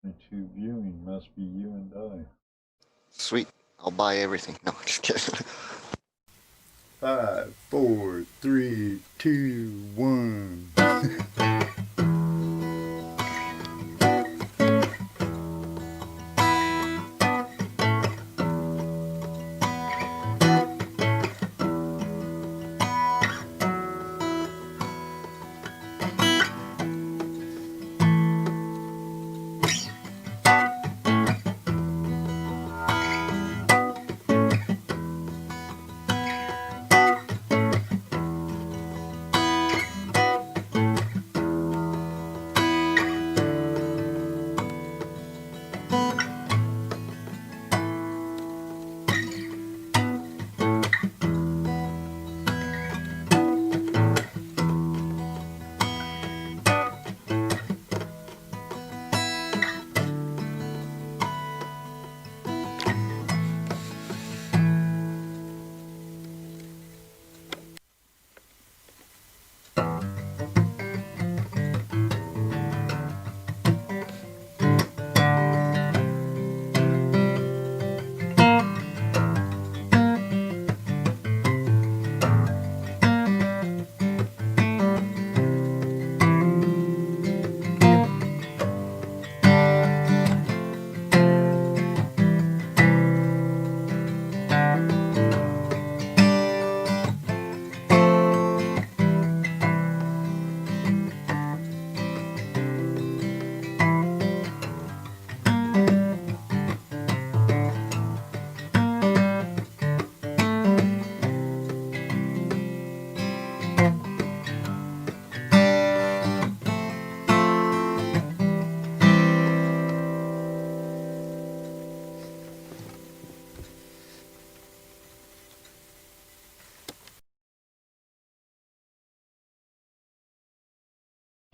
To viewing must be you and I. Sweet. I'll buy everything. No, just kidding. 5, 4, 3, 2, 1.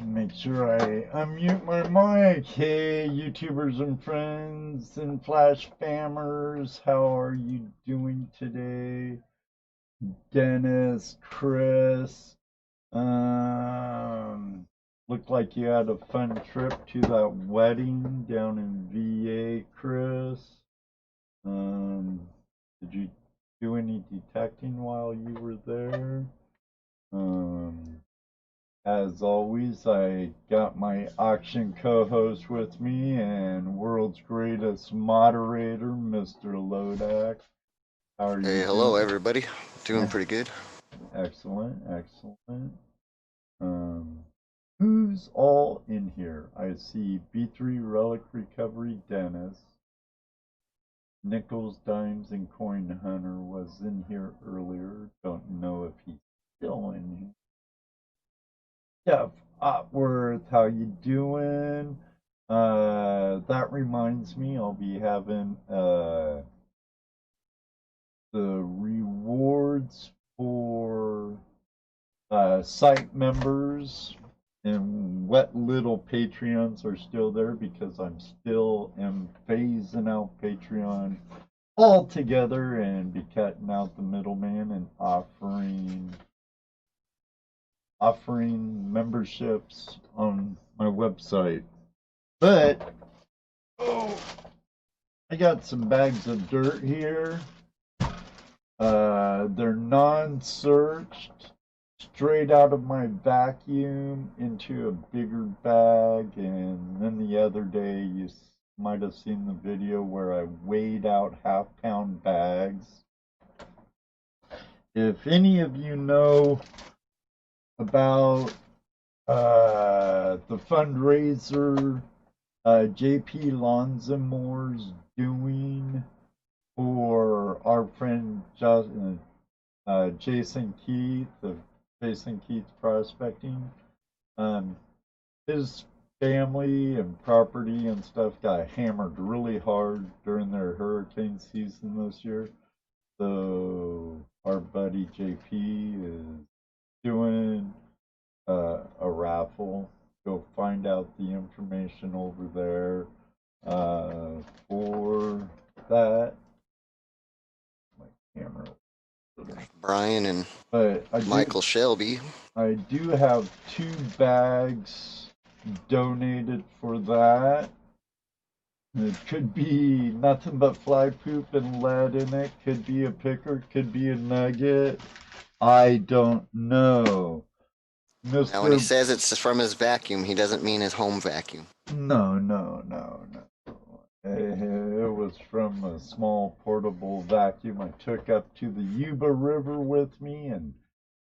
Make sure I unmute my mic. Hey, YouTubers and friends and Flash spammers, how are you doing today? Dennis, Chris, looked like you had a fun trip to that wedding down in VA, Chris. Did you do any detecting while you were there? As always, I got my auction co-host with me and world's greatest moderator, Mr. Lodak. How are Hey, you hello doing? everybody. Doing pretty good. Excellent, excellent. Um, who's all in here? I see B3 Relic Recovery Dennis. Nickels, Dimes, and Coin Hunter was in here earlier. Don't know if he's still in here. Jeff Otworth, how you doing? That reminds me, I'll be having the rewards for site members and what little Patreons are still there because I'm still am phasing out Patreon altogether and be cutting out the middleman and offering memberships on my website. But oh, I got some bags of dirt here. They're non-searched, straight out of my vacuum into a bigger bag. And then the other day, you might have seen the video where I weighed out half-pound bags. If any of you know about the fundraiser JP Lonzamore's doing for our friend Jason Keith of Jason Keith Prospecting. His family and property and stuff got hammered really hard during their hurricane season this year. So our buddy JP is doing a raffle. Go find out the information over there for that. My camera. Brian and Michael Shelby. I do have 2 bags donated for that. It could be nothing but fly poop and lead in it. Could be a picker. Could be a nugget. I don't know. Now, when he Mr. says it's from his vacuum, he doesn't mean his home vacuum. No, no, no, no. It was from a small portable vacuum I took up to the Yuba River with me and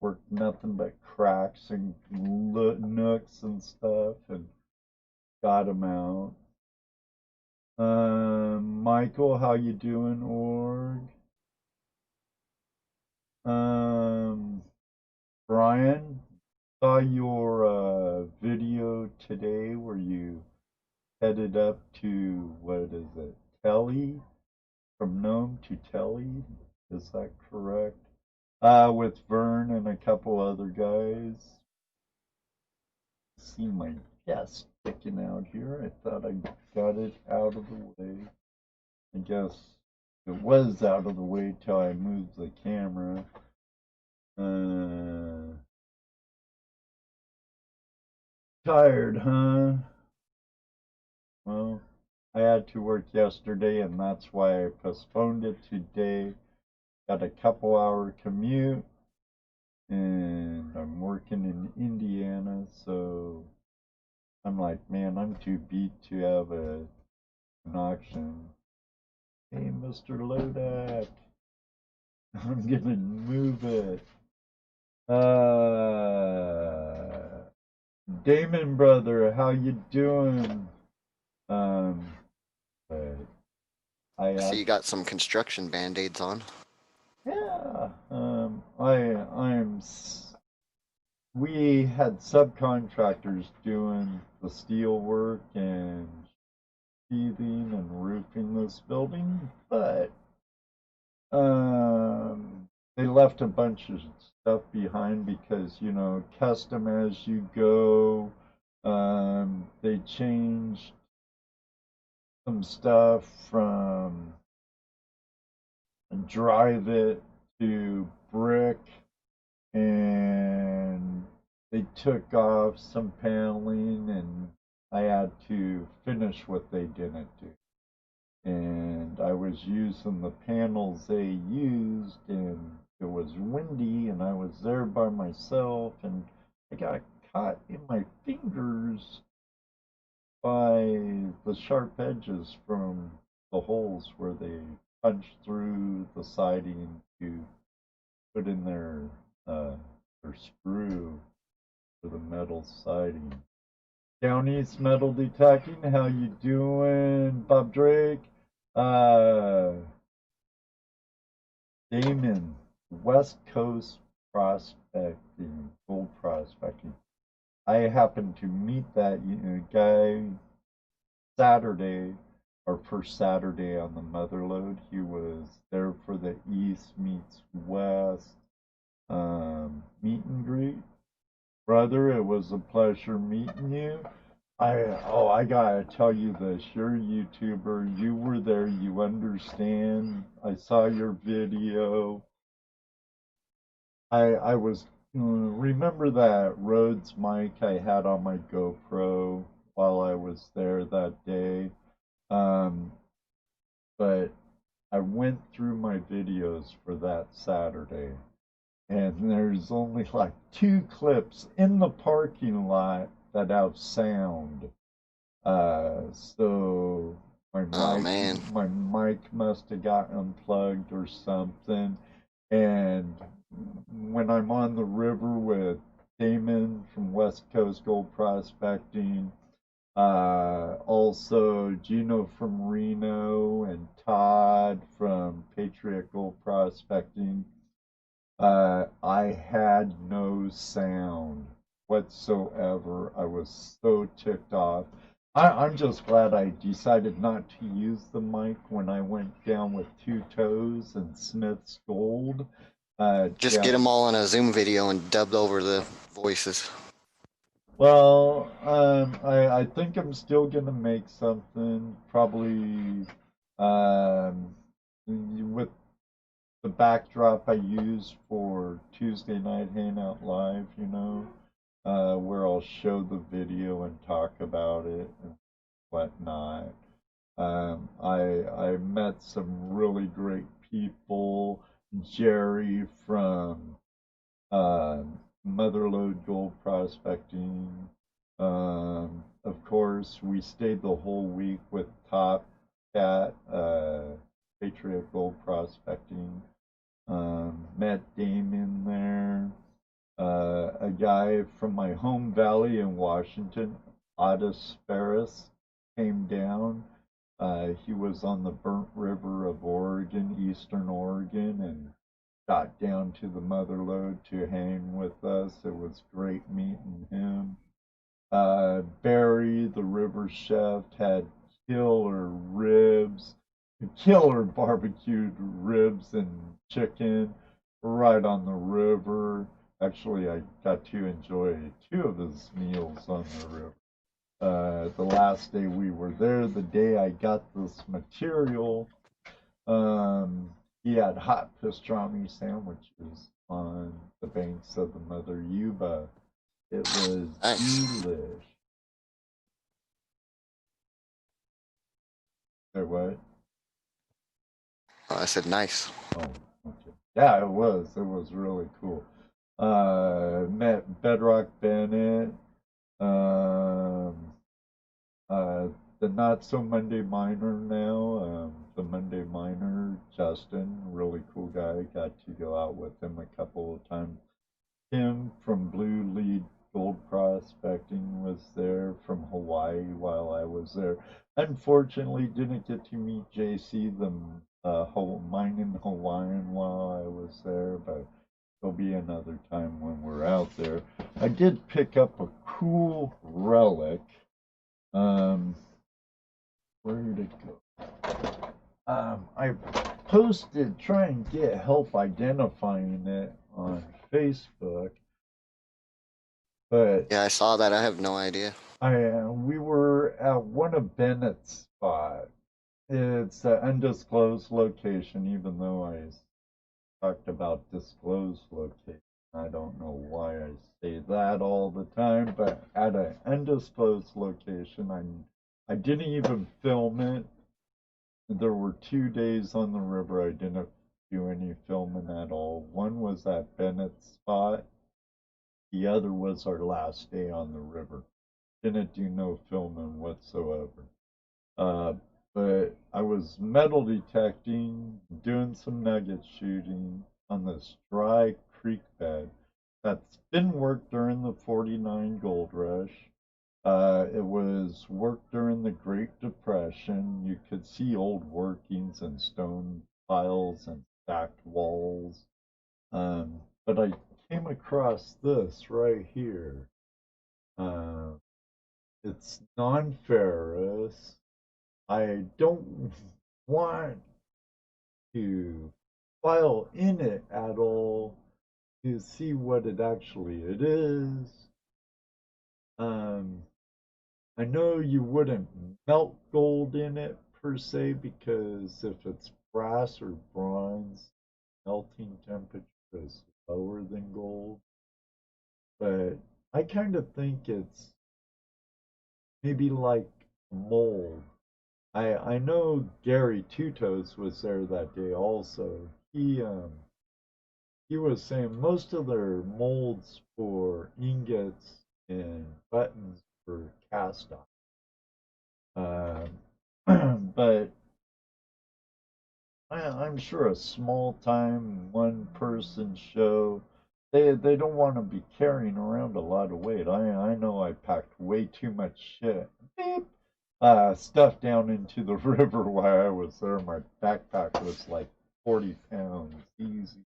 worked nothing but cracks and nooks and stuff and got them out. Michael, how you doing, org? Um, Brian, saw your video today where you headed up to, what is it, Telly? From Nome to Telly? Is that correct? With Vern and a couple other guys. See my chest sticking out here. I thought I got it out of the way. I guess it was out of the way till I moved the camera. Tired, huh? Well, I had to work yesterday, and that's why I postponed it today. Got a couple hour commute, and I'm working in Indiana, so I'm like, man, I'm too beat to have an auction. Hey, Mr. Lodak, I'm gonna move it. Damon brother, how you doing? Um, but I I see you got some construction band-aids on. yeah, we had subcontractors doing the steel work and sheathing and roofing this building, but they left a bunch of stuff behind because, you know, custom as you go. They changed some stuff from drive it to brick, and they took off some paneling, and I had to finish what they didn't do. And I was using the panels they used, and it was windy, and I was there by myself, and I got caught in my fingers by the sharp edges from the holes where they punched through the siding to put in their screw for the metal siding. Down East Metal Detecting, how you doing, Bob Drake? Uh, Damon, West Coast prospecting, gold prospecting. I happened to meet that guy Saturday, our first Saturday on the Motherlode. He was there for the East meets West meet and greet. Brother, it was a pleasure meeting you. I gotta tell you this. You're a YouTuber. You were there. You understand. I saw your video. I was remember that Rhodes mic I had on my GoPro while I was there that day. Um, but I went through my videos for that Saturday, and there's only like two clips in the parking lot that have sound. So Oh man. my mic must have got unplugged or something. And when I'm on the river with Damon from West Coast Gold Prospecting, also Gino from Reno and Todd from Patriot Gold Prospecting, I had no sound whatsoever. I was so ticked off. I'm just glad I decided not to use the mic when I went down with Two Toes and Smith's Gold. Just get Down. them all on a Zoom video and dubbed over the voices. Well, I think I'm still gonna make something probably with the backdrop I use for Tuesday Night Hangout Live, you know, where I'll show the video and talk about it and whatnot. I met some really great people. Jerry from uh, Motherlode Gold Prospecting. Of course, we stayed the whole week with Top Cat, Patriot Gold Prospecting. Met Damon there. A guy from my home valley in Washington, Otis Ferris, came down. He was on the Burnt River of Oregon, Eastern Oregon, and got down to the Motherlode to hang with us. It was great meeting him. Barry, the river chef, had killer ribs, killer barbecued ribs and chicken right on the river. Actually, I got to enjoy two of his meals on the river. The last day we were there, the day I got this material, he had hot pastrami sandwiches on the banks of the Mother Yuba. It was Nice. delish. Say what? I said nice. Oh, okay. Yeah, it was. It was really cool. Met Bedrock Bennett. Um, the not so Monday Miner now. The Monday Miner, Justin, really cool guy. Got to go out with him a couple of times. Tim from Blue Lead Gold Prospecting was there from Hawaii while I was there. Unfortunately, didn't get to meet JC, the mining Hawaiian, while I was there, but there'll be another time when we're out there. I did pick up a cool relic. Um, where did it go? I posted, try and get help identifying it on Facebook, but Yeah, I saw that. I have no idea. we were at one of Bennett's spots. It's an undisclosed location, even though I talked about disclosed location. I don't know why I say that all the time, but at an undisclosed location, I didn't even film it. There were 2 days on the river. I didn't do any filming at all. One was at Bennett's spot. The other was our last day on the river. Didn't do no filming whatsoever. Uh, but I was metal detecting, doing some nugget shooting on this dry creek bed that's been worked during the 49 gold rush. It was worked during the Great Depression. You could see old workings and stone piles and stacked walls. But I came across this right here. Uh, it's non-ferrous. I don't want to file in it at all to see what it is. Um, I know you wouldn't melt gold in it per se because if it's brass or bronze, melting temperature is lower than gold. But I kind of think it's maybe like mold. I know Gary Two Toes was there that day also. He was saying most of their molds for ingots and buttons were cast iron. But I'm sure a small time one person show they don't want to be carrying around a lot of weight. I know I packed way too much shit. Beep. Stuff down into the river while I was there. My backpack was like 40 pounds easy.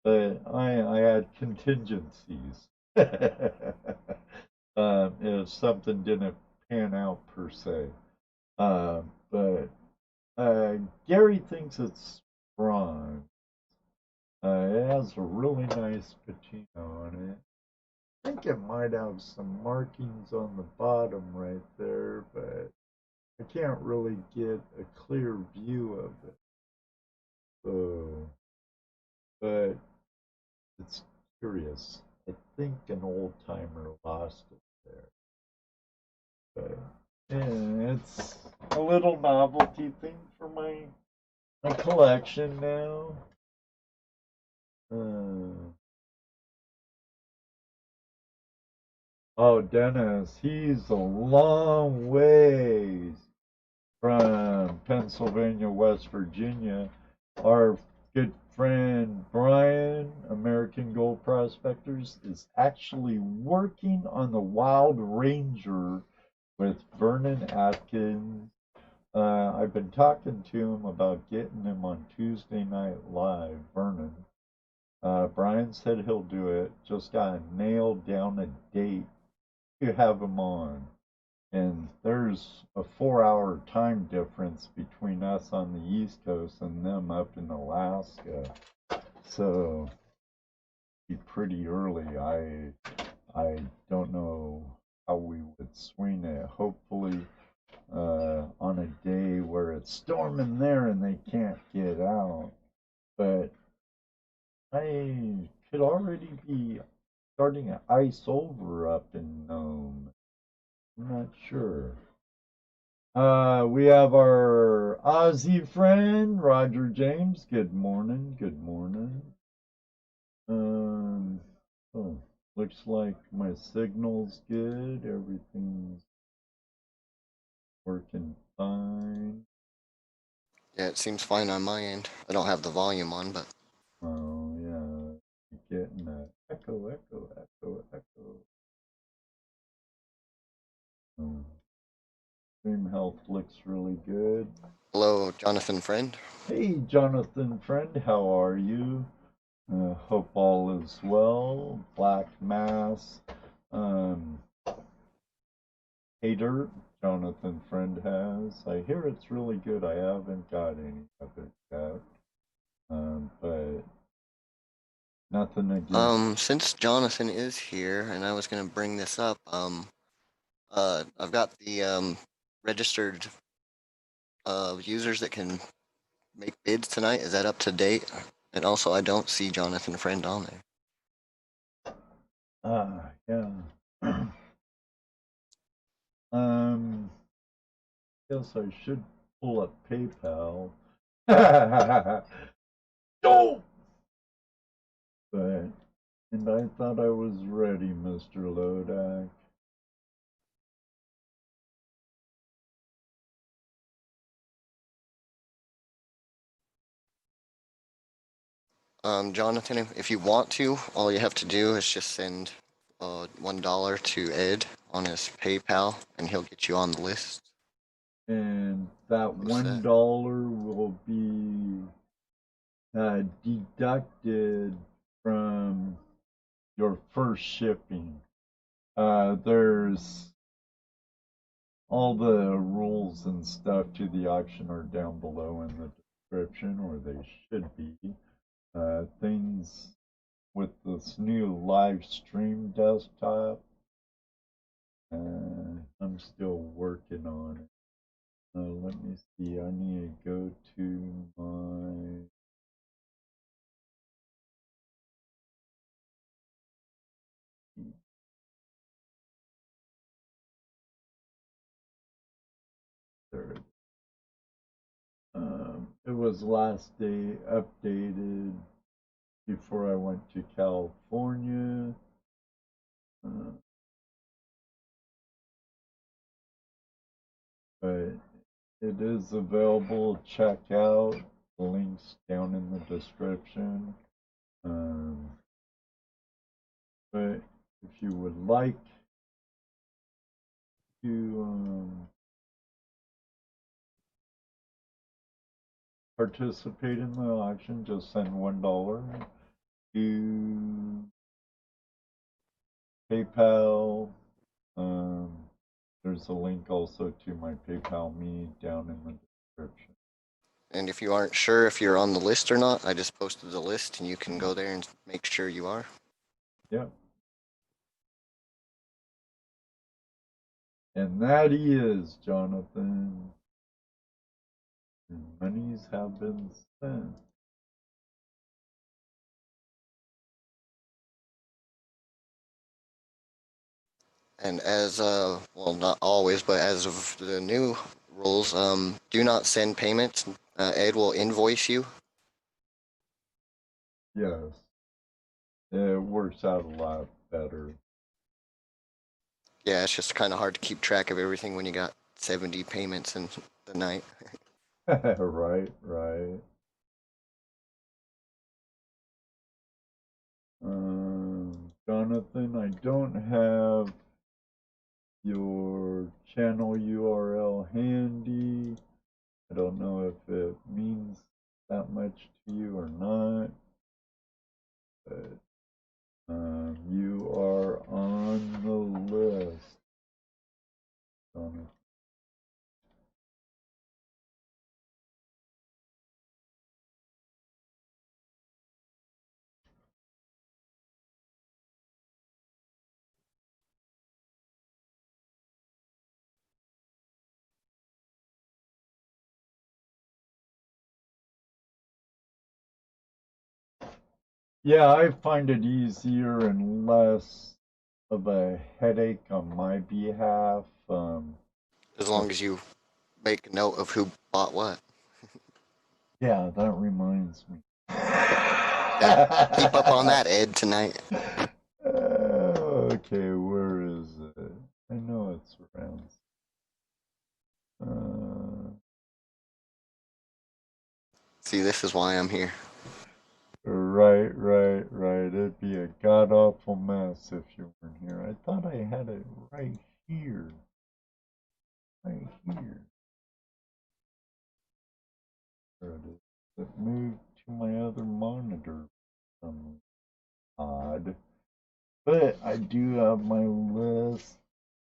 But I had contingencies. If something didn't pan out per se. But Gary thinks it's bronze. It has a really nice patina on it. I think it might have some markings on the bottom right there, but I can't really get a clear view of it. So, but it's curious. I think an old timer lost it there. But Yeah, it's a little novelty thing for my collection now. Uh, oh, Dennis, he's a long ways from Pennsylvania, West Virginia. Our good friend Brian, American Gold Prospectors, is actually working on the Wild Ranger with Vernon Atkins. I've been talking to him about getting him on Tuesday Night Live, Vernon. Brian said he'll do it. Just got to nail down a date to have him on. And there's a 4 hour time difference between us on the East Coast and them up in Alaska. So be pretty early. I don't know how we would swing it. Hopefully on a day where it's storming there and they can't get out. But I could already be starting to ice over up in Nome. I'm not sure. We have our Aussie friend, Roger James. Good morning. Good morning. Um, oh, looks like my signal's good. Everything's working fine. Yeah, it seems fine on my end. I don't have the volume on, but Oh, yeah. Getting that echo, echo, echo, echo. Oh, Stream health looks really good. hello, Jonathan Friend. Hey, Jonathan friend, how are you? Hope all is well. Black Mass. Um, Hater, Jonathan friend has. I hear it's really good. I haven't got any of it yet. But nothing against. Since Jonathan is here, and I was gonna bring this up, I've got the registered users that can make bids tonight. Is that up to date? And also, I don't see Jonathan Friend on there. Yeah. um, Guess I should pull up PayPal. No! But, and I thought I was ready, Mr. Lodak. Jonathan, if you want to, all you have to do is just send $1 to Ed on his PayPal, and he'll get you on the list. And that All set. $1 will be deducted from your first shipping. There's all the rules and stuff to the auction are down below in the description, or they should be. Things with this new live stream desktop, I'm still working on it. Let me see. I need to go to my there. It was last day updated before I went to California. Uh, but it is available. Check out the links down in the description. Um, but if you would like to participate in the auction, just send $1 to PayPal. Um, there's a link also to my PayPal me down in the description. And if you aren't sure if you're on the list or not, I just posted the list, and you can go there and make sure you are. Yep. And that is, Jonathan. And monies have been spent. And as well, not always, but as of the new rules, do not send payments. Ed will invoice you. Yes, it works out a lot better. Yeah, it's just kind of hard to keep track of everything when you got 70 payments in the night. Right, right. Jonathan, I don't have your channel URL handy. I don't know if it means that much to you or not, but you are on the list, Jonathan. Yeah, I find it easier and less of a headache on my behalf. As long as you make note of who bought what. Yeah, that reminds me. Yeah, keep up on that, Ed, tonight. Okay, where is it? I know it's around. Uh, See, this is why I'm here. right, right, right. It'd be a god awful mess if you weren't here. I thought I had it right here. Right here. There it is. It moved to my other monitor. Odd. But I do have my list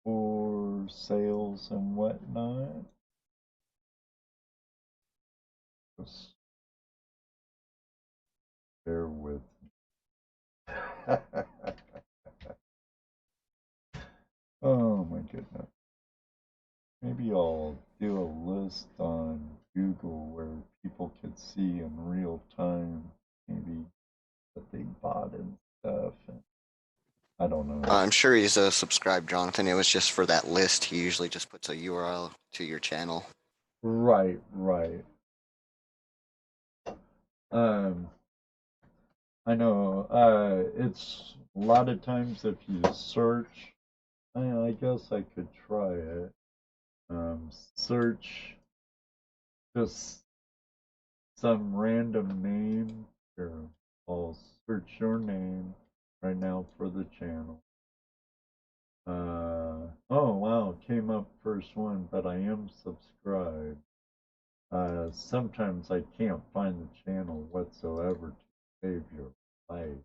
for sales and whatnot. Just bear with me. Oh my goodness. Maybe I'll do a list on Google where people could see in real time maybe what they bought and stuff. And I don't know. I'm sure he's subscribed, Jonathan. It was just for that list. He usually just puts a URL to your channel. Right, right. Um, I know. It's a lot of times if you search, I guess I could try it. Search just some random name. Here, I'll search your name right now for the channel. Oh wow, came up first one, but I am subscribed. Sometimes I can't find the channel whatsoever to save your life.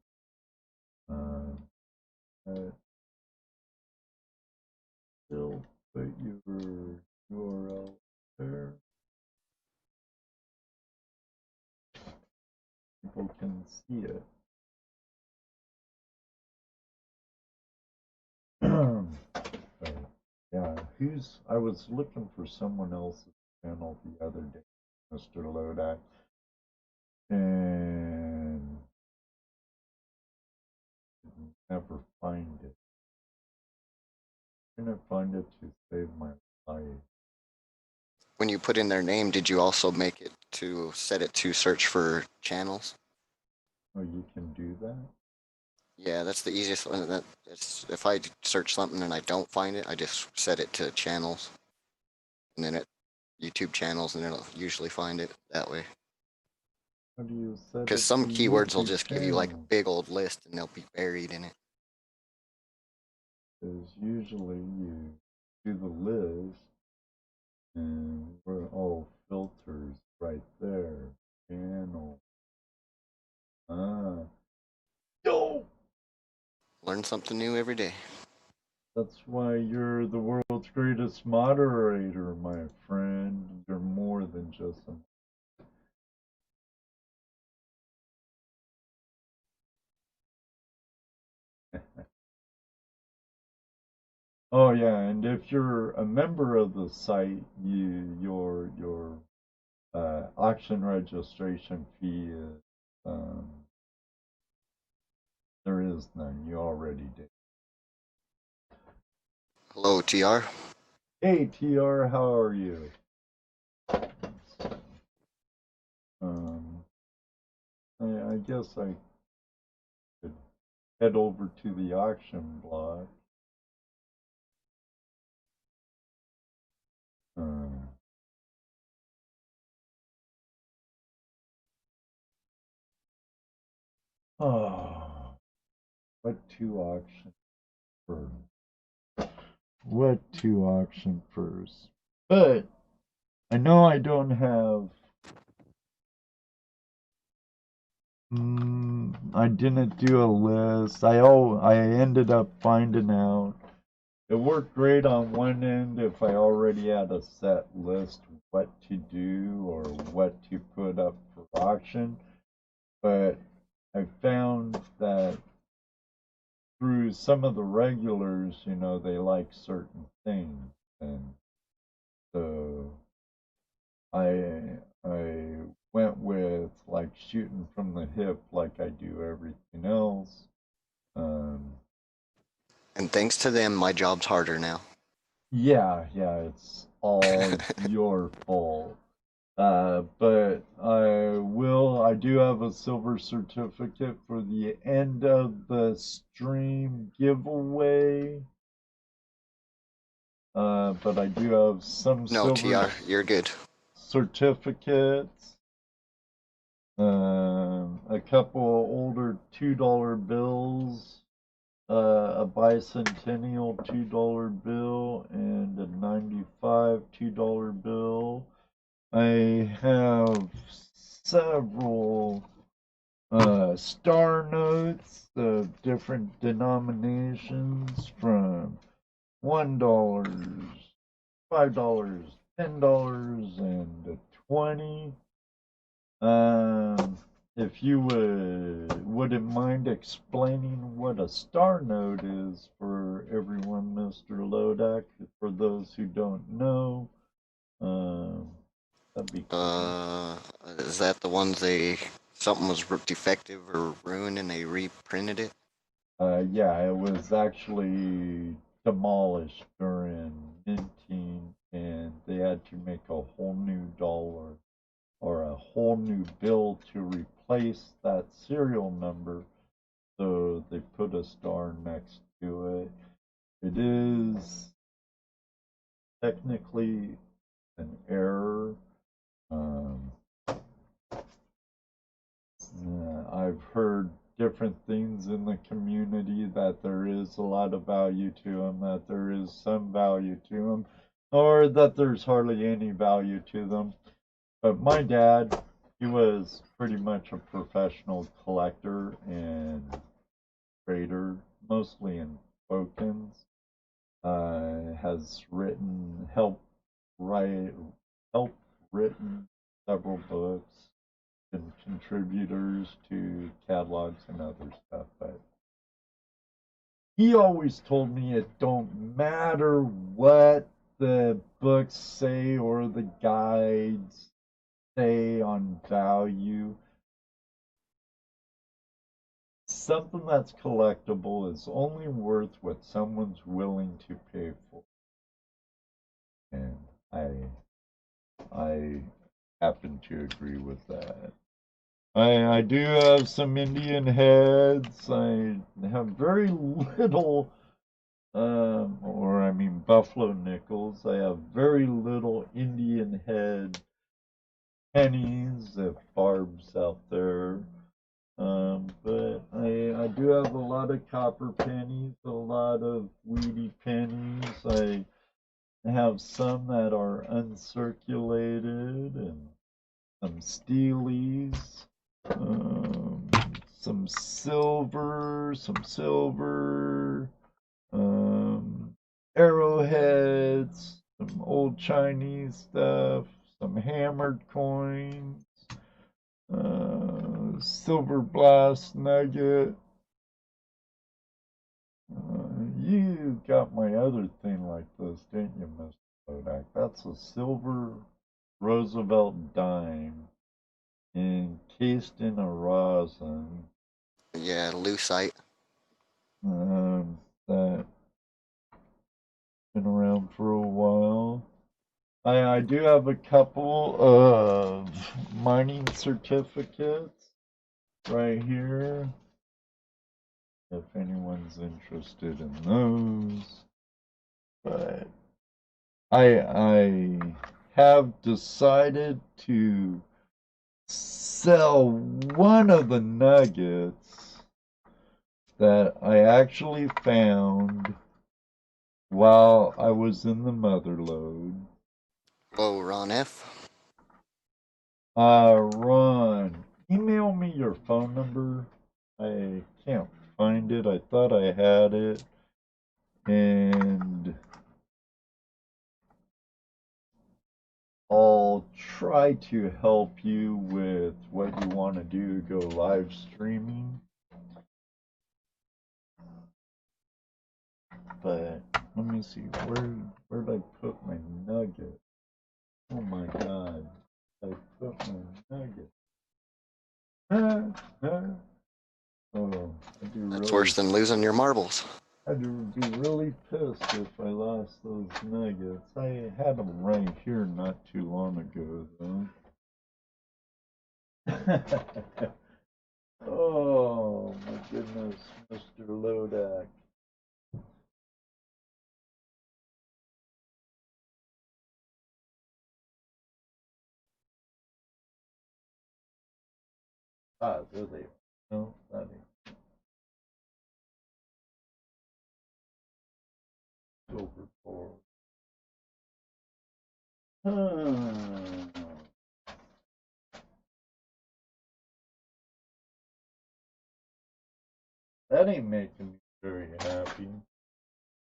Uh, still put your URL there. People can see it. So, yeah, I was looking for someone else's channel the other day, Mr. Lodak, and never find it. Couldn't find it to save my life. When you put in their name, did you also make it to set it to search for channels? Oh, you can do that? Yeah, that's the easiest one. If I search something and I don't find it, I just set it to channels, and then it YouTube channels, and it'll usually find it that way. How do you set Because it some to keywords will YouTube just give you like a channel? big old list, and they'll be buried in it. Because usually you do the list and we're all filters right there. Channel. Ah. Yo! Learn something new every day. That's why you're the world's greatest moderator, my friend. You're more than just a. Oh yeah, and if you're a member of the site, your auction registration fee is there is none. You already did. Hello, TR. Hey TR, how are you? Um, I guess I could head over to the auction block. Uh, oh, what to auction first? What to auction first? But I know I don't have. I didn't do a list. I ended up finding out it worked great on one end if I already had a set list what to do or what to put up for auction. But I found that through some of the regulars, they like certain things. And so I went with like shooting from the hip like I do everything else. Um, And thanks to them, my job's harder now. yeah, it's all your fault. But I do have a silver certificate for the end of the stream giveaway. But I do have some No, silver TR, you're good. certificates, a couple older $2 bills, a bicentennial $2 bill, and a 95 $2 bill. I have several star notes of different denominations from $1, $5, $10, and 20. Um, if you wouldn't mind explaining what a star note is for everyone, Mr. Lodak, for those who don't know, um, that'd be cool. Uh, is that the ones something was defective or ruined and they reprinted it? Yeah, it was actually demolished during minting, and they had to make a whole new dollar or a whole new bill to replace that serial number. So they put a star next to it. It is technically an error. Um, I've heard different things in the community that there is a lot of value to them, that there is some value to them, or that there's hardly any value to them. But my dad, he was pretty much a professional collector and trader, mostly in tokens. Has written, write, helped written several books and contributors to catalogs and other stuff. But he always told me it don't matter what the books say or the guides say on value. Something that's collectible is only worth what someone's willing to pay for. And I happen to agree with that. I do have some Indian heads. I have very little, or I mean buffalo nickels. I have very little Indian head pennies, if Barb's out there. But I do have a lot of copper pennies, a lot of weedy pennies. I have some that are uncirculated and some steelies, um, some silver, arrowheads, some old Chinese stuff, some hammered coins, silver blast nugget. You got my other thing like this, didn't you, Mr. Kodak? That's a silver Roosevelt dime encased in a rosin. Yeah, lucite. That been around for a while. I do have a couple of mining certificates right here, if anyone's interested in those. But I have decided to sell one of the nuggets that I actually found while I was in the mother lode. Whoa, Ron F. Ron, email me your phone number. I can't find it. I thought I had it. And I'll try to help you with what you want to do, go live streaming. But let me see, where'd I put my nugget? Oh my god, I put my nugget. Oh, That's worse than losing your marbles. I'd be really pissed if I lost those nuggets. I had them right here not too long ago, though. Oh my goodness, Mr. Lodak. Ah, there they are. No, that ain't silver four. That ain't making me very happy.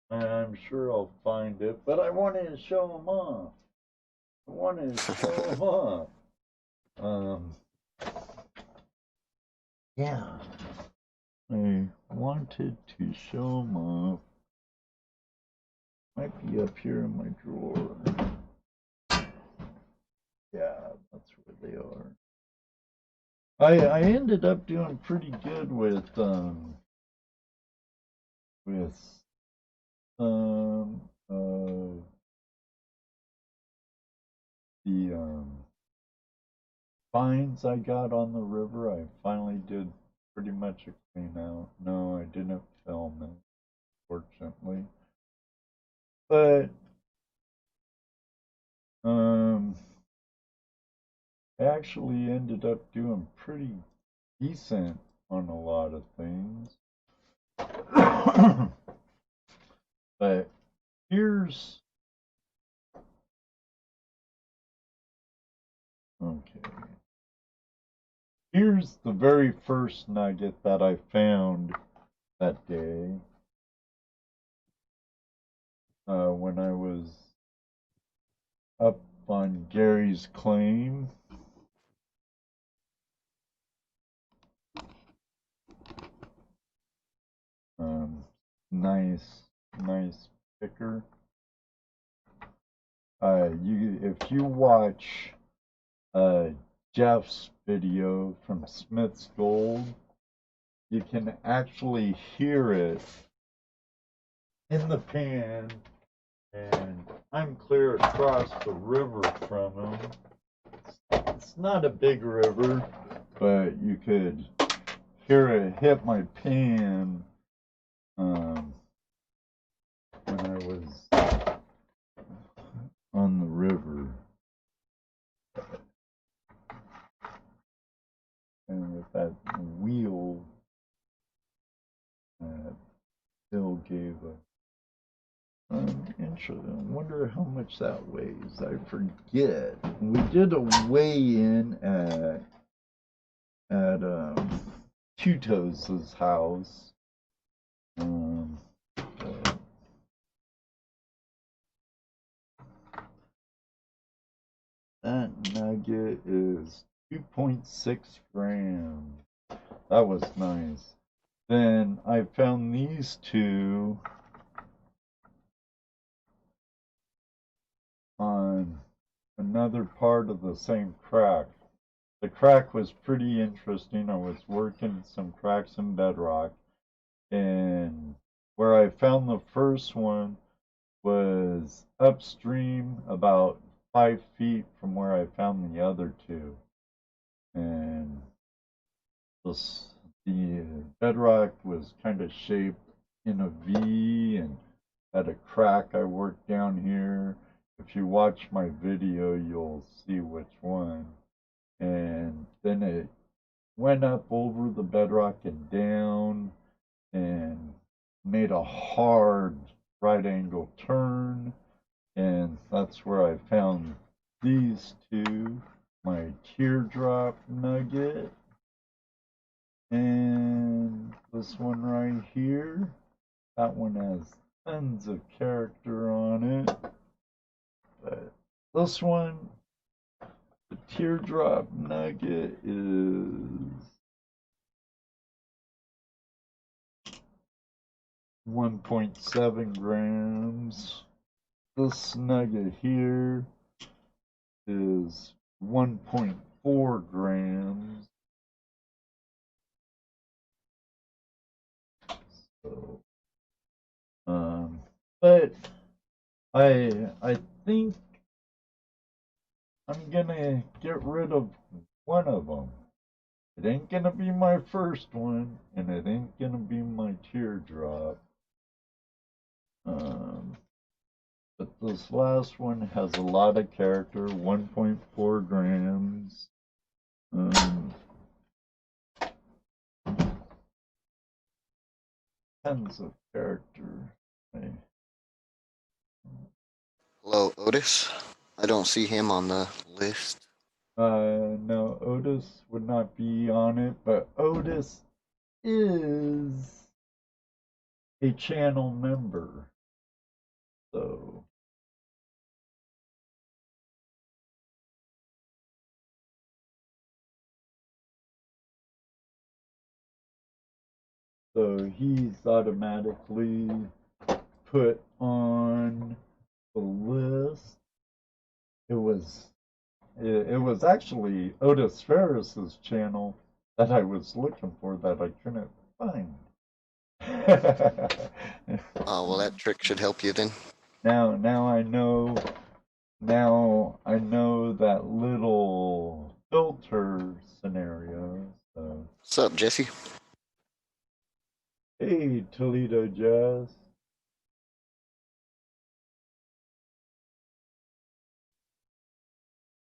I'm sure I'll find it, but I wanted to show them off. I wanted to show them off. Yeah. I wanted to show them off. Might be up here in my drawer. Yeah, that's where they are. I ended up doing pretty good with some of the fines I got on the river. I finally did pretty much a clean out. No, I didn't film it, fortunately. But I actually ended up doing pretty decent on a lot of things. But here's okay. Here's the very first nugget that I found that day when I was up on Gary's claim. Nice, nice picker. If you watch Jeff's video from Smith's Gold, you can actually hear it in the pan, and I'm clear across the river from him. It's not a big river, but you could hear it hit my pan when I was on the river. And with that wheel Bill gave interesting. I wonder how much that weighs. I forget. We did a weigh-in at Two Toes' house. That nugget is 2.6 grams. That was nice. Then I found these two on another part of the same crack. The crack was pretty interesting. I was working some cracks in bedrock, and where I found the first one was upstream about 5 feet from where I found the other two. And this, the bedrock was kind of shaped in a V and had a crack I worked down here. If you watch my video, you'll see which one. And then it went up over the bedrock and down and made a hard right angle turn. And that's where I found these two, my teardrop nugget and this one right here. That one has tons of character on it. But this one, the teardrop nugget, is 1.7 grams. This nugget here is 1.4 grams. So, but I think I'm gonna get rid of one of them. It ain't gonna be my first one, and it ain't gonna be my teardrop. Um, but this last one has a lot of character, 1.4 grams. Tons of character. Hey. Hello, Otis. I don't see him on the list. No, Otis would not be on it, but Otis is a channel member. So he's automatically put on the list. It was actually Otis Ferris's channel that I was looking for that I couldn't find. Well, that trick should help you then. now I know. Now I know that little filter scenario. So What's up, Jesse? hey, Toledo Jazz.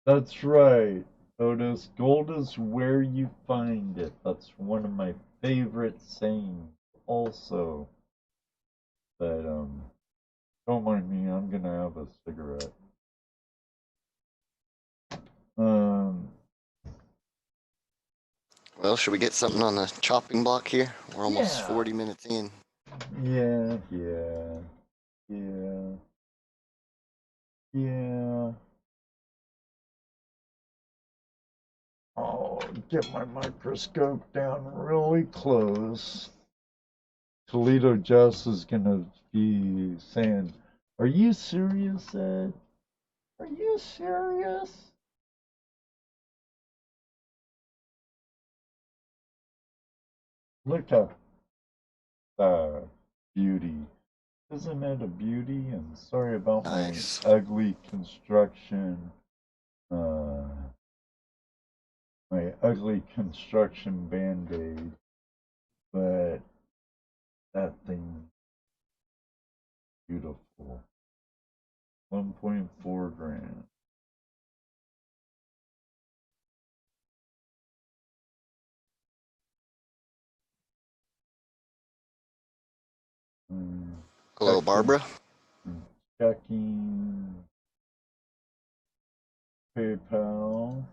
That's right, Otis. Gold is where you find it. That's one of my favorite sayings also. But don't mind me, I'm gonna have a cigarette. Um Well, should we get something on the chopping block here? We're almost yeah. 40 minutes in. Yeah. Yeah. I'll get my microscope down really close. Toledo Jess is gonna be saying, "Are you serious, Ed? Are you serious?" Look at the beauty. Isn't it a beauty? And sorry about my Nice. ugly construction, uh, band-aid, but that thing beautiful. 1.4 grand. Mm, Hello, checking, Barbara. checking PayPal.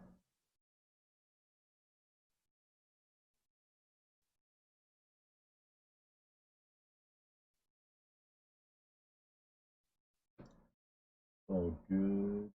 All good.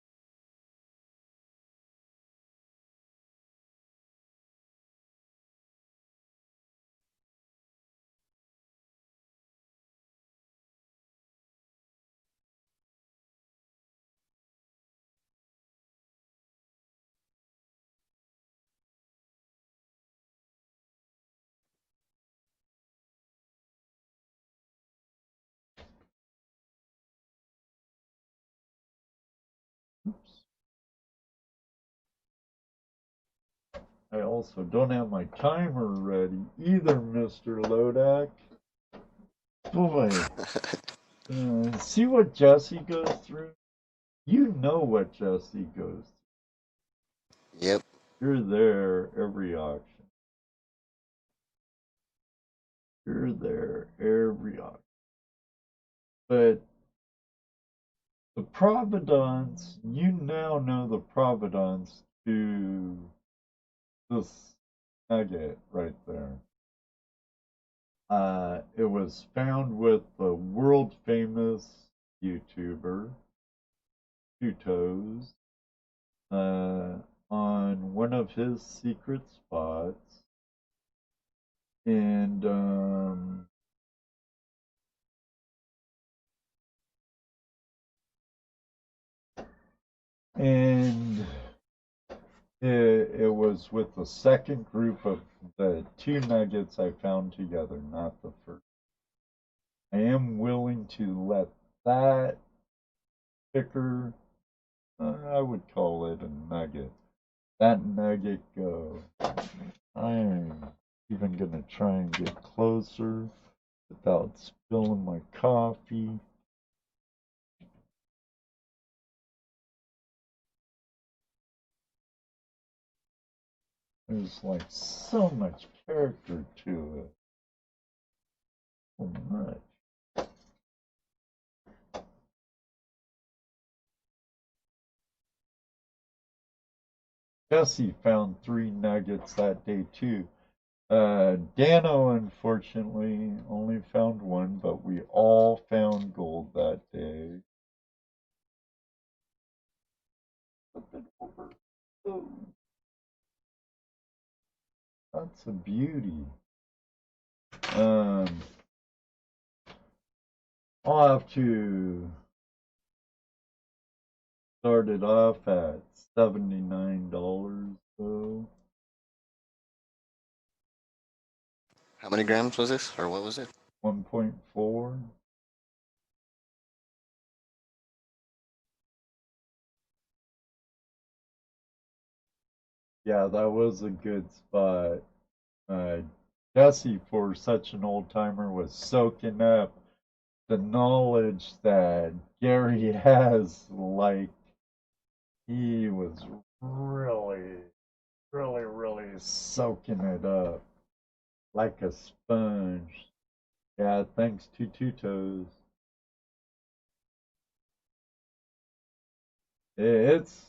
I also don't have my timer ready either, Mr. Lodak. Boy, see what Jesse goes through? You know what Jesse goes Yep. through. You're there every auction. You're there every auction. But the provenance, you now know the provenance to this nugget right there. It was found with the world famous YouTuber, Two Toes, on one of his secret spots. And and it was with the second group of the two nuggets I found together, not the first. I am willing to let that picker, I would call it a nugget, that nugget go. I'm even gonna try and get closer without spilling my coffee. There's like so much character to it. So much. Jesse found 3 nuggets that day too. Dano unfortunately only found one, but we all found gold that day. Oh, that's a beauty. Um, I'll have to start it off at $79 though. How many grams was this, or what was it? 1.4. Yeah, that was a good spot. Uh, Jesse, for such an old timer, was soaking up the knowledge that Gary has. Like, he was really, really soaking it up like a sponge. Yeah, thanks to Two Toes. It's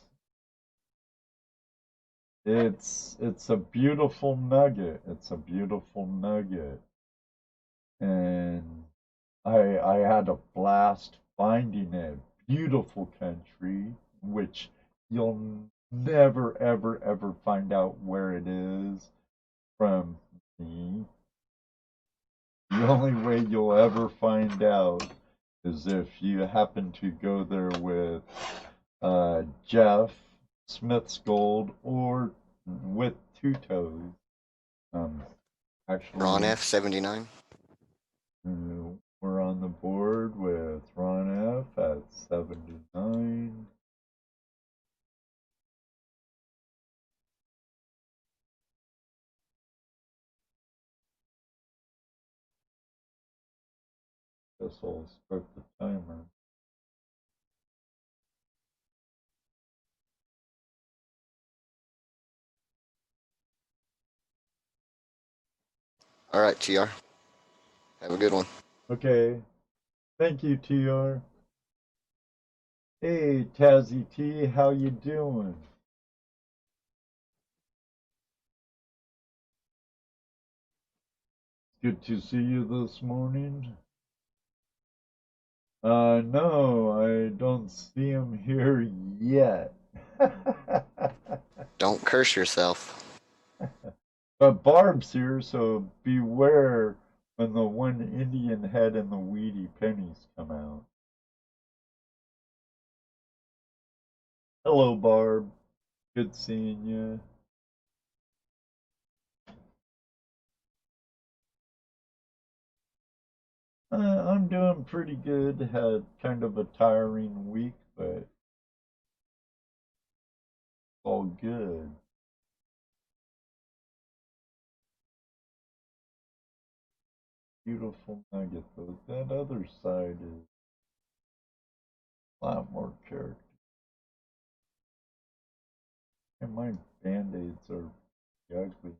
it's a beautiful nugget. It's a beautiful nugget, and I had a blast finding it. Beautiful country, which you'll never ever find out where it is from me. The only way you'll ever find out is if you happen to go there with Jeff Smith's Gold or with Two Toes. Um, Ron actually, F 79. we're on the board with Ron F at 79. Guess I'll start the timer. All right, TR. Have a good one. Okay, thank you, TR. Hey, Tazzy T, how you doing? Good to see you this morning. No, I don't see him here yet. Don't curse yourself. But Barb's here, so beware when the one Indian head and the weedy pennies come out. Hello, Barb. Good seeing you. I'm doing pretty good. Had kind of a tiring week, but all good. beautiful nugget though. That other side is a lot more character. And my band-aids are ugly,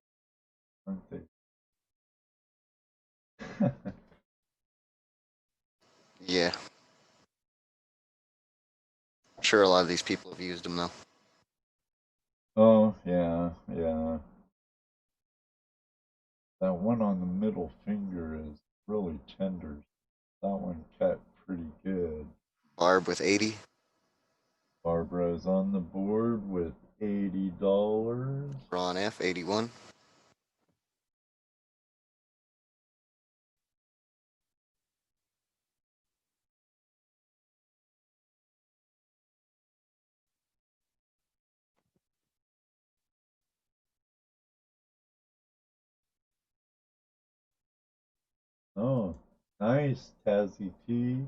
aren't they? Yeah. I'm sure a lot of these people have used them though. Oh, yeah, yeah. That one on the middle finger is really tender. That one cut pretty good. Barb with 80. Barbara's on the board with $80. Ron F, 81. Oh, nice, Tazzy T.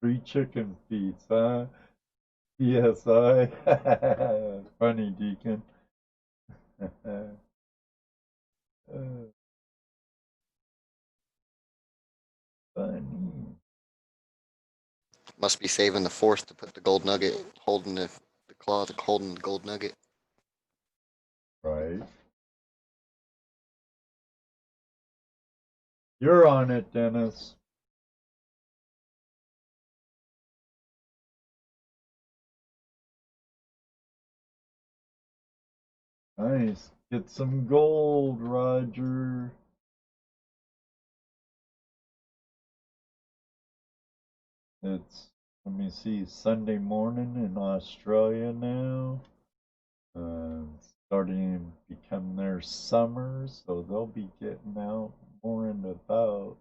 Free chicken feet, huh? PSI. Funny, Deacon. Funny. Must be saving the fourth to put the gold nugget, holding the claw, holding the gold nugget. Right. You're on it, Dennis. Nice. Get some gold, Roger. It's, let me see, Sunday morning in Australia now. Starting to become their summer, so they'll be getting out more and about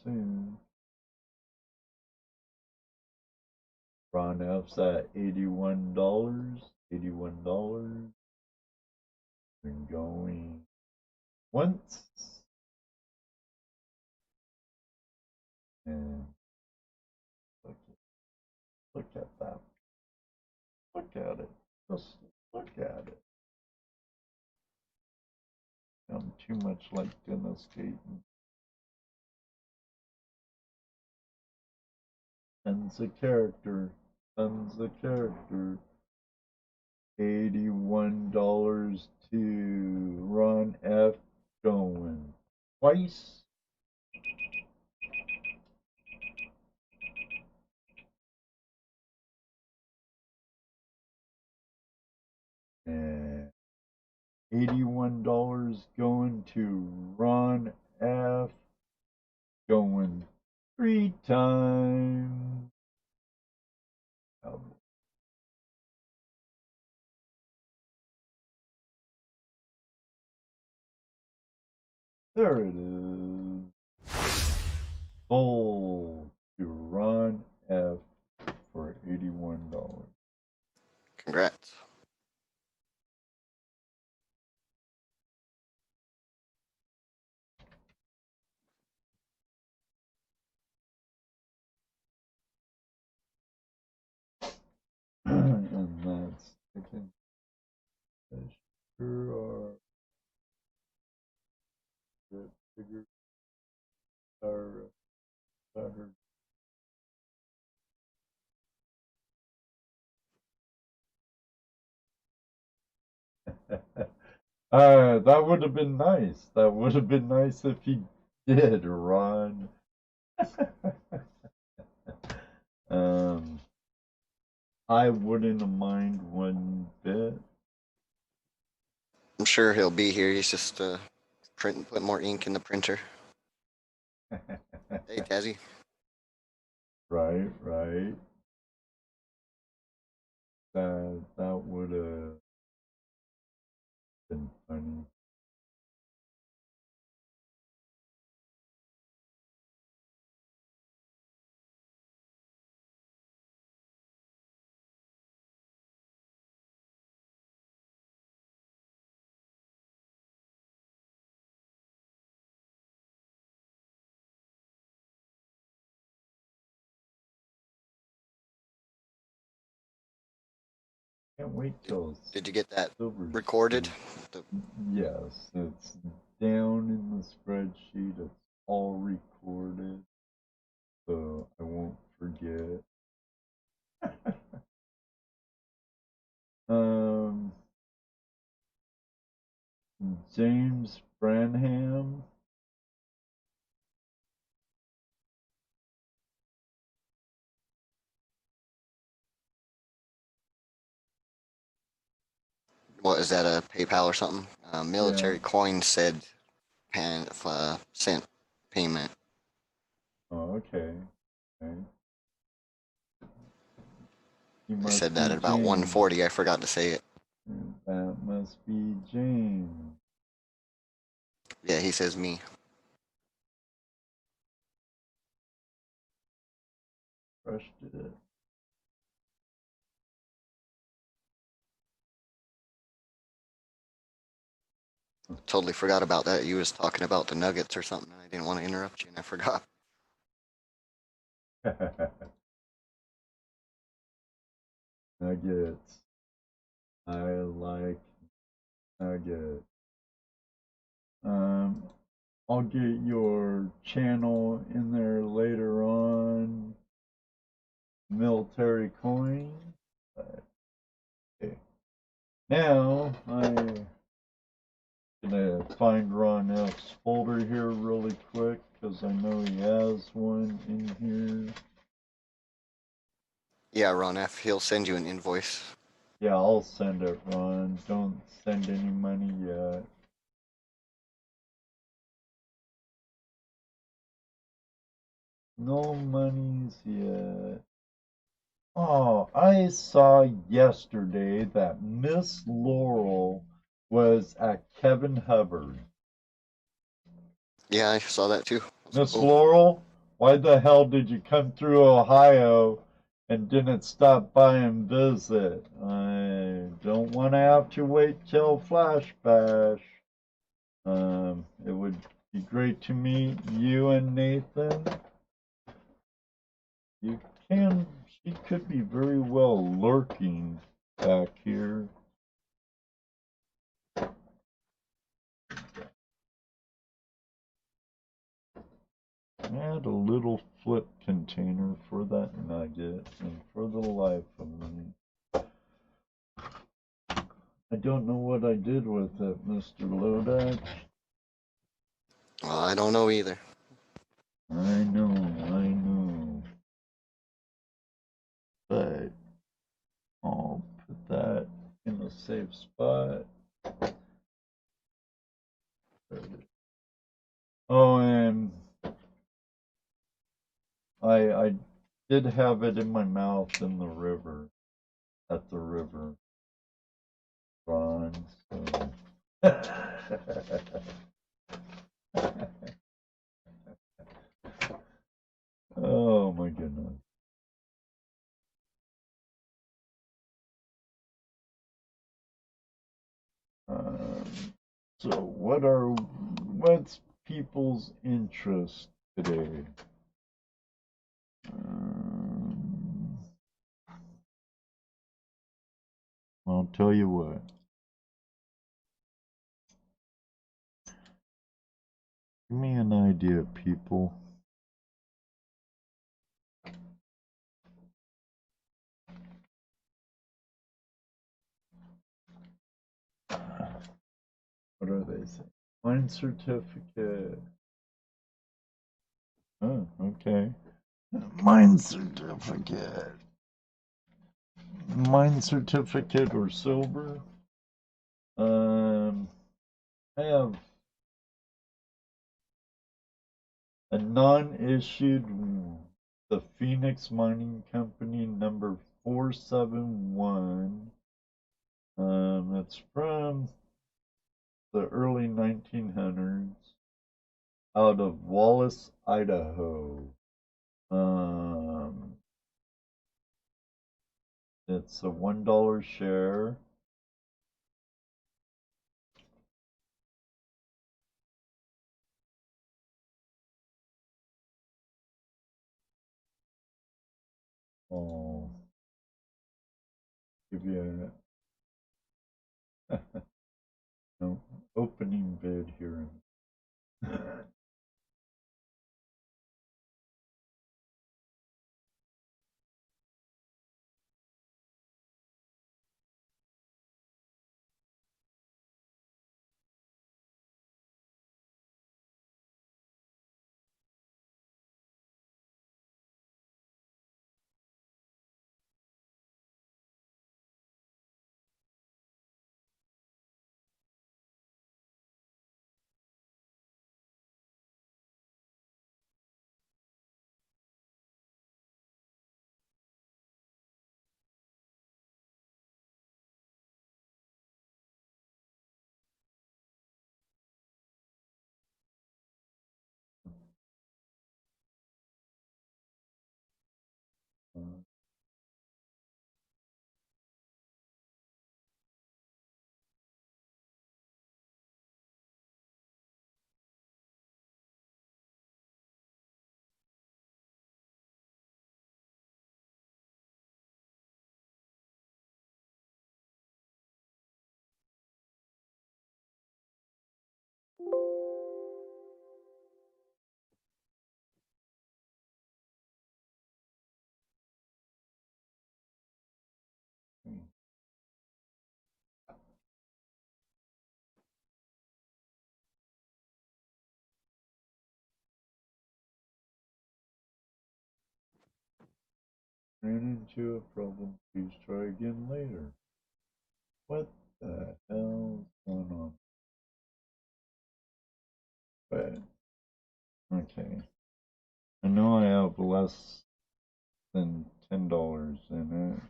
soon. Ron F's at $81. $81. Been going once. And look, look at that. Look at it. Just look at it. I'm too much like Dennis Gaten. Tons of character. Tons of character. $81 to Ron F. Going twice. And $81 going to Ron F. Going 3 times. There it is. Sold to Ron F. for $81. Congrats. And that's taken. Sure are figure are that would have been nice. That would have been nice if he did, Ron. um, I wouldn't mind one bit. I'm sure he'll be here. He's just put more ink in the printer. Hey, Tazzy. Right, right. That would have been funny. Can't wait till Did you get that silver. recorded? The, Yes, it's down in the spreadsheet. It's all recorded, so I won't forget. um, James Branham. what is that? A PayPal or something? Yeah. Military coin said sent payment. Oh, okay. Okay. He They said must that be at about James. 1:40. I forgot to say it. That must be James. Yeah, he says me. Crushed it. Totally forgot about that. You was talking about the Nuggets or something, and I didn't want to interrupt you, and I forgot. Nuggets. I like nuggets. Um, I'll get your channel in there later on. Military coin. Okay. Now I'm gonna find Ron F's folder here really quick because I know he has one in here. Yeah, Ron F. He'll send you an invoice. Yeah, I'll send it, Ron. Don't send any money yet. No monies yet. Oh, I saw yesterday that Miss Laurel was at Kevin Hubbard. Yeah, I saw that too. I was like, Miss oh, Laurel, why the hell did you come through Ohio and didn't stop by and visit? I don't want to have to wait till Flash Bash. It would be great to meet you and Nathan. You can, she could be very well lurking back here. Add a little flip container for that nugget and for the life of me. I don't know what I did with it, Mr. Lodak. well, I don't know either. I know, I know. But I'll put that in a safe spot. Oh, and I did have it in my mouth in the river, at the river, Ron. So. Oh my goodness. Um, so what's people's interest today? Um, I'll tell you what. Give me an idea, people. What are they saying? Mine certificate. Oh, okay. Mine certificate. Mine certificate or silver. I have a non-issued, the Phoenix Mining Company number 471. It's from the early 1900s out of Wallace, Idaho. Um, it's a $1 share. Oh, give you No, opening bid here. Ran into a problem. Please try again later. What the hell's going on? But okay, I know I have less than $10 in it.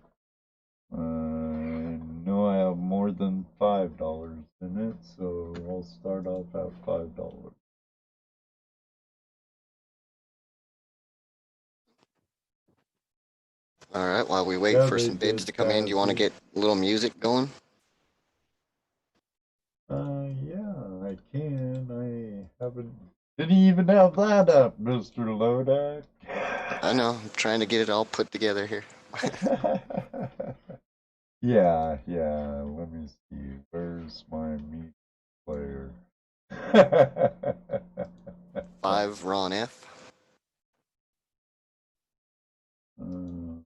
I know I have more than $5 in it, so I'll start off at $5. All right, while we wait Yeah, for they some bids did to come in, do you pass want to it. get a little music going? Yeah, I can. I haven't. Didn't even have that up, Mr. Lodak. I know, I'm trying to get it all put together here. Yeah, yeah. Let me see. Where's my meat player? 5 Ron F. I'm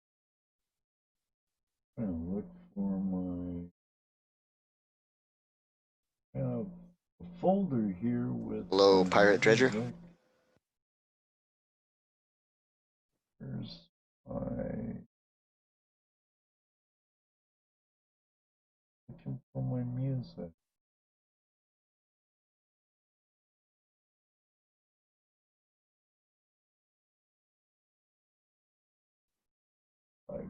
gonna look for my. I have a folder here with Hello, my Pirate Dredger. music. Here's my. Looking for my music. Five.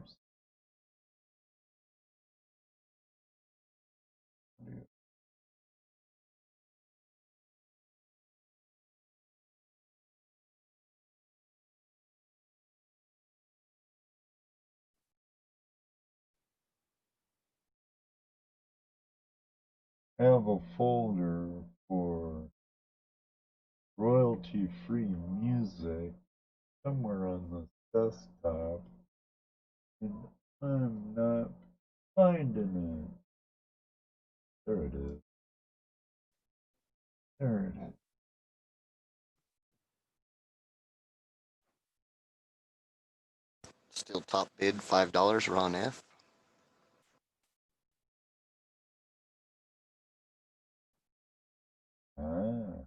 I have a folder for royalty-free music somewhere on the desktop, and I'm not finding it. There it is. There it is. Still top bid, $5, Ron F. Ah.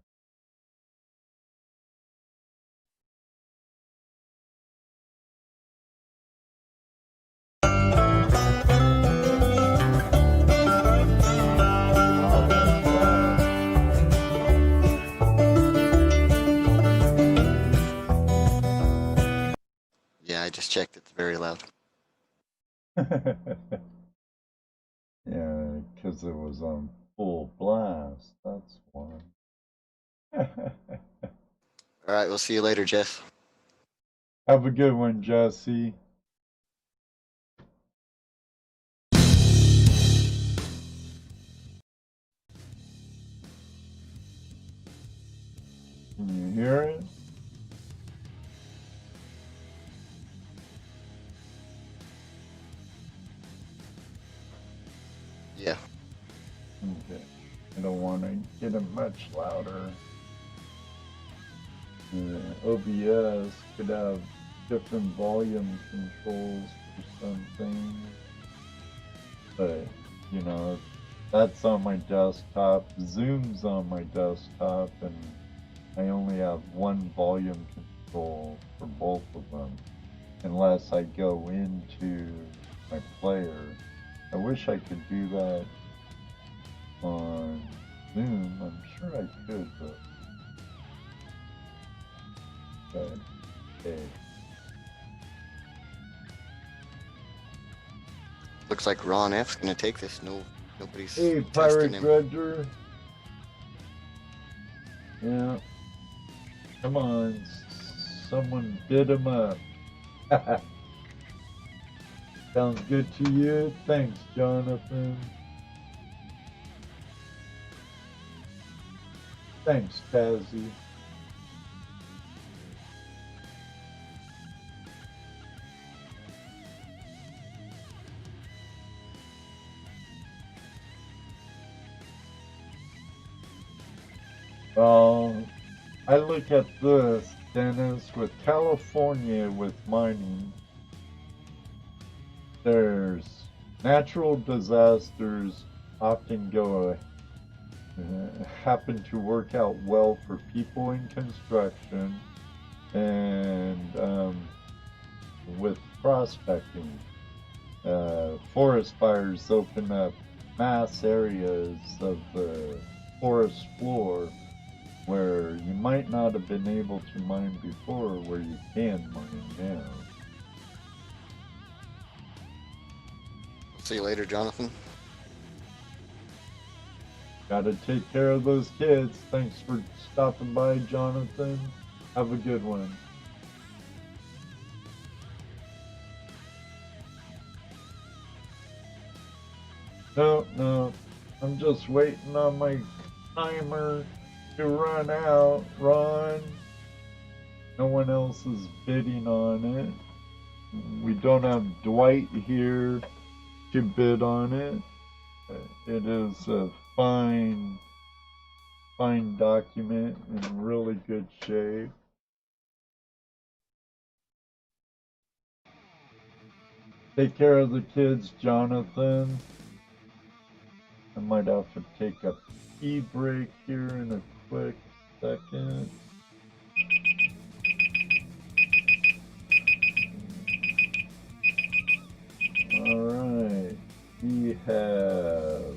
Yeah, I just checked, it's very loud. Yeah, because it was on full blast. That's why. All right, we'll see you later, Jeff. Have a good one, Jesse. Can you hear it? Yeah. Okay. I don't want to get it much louder. OBS could have different volume controls for some things, but you know, that's on my desktop. Zoom's on my desktop, and I only have one volume control for both of them, unless I go into my player. I wish I could do that on Zoom. I'm sure I could, but okay. Looks like Ron F's gonna take this. Nobody's Hey, testing Pirate him. Dredger. Yeah. Come on. Someone bid him up. Sounds good to you? Thanks, Jonathan. Thanks, Tazzy. I look at this, Dennis, with California, with mining, there's natural disasters often happen to work out well for people in construction, and with prospecting, forest fires open up mass areas of the forest floor where you might not have been able to mine before, where you can mine now. See you later, Jonathan. Gotta take care of those kids. Thanks for stopping by, Jonathan. Have a good one. No, I'm just waiting on my timer to run out, Ron. No one else is bidding on it. We don't have Dwight here to bid on it. It is a fine document in really good shape. Take care of the kids, Jonathan. I might have to take a pee break here in a quick second. Alright, we have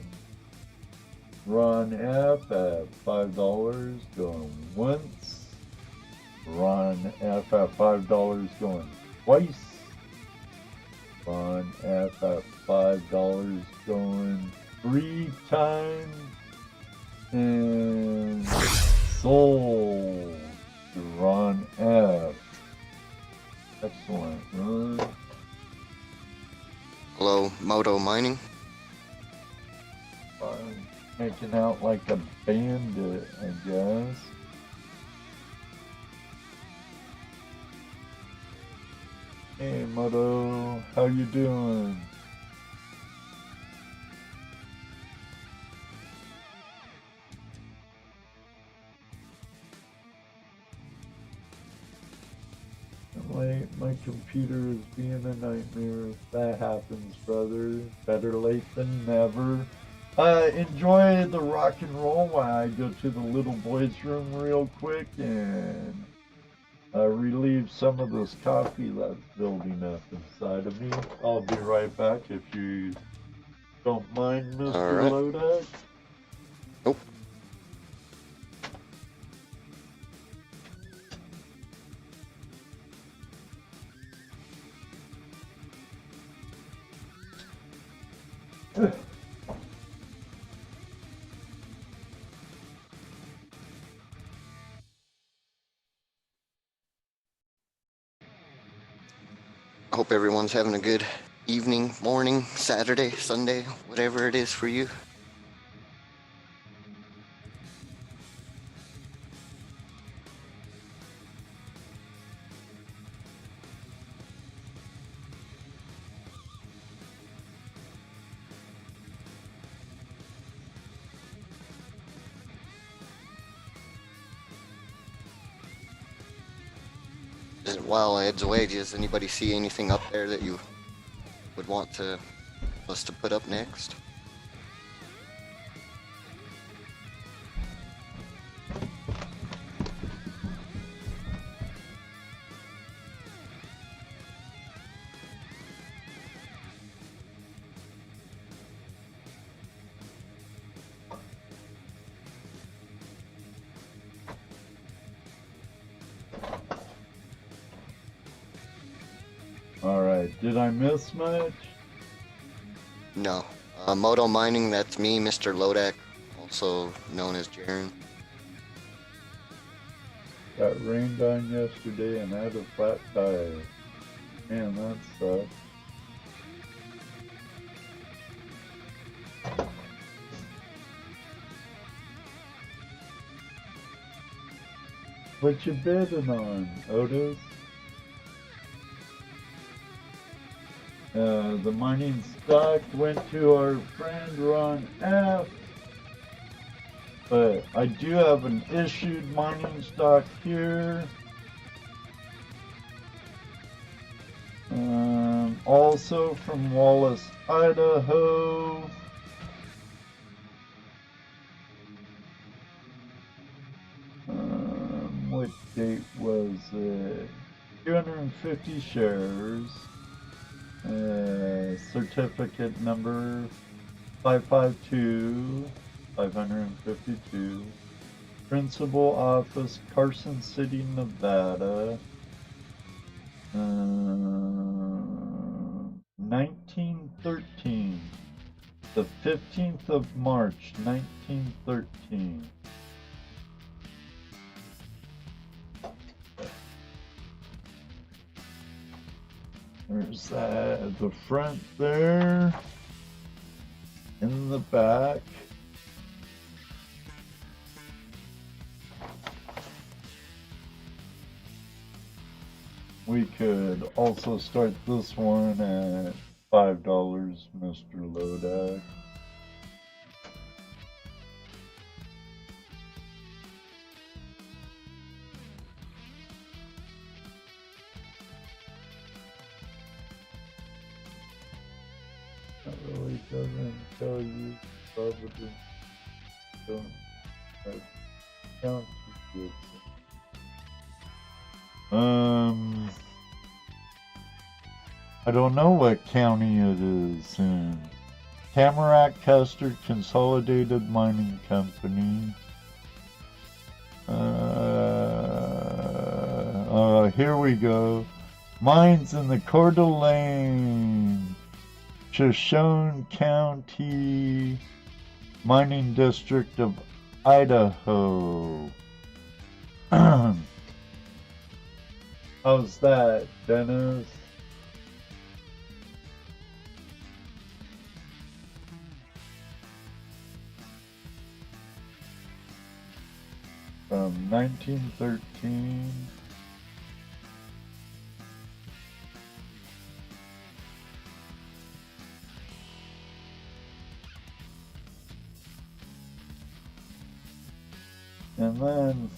Ron F at $5 going once. Ron F at $5 going twice. Ron F at $5 going 3 times. And sold to Ron F. Excellent, Ron. Hello, Moto Mining. Making out like a bandit, I guess. Hey, Moto, how you doing? My computer is being a nightmare. That happens, brother. Better late than never. Enjoy the rock and roll while I go to the little boys' room real quick and relieve some of this coffee that's building up inside of me. I'll be right back if you don't mind, Mr. Lodak. Nope. I hope everyone's having a good evening, morning, Saturday, Sunday, whatever it is for you. while Ed's away, does anybody see anything up there that you would want us to put up next? Alright, did I miss much? No. Moto Mining, that's me, Mr. Lodak, also known as Jaren. Got rained on yesterday and had a flat tire. Man, that sucks. What you bidding on, Otis? The mining stock went to our friend Ron F. But I do have an issued mining stock here. Also from Wallace, Idaho. What date was it? 250 shares. Certificate number 552. Principal office, Carson City, Nevada. 1913. The 15th of March, 1913. There's that at the front there. In the back. We could also start this one at $5, Mr. Lodak. That really doesn't tell you, probably don't count too good. I don't know what county it is in. Tamarack Custard Consolidated Mining Company. Here we go. Mines in the Coeur d'Alene, Shoshone County, Mining District of Idaho. How's that, Dennis? From 1913. And then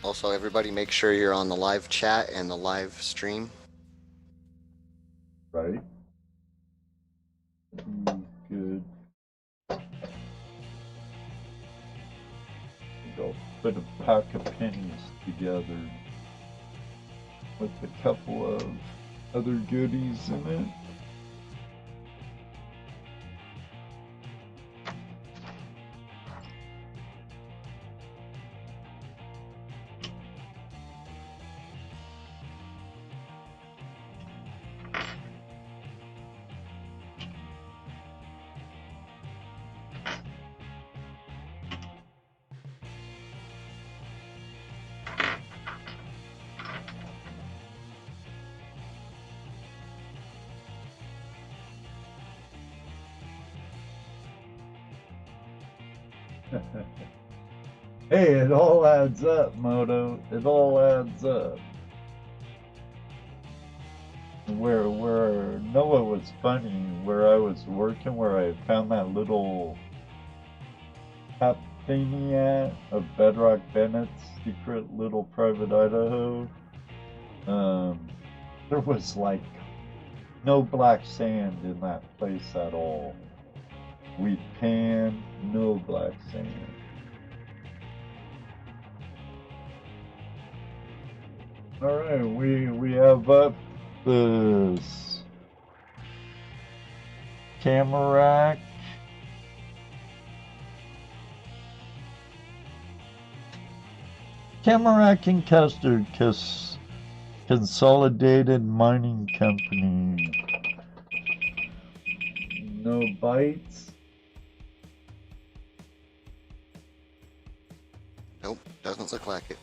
Also, everybody make sure you're on the live chat and the live stream. Right. Good. I'll put a pack of pennies together with a couple of other goodies in it. Hey, it all adds up, Moto. It all adds up. Where know what was funny? Where I was working, where I found that little Capthania of Bedrock Bennett's secret little private Idaho. There was like no black sand in that place at all. We panned, no black sand. All right, we have up this Tamarack. Tamarack and Custard Consolidated Mining Company. No bites. Nope, doesn't look like it.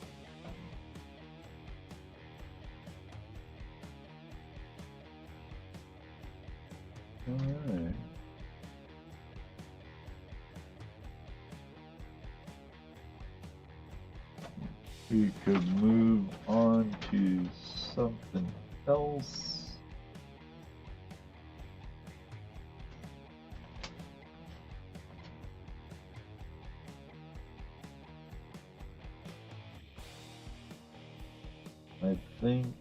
Alright. We could move on to something else. I think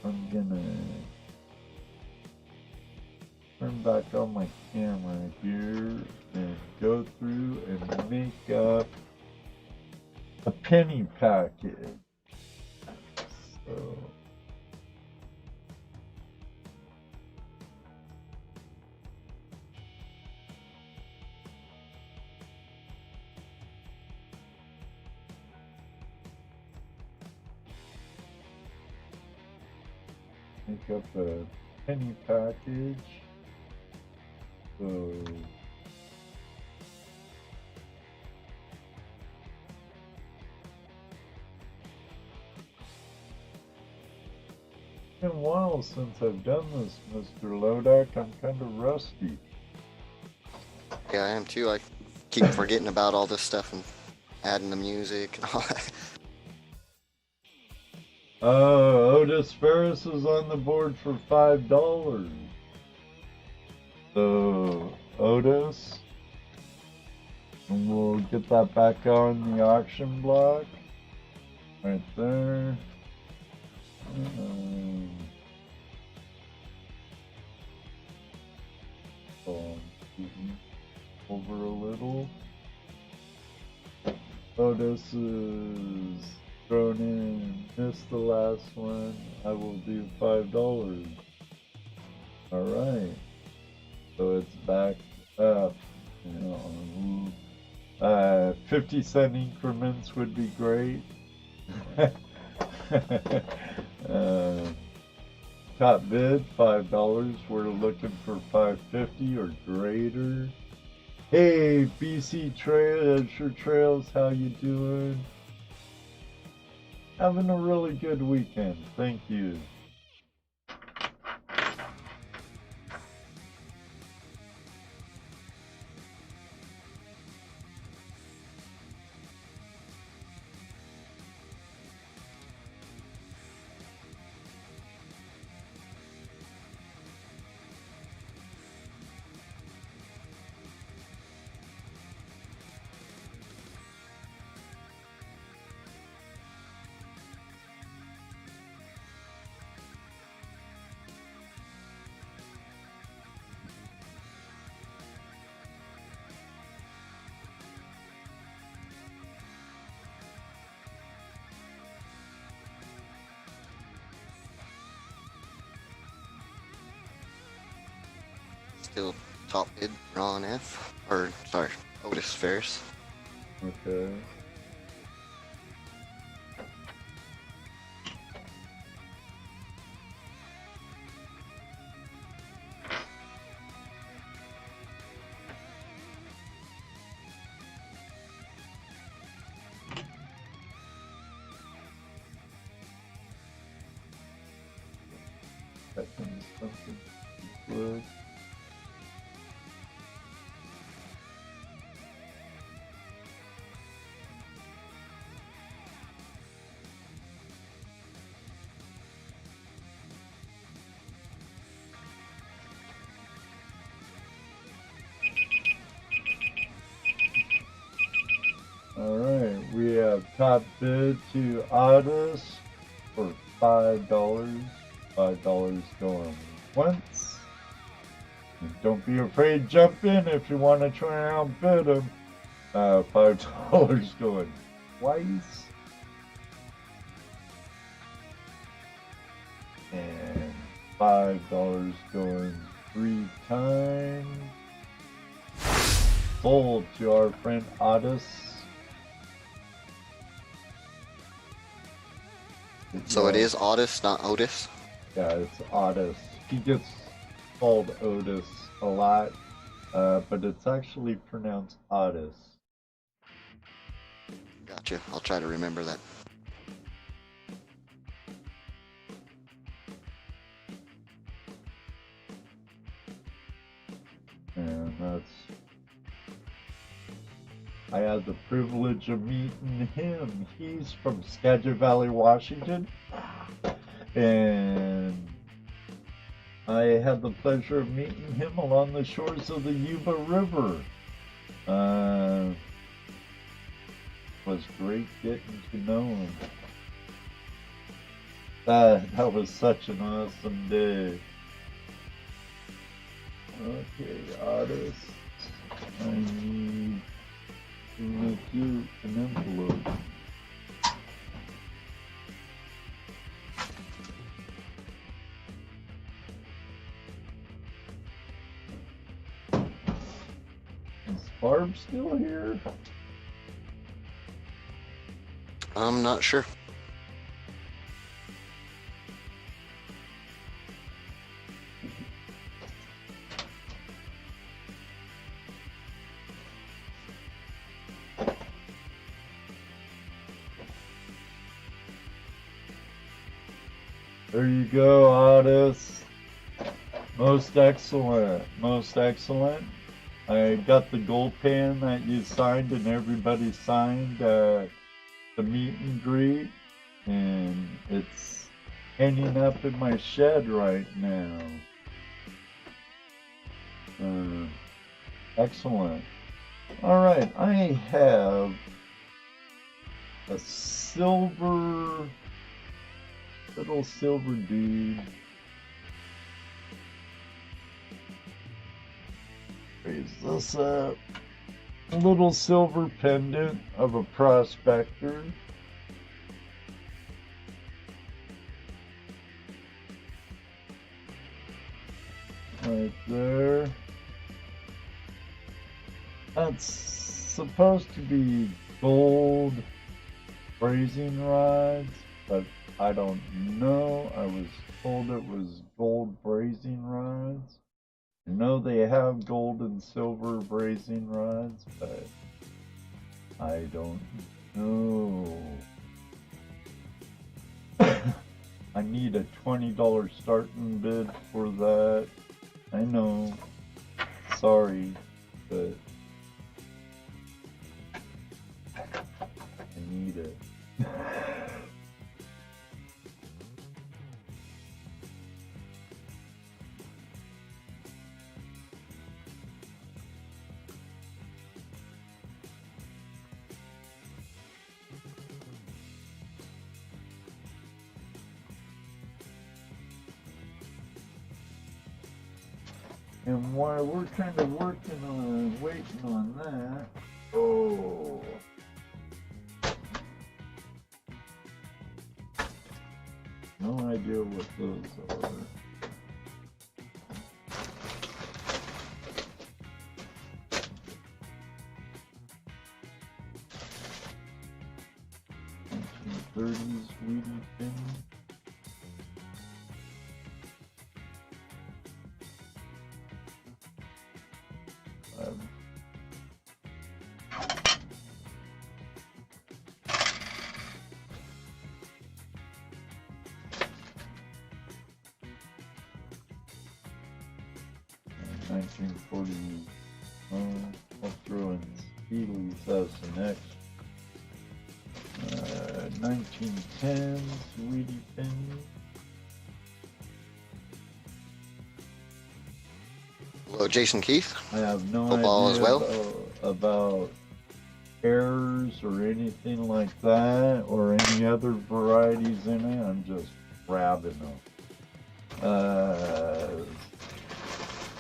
I'm gonna turn back on my camera here and go through and make up a penny package. So make up a penny package. So it's been a while since I've done this, Mr. Lodak. I'm kind of rusty. Yeah, I am too. I keep forgetting about all this stuff and adding the music and all that. Otis Ferris is on the board for $5. So, Otis, and we'll get that back on the auction block. Right there. Over a little. Otis is thrown in, missed the last one. I will do $5. Alright. So it's back up. 50-cent increments would be great. Top bid $5. We're looking for $5.50 or greater. Hey, BC Trails, how you doing? Having a really good weekend. Thank you. Still top bid, Ron F. Or, sorry, Otis Ferris. Okay. Something good. top bid to Otis for $5. $5 going once. And don't be afraid, jump in if you want to try and outbid him. $5 going twice. And $5 going 3 times. Sold to our friend Otis. So it is Otis, not Otis? Yeah, it's Otis. He gets called Otis a lot, but it's actually pronounced Otis. Gotcha. I'll try to remember that. And I had the privilege of meeting him. He's from Skagit Valley, Washington. And I had the pleasure of meeting him along the shores of the Yuba River. It was great getting to know him. That was such an awesome day. Okay, Otis, I need to make you an envelope. Is Barb still here? I'm not sure. There you go, Otis. Most excellent. Most excellent. I got the gold pan that you signed and everybody signed at the meet and greet. And it's hanging up in my shed right now. Excellent. All right, I have a little silver dude. Raise this up. A little silver pendant of a prospector. Right there. That's supposed to be gold brazing rods, but I don't know. I was told it was gold brazing rods. I know they have gold and silver brazing rods, but I don't know. I need a $20 starting bid for that. I know. Sorry, but I need it. And while we're kind of waiting on that, oh, no idea what those are. '30s Weedy Pin. I'll throw in Speedley's as the next. 1910s Weedy Pin. Hello, Jason Keith. I have no Football idea as well. about errors or anything like that, or any other varieties in it, I'm just grabbing them.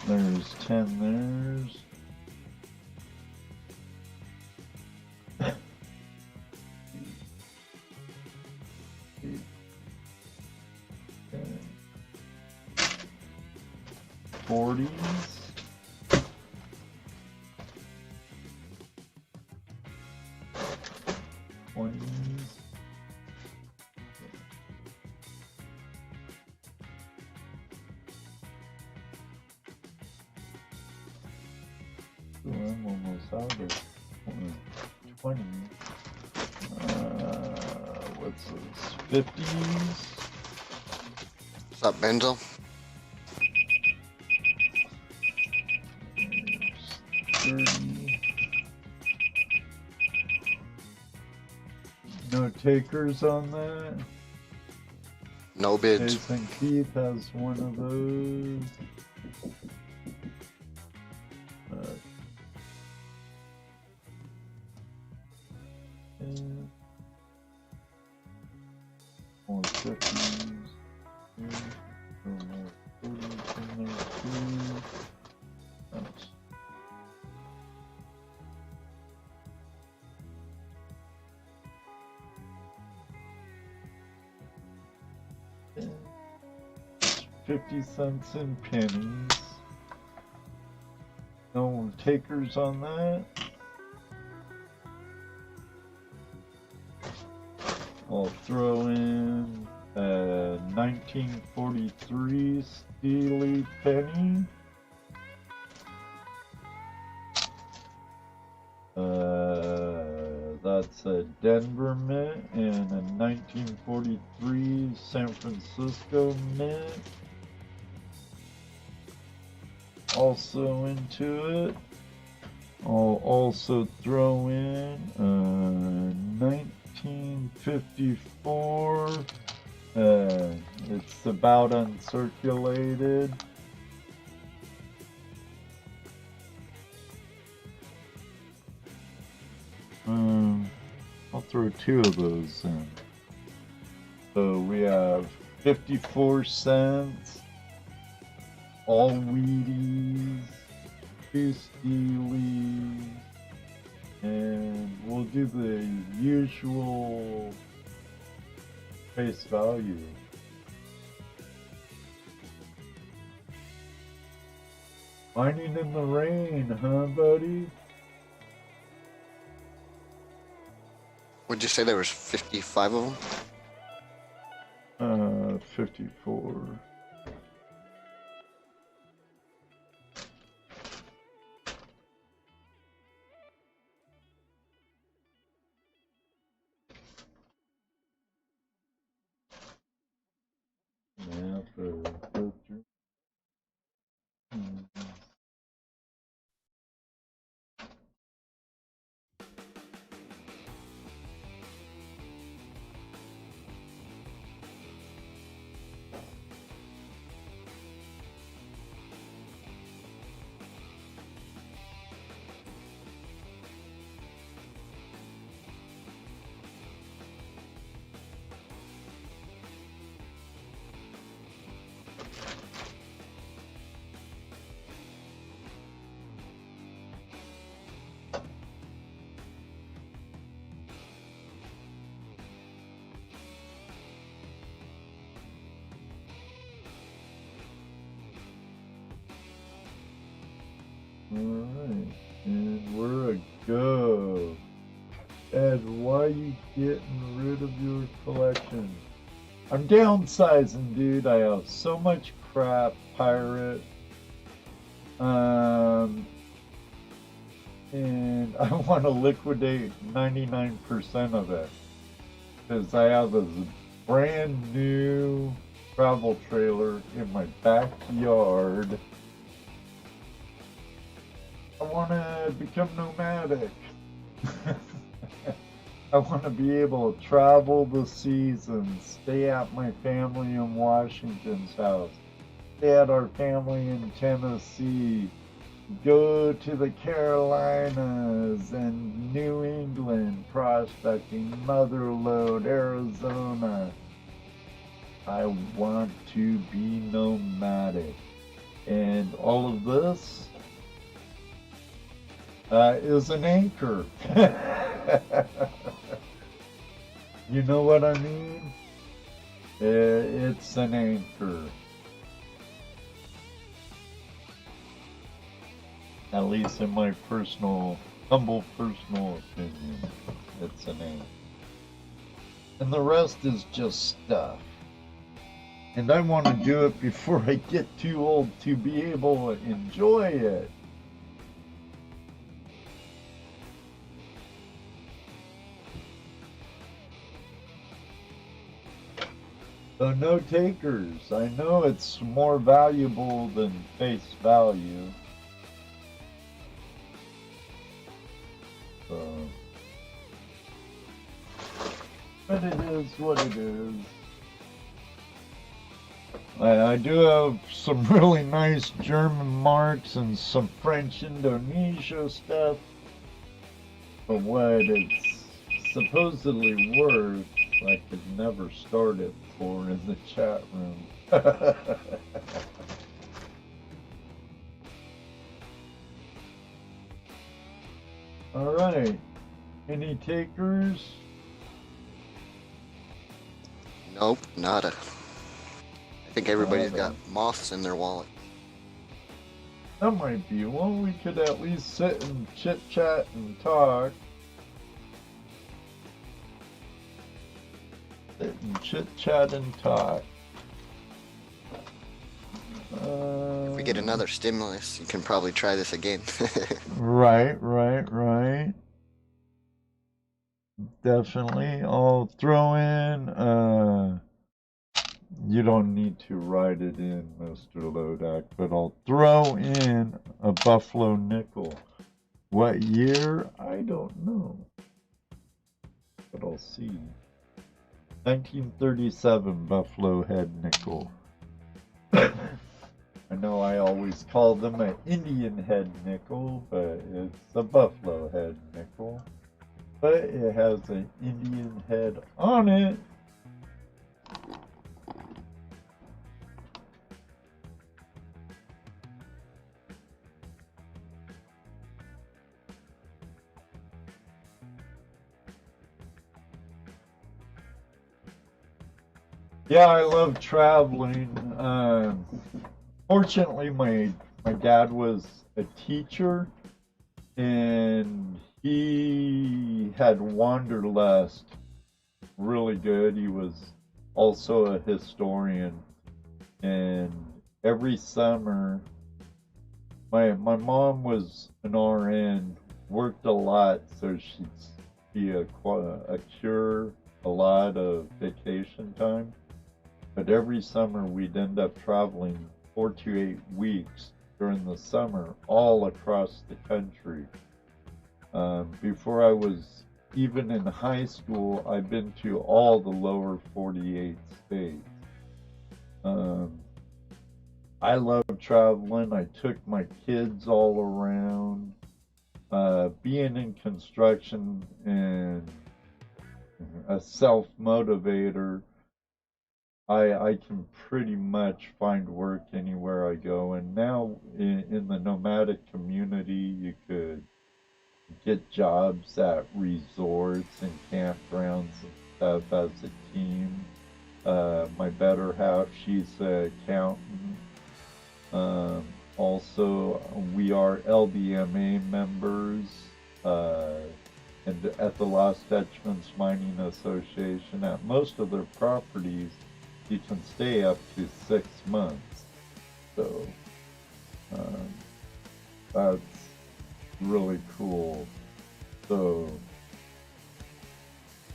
There's 10 there's. Forties. 20s. Ooh, I'm almost out of 20. What's this? 50s. What's up, Benzel? There's 30. No takers on that. No bids. Jason Keith has one of those. More 50s. More 40s in there too. That's 50 cents in pennies. No takers on that. I'll throw in a 1943 Steely penny. That's a Denver mint and a 1943 San Francisco mint. Also into it. I'll also throw in a 1954. It's about uncirculated. I'll throw two of those in. So we have 54 cents, all Wheaties, 2 Steelies, and we'll do the usual face value. Mining in the rain, huh, buddy? Would you say there was 55 of them? 54. Yeah, go through. Alright, and we're a go. Ed, why you getting rid of your collection? I'm downsizing, dude. I have so much crap, pirate. And I want to liquidate 99% of it. Because I have a brand new travel trailer in my backyard. I want to become nomadic. I want to be able to travel the seasons, stay at my family in Washington's house, stay at our family in Tennessee, go to the Carolinas and New England prospecting, Motherlode, Arizona. I want to be nomadic. And all of this is an anchor. You know what I mean? It's an anchor. At least in my humble personal opinion, it's an anchor. And the rest is just stuff. And I want to do it before I get too old to be able to enjoy it. So no takers. I know it's more valuable than face value. So, but it is what it is. I do have some really nice German marks and some French Indonesia stuff. But what it's supposedly worth, I could never start it for in the chat room. Alright. Any takers? Nope, nada. I think everybody's got moths in their wallet. That might be one. We could at least sit and chit chat and talk. Sit and chit chat and talk. If we get another stimulus, you can probably try this again. Right. Definitely. I'll throw in, you don't need to write it in, Mr. Lodak, but I'll throw in a Buffalo nickel. What year? I don't know. But I'll see. 1937 Buffalo head nickel. I know I always call them an Indian head nickel, but it's a Buffalo head nickel. But it has an Indian head on it. Yeah, I love traveling. Fortunately, my dad was a teacher, and he had wanderlust really good. He was also a historian, and every summer, my mom was an RN, worked a lot, so she'd be a cure a lot of vacation time. But every summer we'd end up traveling 4 to 8 weeks during the summer all across the country. Before I was even in high school, I've been to all the lower 48 states. I love traveling. I took my kids all around. Being in construction and a self-motivator, I can pretty much find work anywhere I go. And now in the nomadic community, you could get jobs at resorts and campgrounds and stuff as a team. My better half, she's an accountant. Also, we are LBMA members and at the Los Dutchman's Mining Association. At most of their properties, you can stay up to 6 months. So that's really cool. So,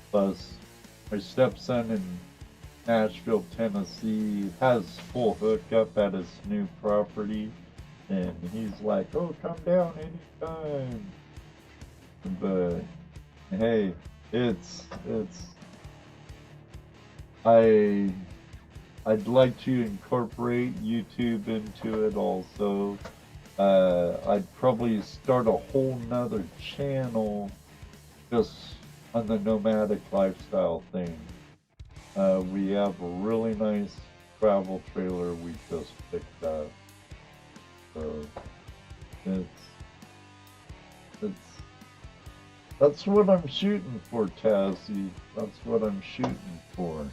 plus, my stepson in Nashville, Tennessee has full hookup at his new property, and he's like, "Oh, come down anytime." But hey, I'd like to incorporate YouTube into it also. I'd probably start a whole nother channel just on the nomadic lifestyle thing. We have a really nice travel trailer we just picked up. So it's it's that's what I'm shooting for, Tassie. That's what I'm shooting for.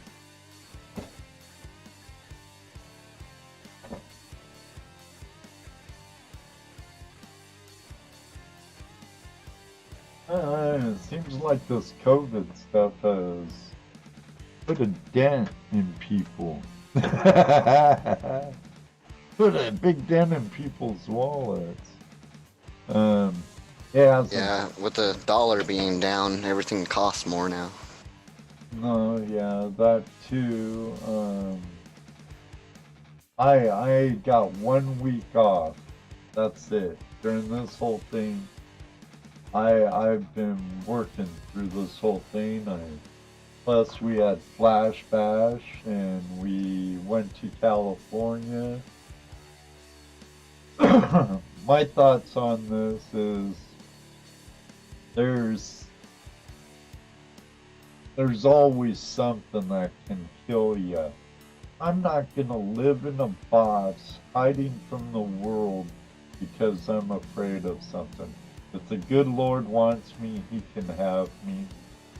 It seems like this COVID stuff has put a dent in people. Put a big dent in people's wallets. It hasn't. Yeah, with the dollar being down, everything costs more now. No, yeah, that too. I got 1 week off. That's it. During this whole thing, I've been working through this whole thing. Plus we had Flash Bash and we went to California. My thoughts on this is there's there's always something that can kill you. I'm not gonna live in a box hiding from the world because I'm afraid of something. If the good Lord wants me, He can have me.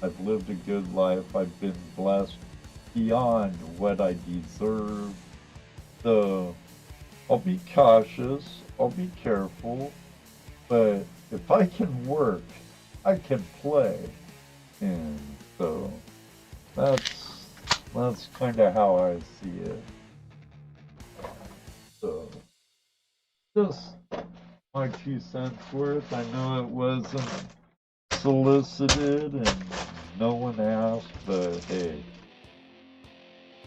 I've lived a good life. I've been blessed beyond what I deserve. So I'll be cautious. I'll be careful. But if I can work, I can play. And so that's kind of how I see it. So just my 2 cents worth. I know it wasn't solicited and no one asked, but hey,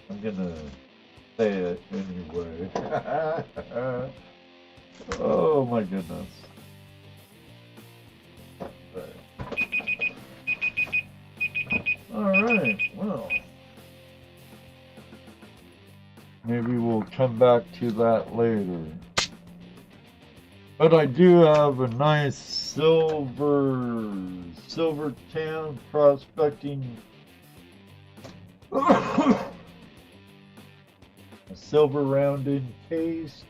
I'm gonna say it anyway. Oh my goodness. Alright, well. Maybe we'll come back to that later. But I do have a nice silver can prospecting. A silver rounded case.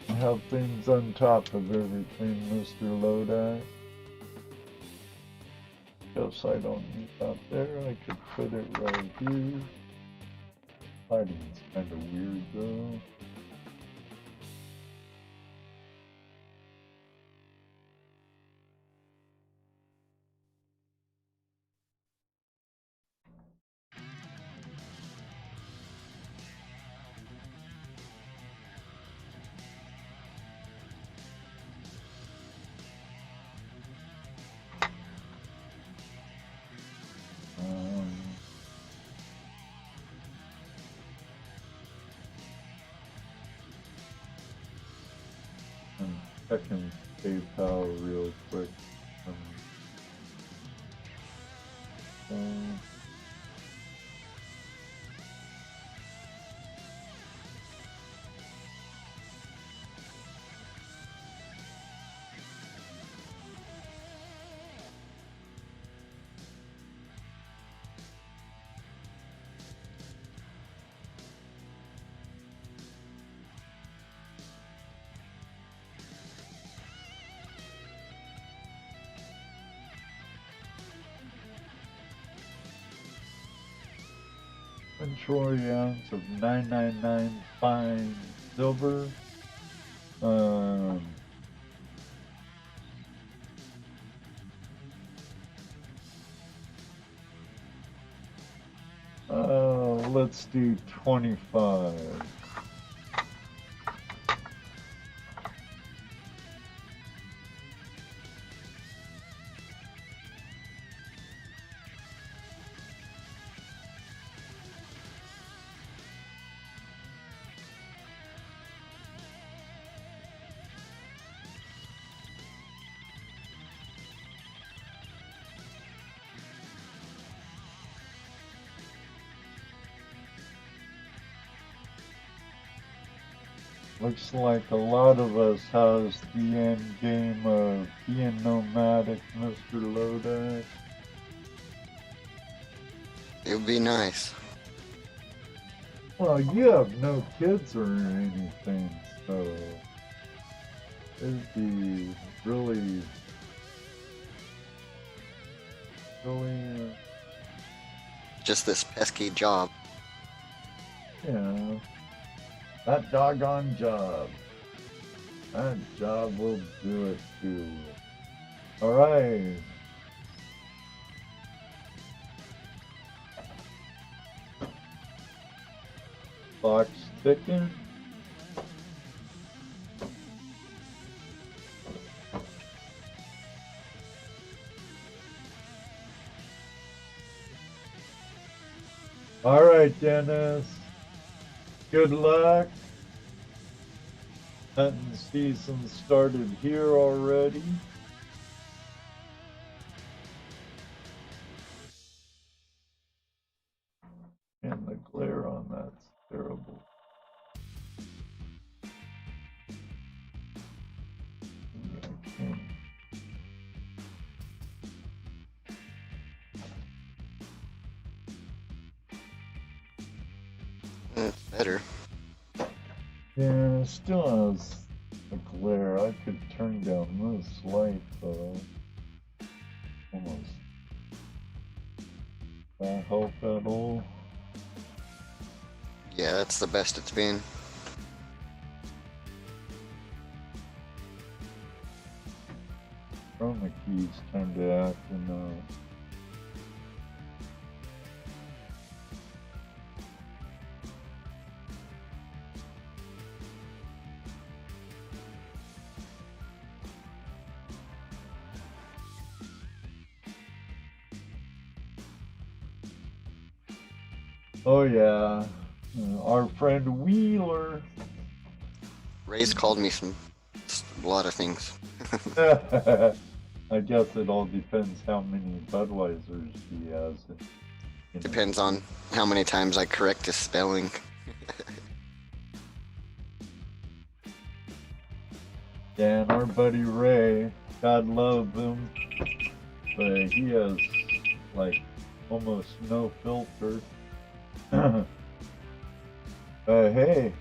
I have things on top of everything, Mr. Lodi. Guess I don't need that there. I could put it right here. Lighting's kind of weird though. I'm checking PayPal real quick. Um, Inventory ounce of 999 fine silver. Let's do 25. Looks like a lot of us has the end game of being nomadic, Mr. Lodak. It would be nice. Well, you have no kids or anything, so it'd be really, really, Just this pesky job. yeah, that doggone job. That job will do it too. All right. Clock's ticking. All right, Dennis. Good luck. Hunting season started here already. And the glare on that's terrible. Okay. It's better. Yeah, it still has a glare. I could turn down this light, though. Almost. That help at all? Yeah, that's the best it's been. Chroma keys tend to act in Oh yeah, our friend Wheeler. Ray's called me a lot of things. I guess it all depends how many Budweisers he has. Depends on how many times I correct his spelling. Yeah, and our buddy Ray, God love him, but he has like almost no filter. Hey,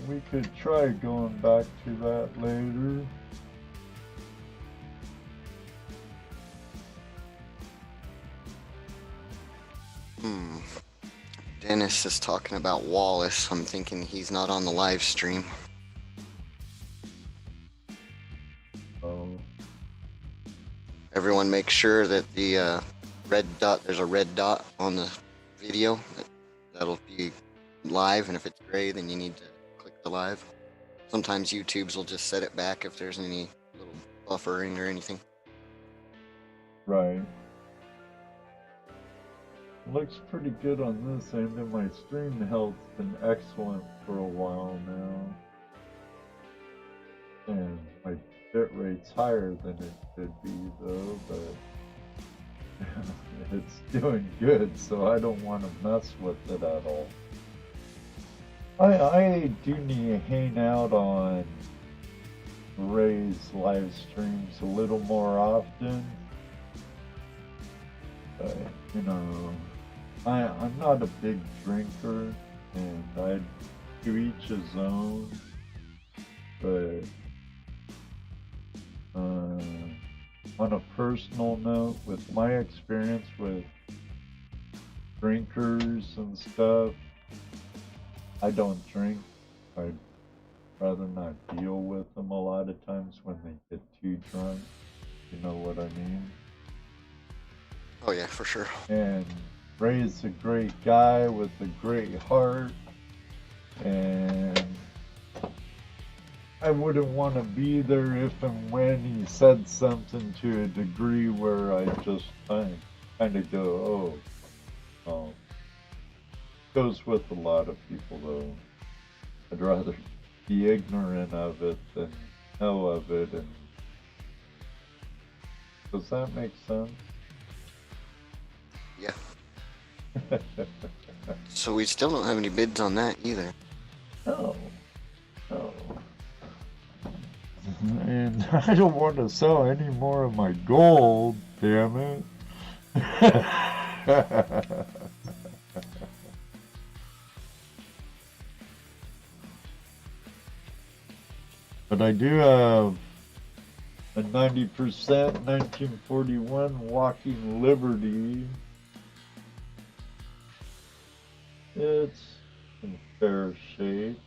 we could try going back to that later. Dennis is talking about Wallace. I'm thinking he's not on the live stream. Oh, Everyone make sure that the red dot, there's a red dot on the video. That'll be live, and if it's gray, then you need to click the live. Sometimes YouTube's will just set it back if there's any little buffering or anything. right. Looks pretty good on this end, and my stream health's been excellent for a while now. And my bit rate's higher than it could be though, but it's doing good, so I don't want to mess with it at all. I do need to hang out on Ray's live streams a little more often. But, you know, I'm not a big drinker, and I to each his own. But on a personal note, with my experience with drinkers and stuff, I don't drink. I'd rather not deal with them a lot of times when they get too drunk. You know what I mean? Oh yeah, for sure. And Ray's a great guy with a great heart, and I wouldn't want to be there if and when he said something to a degree where I just kind of go, oh. Goes with a lot of people though. I'd rather be ignorant of it than know of it. And does that make sense? Yeah. So we still don't have any bids on that either. No, no. And I don't want to sell any more of my gold, damn it. But I do have a 90% 1941 Walking Liberty. It's in fair shape.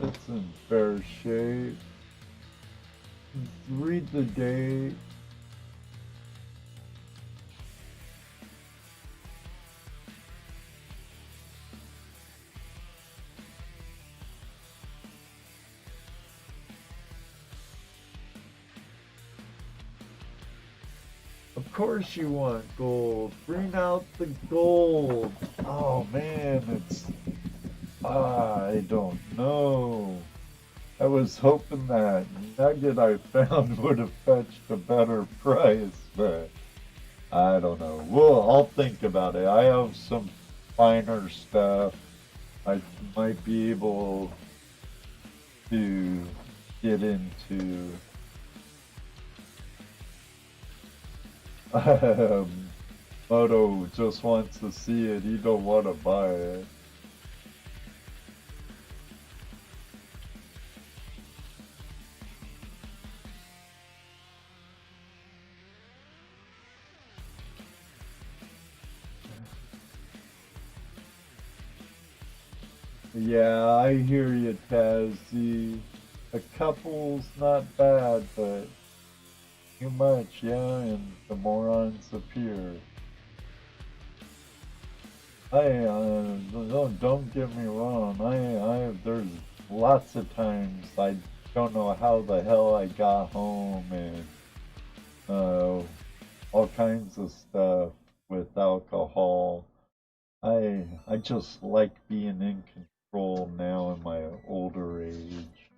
It's in fair shape. Read the date. Of course you want gold. Bring out the gold. Oh man, it's... I don't know. I was hoping that nugget I found would have fetched a better price, but I don't know. Well, I'll think about it. I have some finer stuff. I might be able to get into. Moto just wants to see it. He don't want to buy it. Yeah, I hear you, Tazzy. A couple's not bad, but too much, yeah, and the morons appear. Don't get me wrong. There's lots of times I don't know how the hell I got home and all kinds of stuff with alcohol. I just like being in control now in my older age.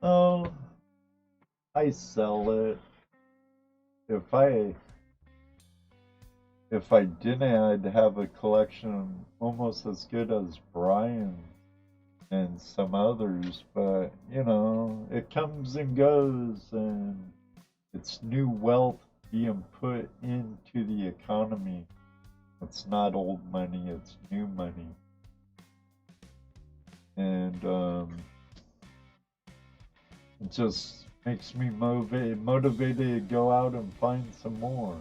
Oh, I sell it. If I if I didn't, I'd have a collection almost as good as Brian and some others. But you know, it comes and goes, and it's new wealth being put into the economy. It's not old money; it's new money, and it just makes me motivated to go out and find some more.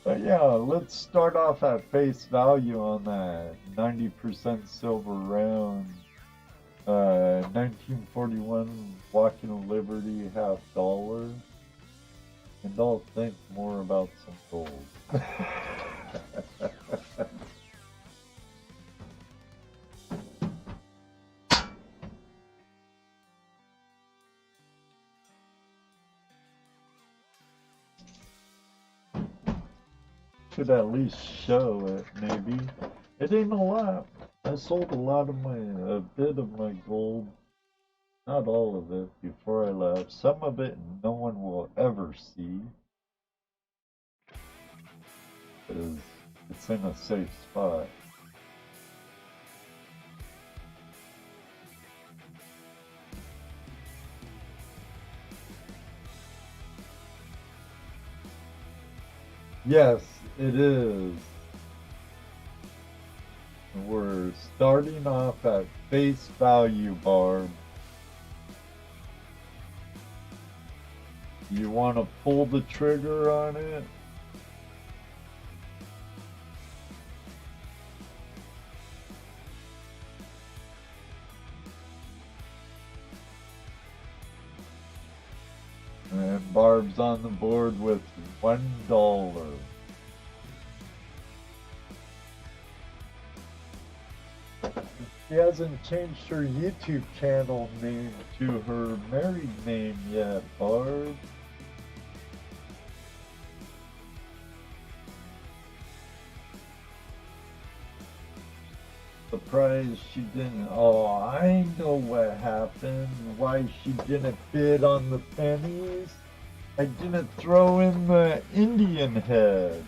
But yeah, let's start off at face value on that 90% silver round. 1941 Walking Liberty $half, and I'll think more about some gold. Should at least show it, maybe. It ain't a lot. I sold a bit of my gold, not all of it, before I left. Some of it no one will ever see, because it's in a safe spot. Yes, it is. We're starting off at face value, Barb. You want to pull the trigger on it? And Barb's on the board with $1. She hasn't changed her YouTube channel name to her married name yet, Barb. surprised she didn't. Oh, I know what happened. Why she didn't bid on the pennies. I didn't throw in the Indian head.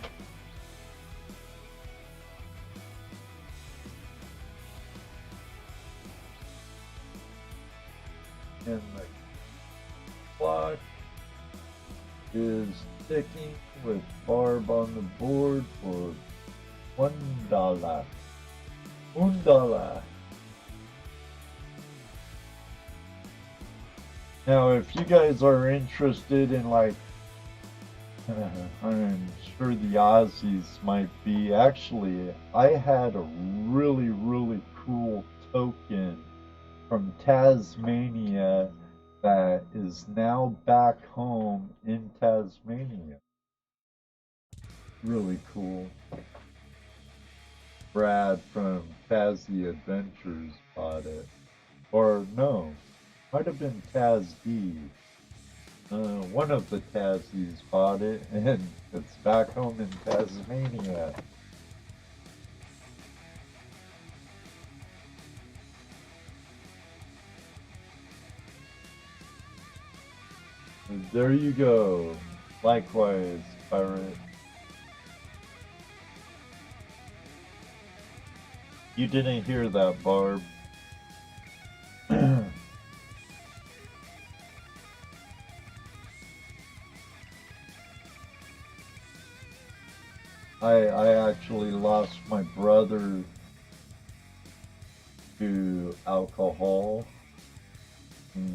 And the clock is ticking with Barb on the board for $1. $1. Now, if you guys are interested in, like, I'm sure the Aussies might be. Actually, I had a really, really cool token from Tasmania that is now back home in Tasmania. Really cool. Brad from Tassie Adventures bought it. Or no, might have been Taz D. One of the Tassies bought it, and it's back home in Tasmania. And there you go. Likewise, pirate. You didn't hear that, Barb. I actually lost my brother to alcohol.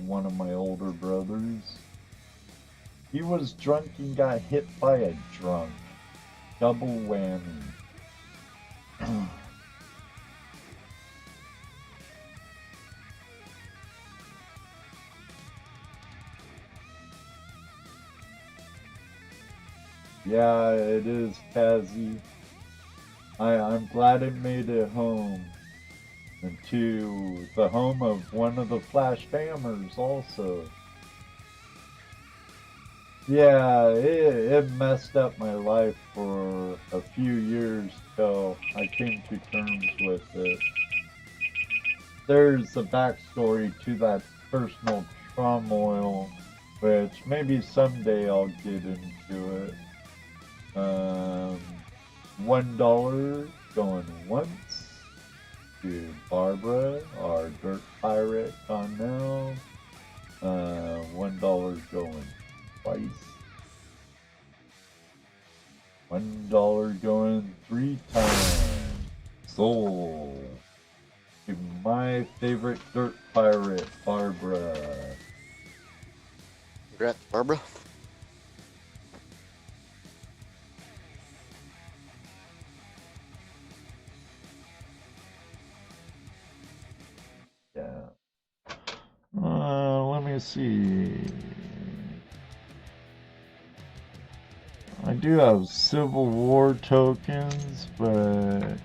One of my older brothers. He was drunk and got hit by a drunk. Double whammy. Yeah, it is Tassie. I'm glad it made it home. And to the home of one of the Flash Bammers also. Yeah, it messed up my life for a few years till I came to terms with it. There's a backstory to that personal turmoil, which maybe someday I'll get into it. $1 going once to Barbara, our dirt pirate Connell. $1 going twice. $1 going 3 times. Sold to my favorite dirt pirate, Barbara. Congrats, Barbara. Yeah. Let me see. I do have Civil War tokens, but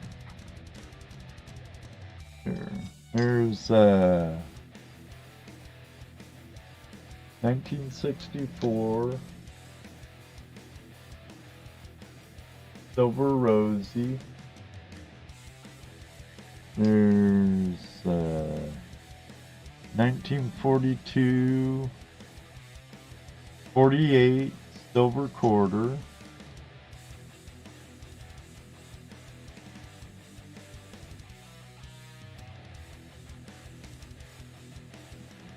here's 1964 Silver Rosie. There's 1942 48 Silver Quarter.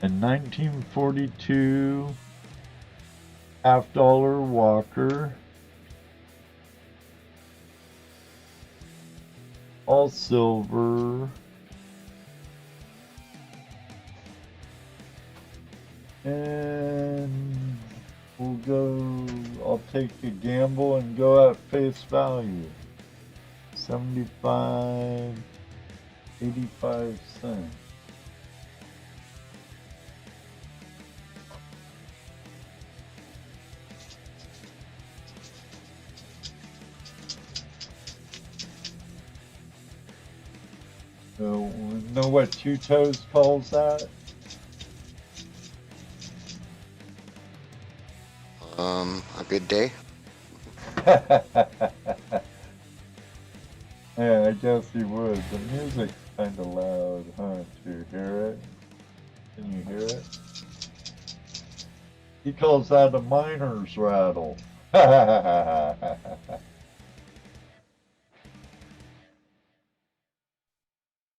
And 1942 $50 Walker. All silver. And we'll go, I'll take a gamble and go at face value. 75, 85 cents. So, know what Two Toes calls that? A good day. Yeah, I guess he would. The music's kind of loud, huh? To hear it? Can you hear it? He calls that a miner's rattle.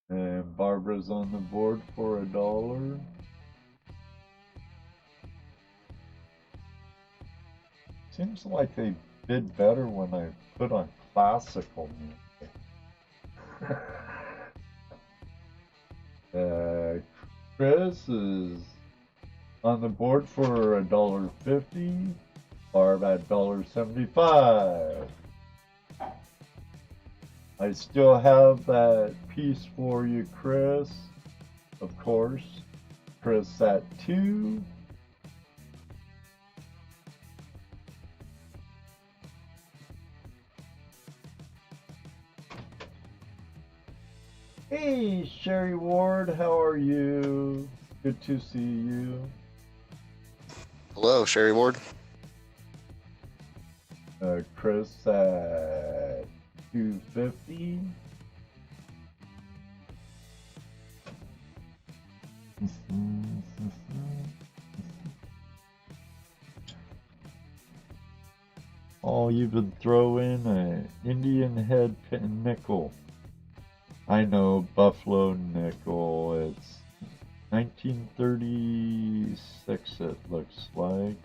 And Barbara's on the board for $1. Seems like they did better when I put on classical music. Chris is on the board for $1.50. Barb at $1.75. I still have that piece for you, Chris. Of course. Chris at 2. Hey, Sherry Ward, how are you? Good to see you. Hello, Sherry Ward. Chris at $2.50. Oh, you could throw in an Indian head nickel. I know, Buffalo nickel. It's 1936, it looks like.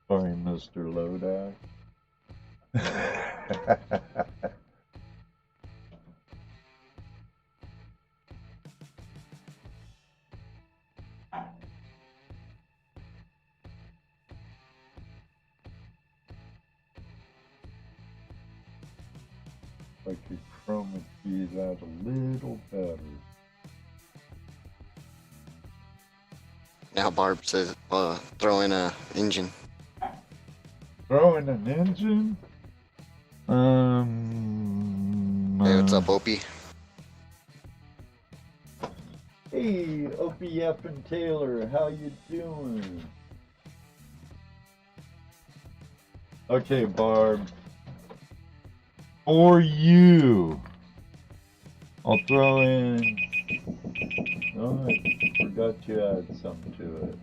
Sorry, Mr. Lodak. I could chroma key that a little better. Now Barb says, throw in a engine. Throw in an engine? Hey, what's up, Opie? Hey, Opie F and Taylor, how you doing? Okay, Barb. For you, I'll throw in. Oh, I forgot to add some to it.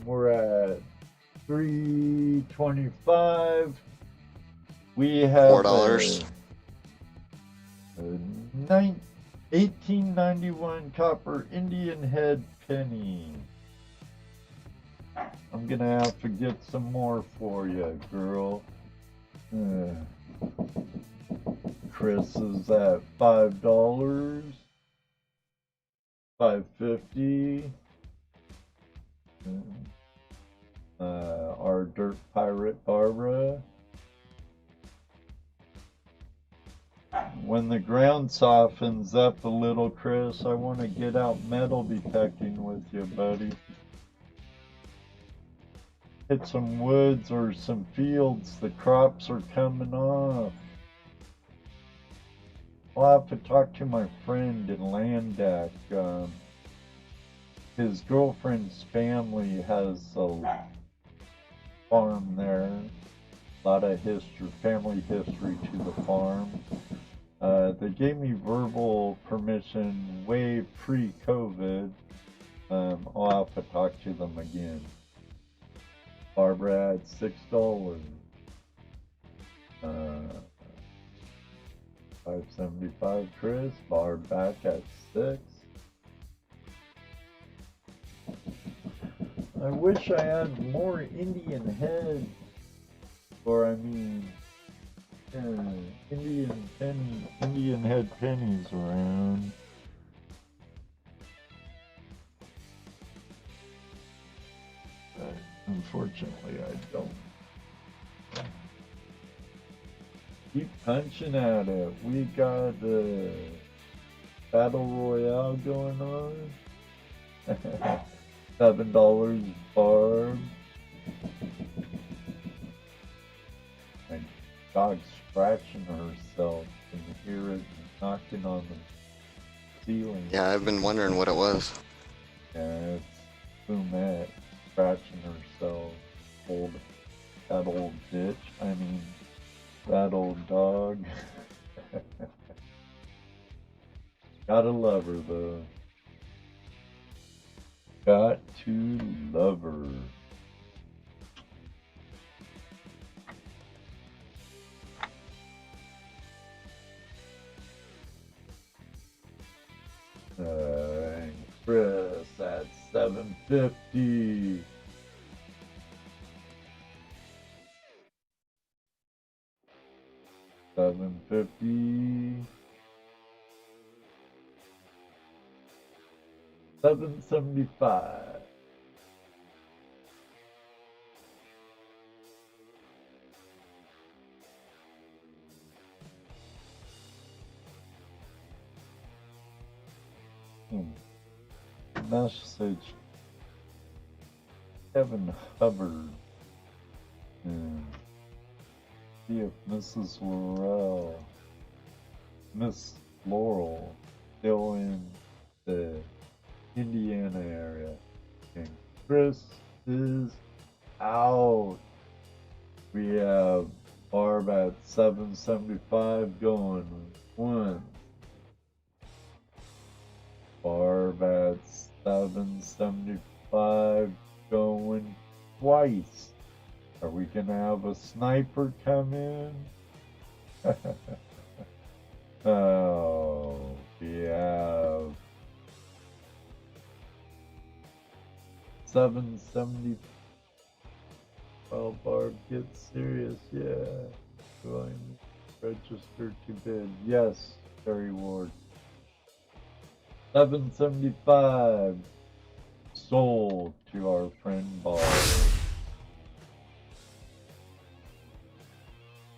We're at $3.25. We have $4. A 1891 copper Indian head penny. I'm gonna have to get some more for you, girl. Chris is at $5. $5.50. Our dirt pirate Barbara. When the ground softens up a little, Chris, I want to get out metal detecting with you, buddy. Hit some woods or some fields. The crops are coming off. I'll have to talk to my friend in Landak. His girlfriend's family has a farm there. A lot of history, family history to the farm. They gave me verbal permission way pre-COVID. I'll have to talk to them again. Barbara at $6. $5.75. Chris. Barb back at 6. I wish I had more Indian head, or I mean, Indian head pennies around. But unfortunately, I don't. Keep punching at it. We got a battle royale going on. $7 Barb. My dog's scratching herself. Can you hear it knocking on the ceiling? Yeah, I've been wondering what it was. Yeah, it's Boomette scratching herself. Old That old bitch. I mean, that old dog. Gotta love her though. Got to love her. Chris at 750. $7.50. $7.75. Message Kevin Hubbard. And see if Mrs. Miss Laurel, still in the Indiana area. And Chris is out. We have Barb at 775 going once. Barb at 775 going twice. Are we gonna have a sniper come in? Oh, we have 770. Well, Barb, get serious, yeah. Going register to bid. Yes, Terry Ward. 775 sold to our friend Barb.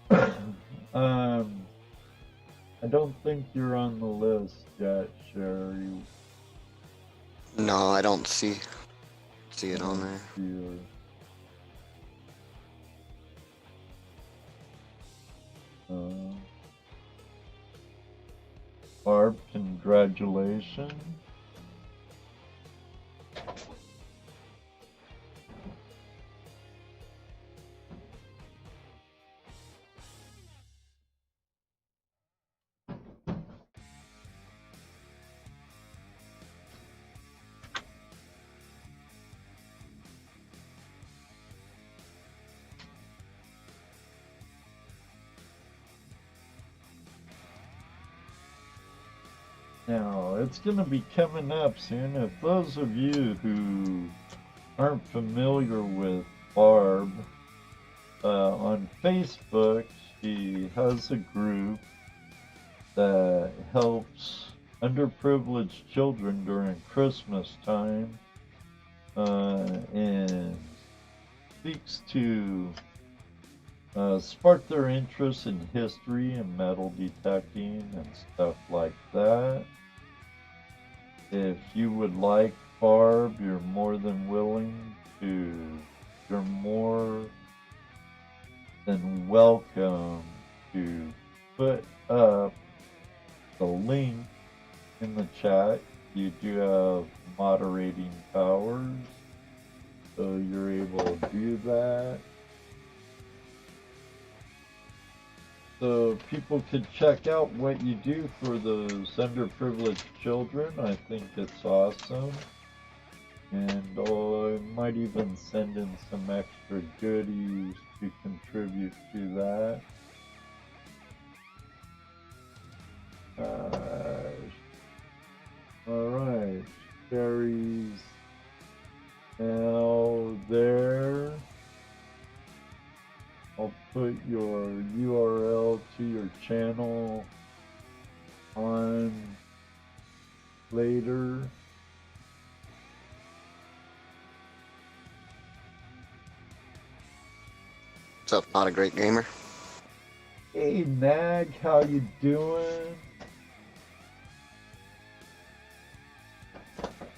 I don't think you're on the list yet, Sherry. No, I don't see it on there. Barb, congratulations. Now, it's going to be coming up soon. If those of you who aren't familiar with Barb, on Facebook, she has a group that helps underprivileged children during Christmas time, and seeks to spark their interest in history and metal detecting and stuff like that. If you would like Barb, you're more than welcome to put up the link in the chat. You do have moderating powers, so you're able to do that. So people could check out what you do for those underprivileged children. I think it's awesome. And I might even send in some extra goodies to contribute to that. Alright, Sherry's now there. I'll put your URL to your channel on later. What's up, Not a Great Gamer? Hey Nag, how you doing?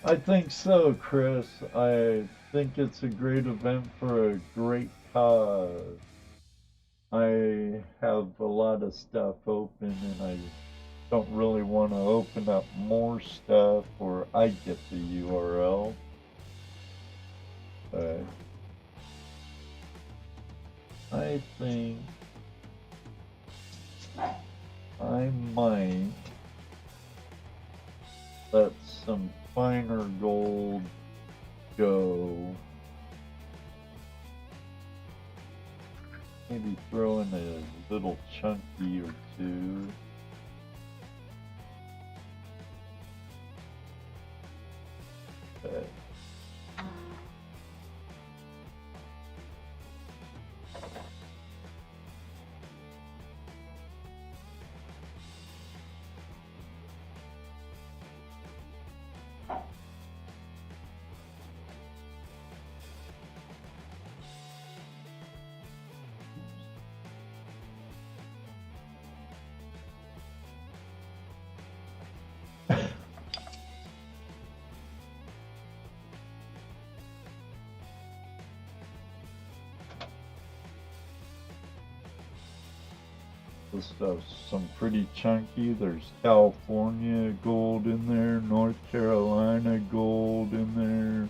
I think so, Chris. I think it's a great event for a great cause. I have a lot of stuff open and I don't really want to open up more stuff or I get the URL. I think I might let some finer gold go. Maybe throw in a little chunky or two. Okay. This stuff's some pretty chunky. There's California gold in there, North Carolina gold in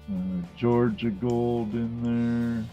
there, Georgia gold in there.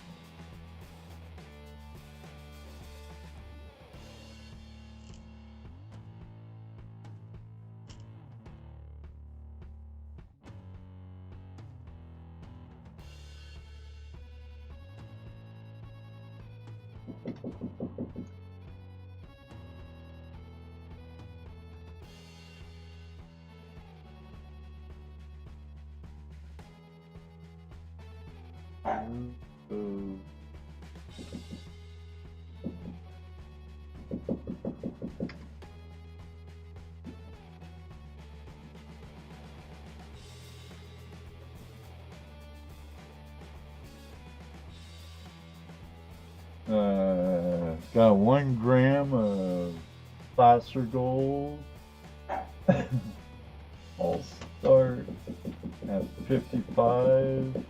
Got 1 gram of placer gold. I'll start at 55.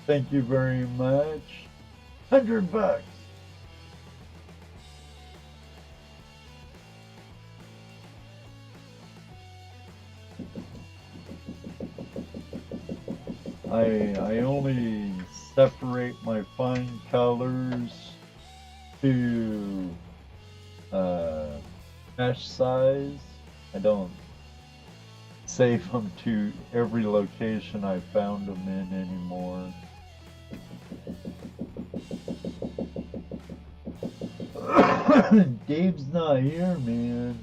Thank you very much. $100. I only separate my fine colors to mesh size. I don't save them to every location I found them in anymore. Dave's not here, man.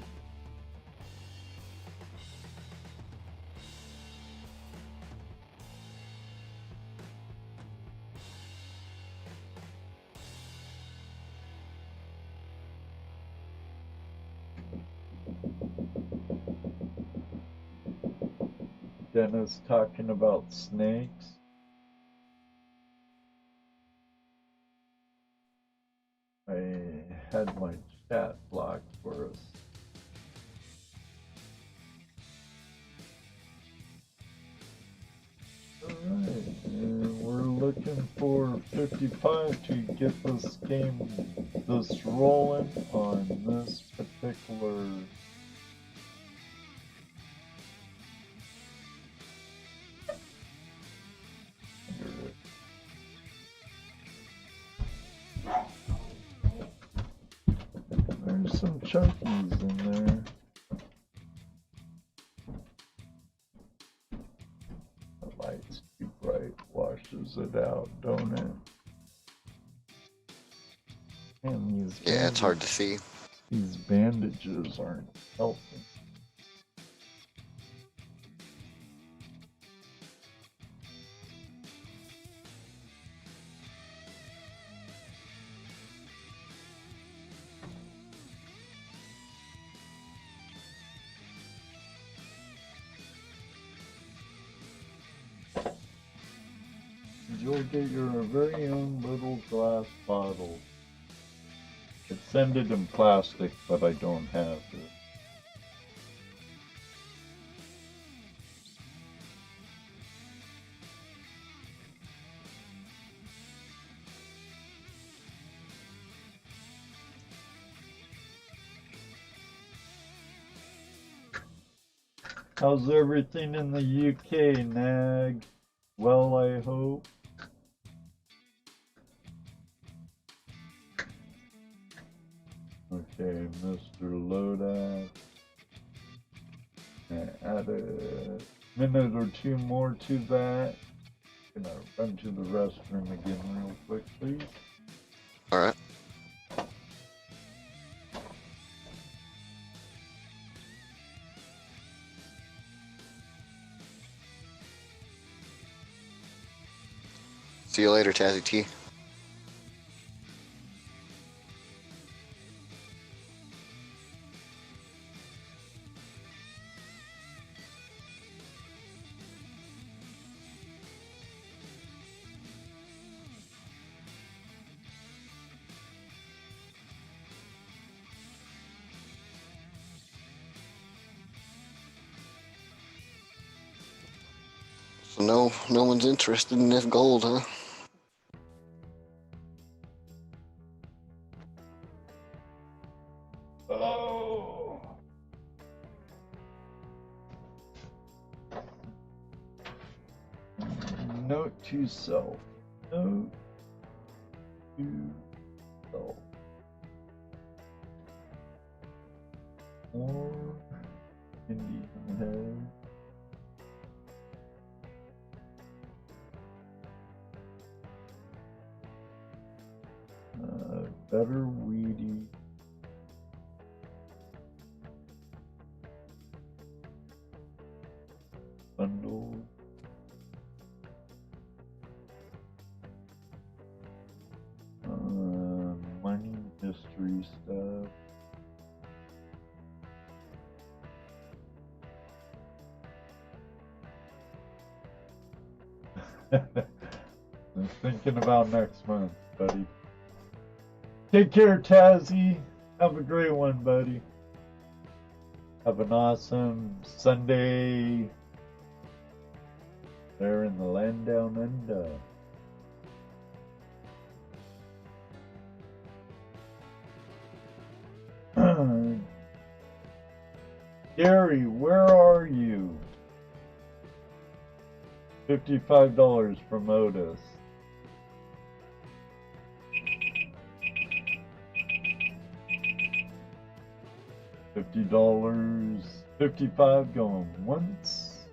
Dennis talking about snakes. I had my chat blocked for us. Alright, we're looking for 55 to get this rolling on this particular There's some chunkies in there. The light's too bright, washes it out, don't it? Man, Yeah, it's hard to see. These bandages aren't helping. You'll get your very own little glass bottle. It's scented in plastic, but I don't have it. How's everything in the UK, Nag? Well, I hope. Okay, Mr. Lodak. Add a minute or two more to that. Gonna run to the restroom again real quick, please. All right. See you later, Tazzy T. So no one's interested in this gold, huh? Oh. Note to self. Note to self. More Indian head. Better weedy. Bundle. Money history stuff. I'm thinking about next month, buddy. Take care, Tazzy. Have a great one, buddy. Have an awesome Sunday there in the land down under. Gary, where are you? $55 from Otis. $50, 55 going once.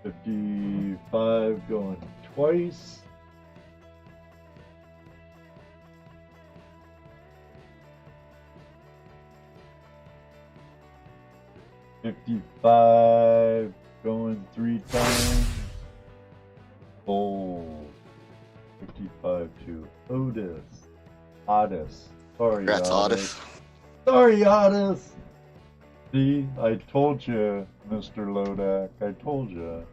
$55 going twice. $55 going 3 times. Bold. 55 to Otis. Otis. Sorry, Congrats, Otis. Otis. Sorry, Otis. See, I told you, Mr. Lodak. I told you.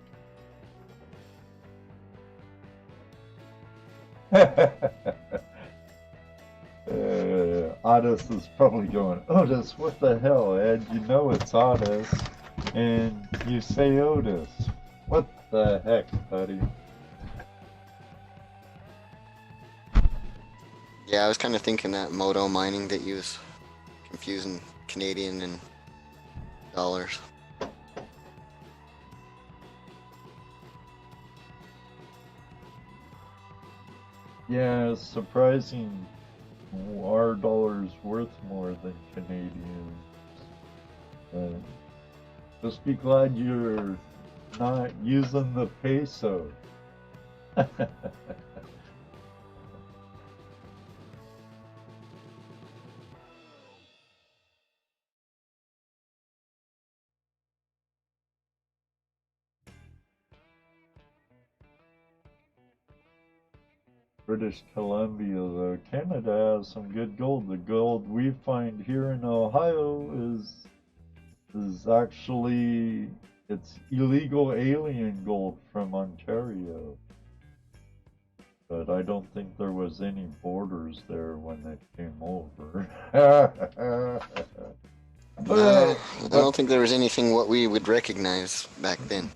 Otis is probably going, Otis, what the hell, Ed? You know it's Otis. And you say Otis. What the heck, buddy? Yeah, I was kind of thinking that moto mining that you was confusing Canadian and dollars. Yeah, it's surprising our dollar's worth more than Canadian. Just be glad you're not using the peso. British Columbia, though. Canada has some good gold. The gold we find here in Ohio is actually it's illegal alien gold from Ontario. But I don't think there was any borders there when they came over. No, I don't think there was anything what we would recognize back then.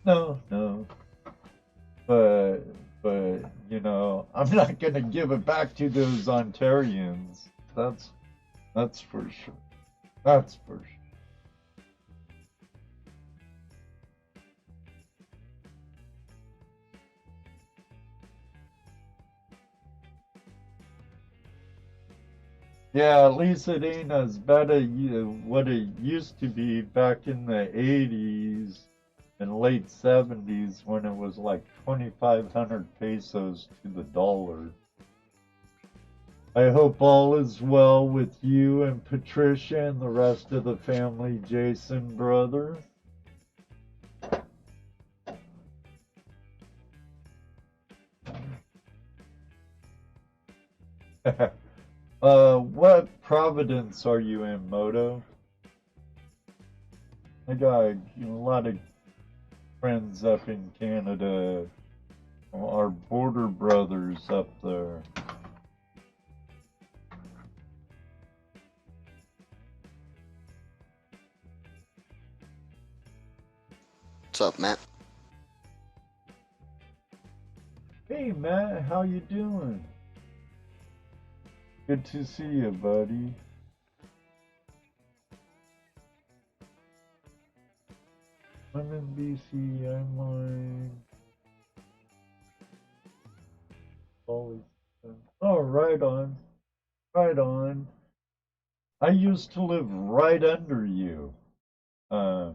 No. But you know, I I'm not gonna give it back to those Ontarians. That's for sure. That's for sure. Yeah, at least it ain't as bad as what it used to be back in the 80s and late 70s when it was like 2,500 pesos to the dollar. I hope all is well with you and Patricia and the rest of the family, Jason, brother. What province are you in, Moto? I got a lot of friends up in Canada, our border brothers up there. What's up, Matt? Hey Matt, how you doing? Good to see you, buddy. I'm in BC, I'm on always. Oh, right on. Right on. I used to live right under you. Uh,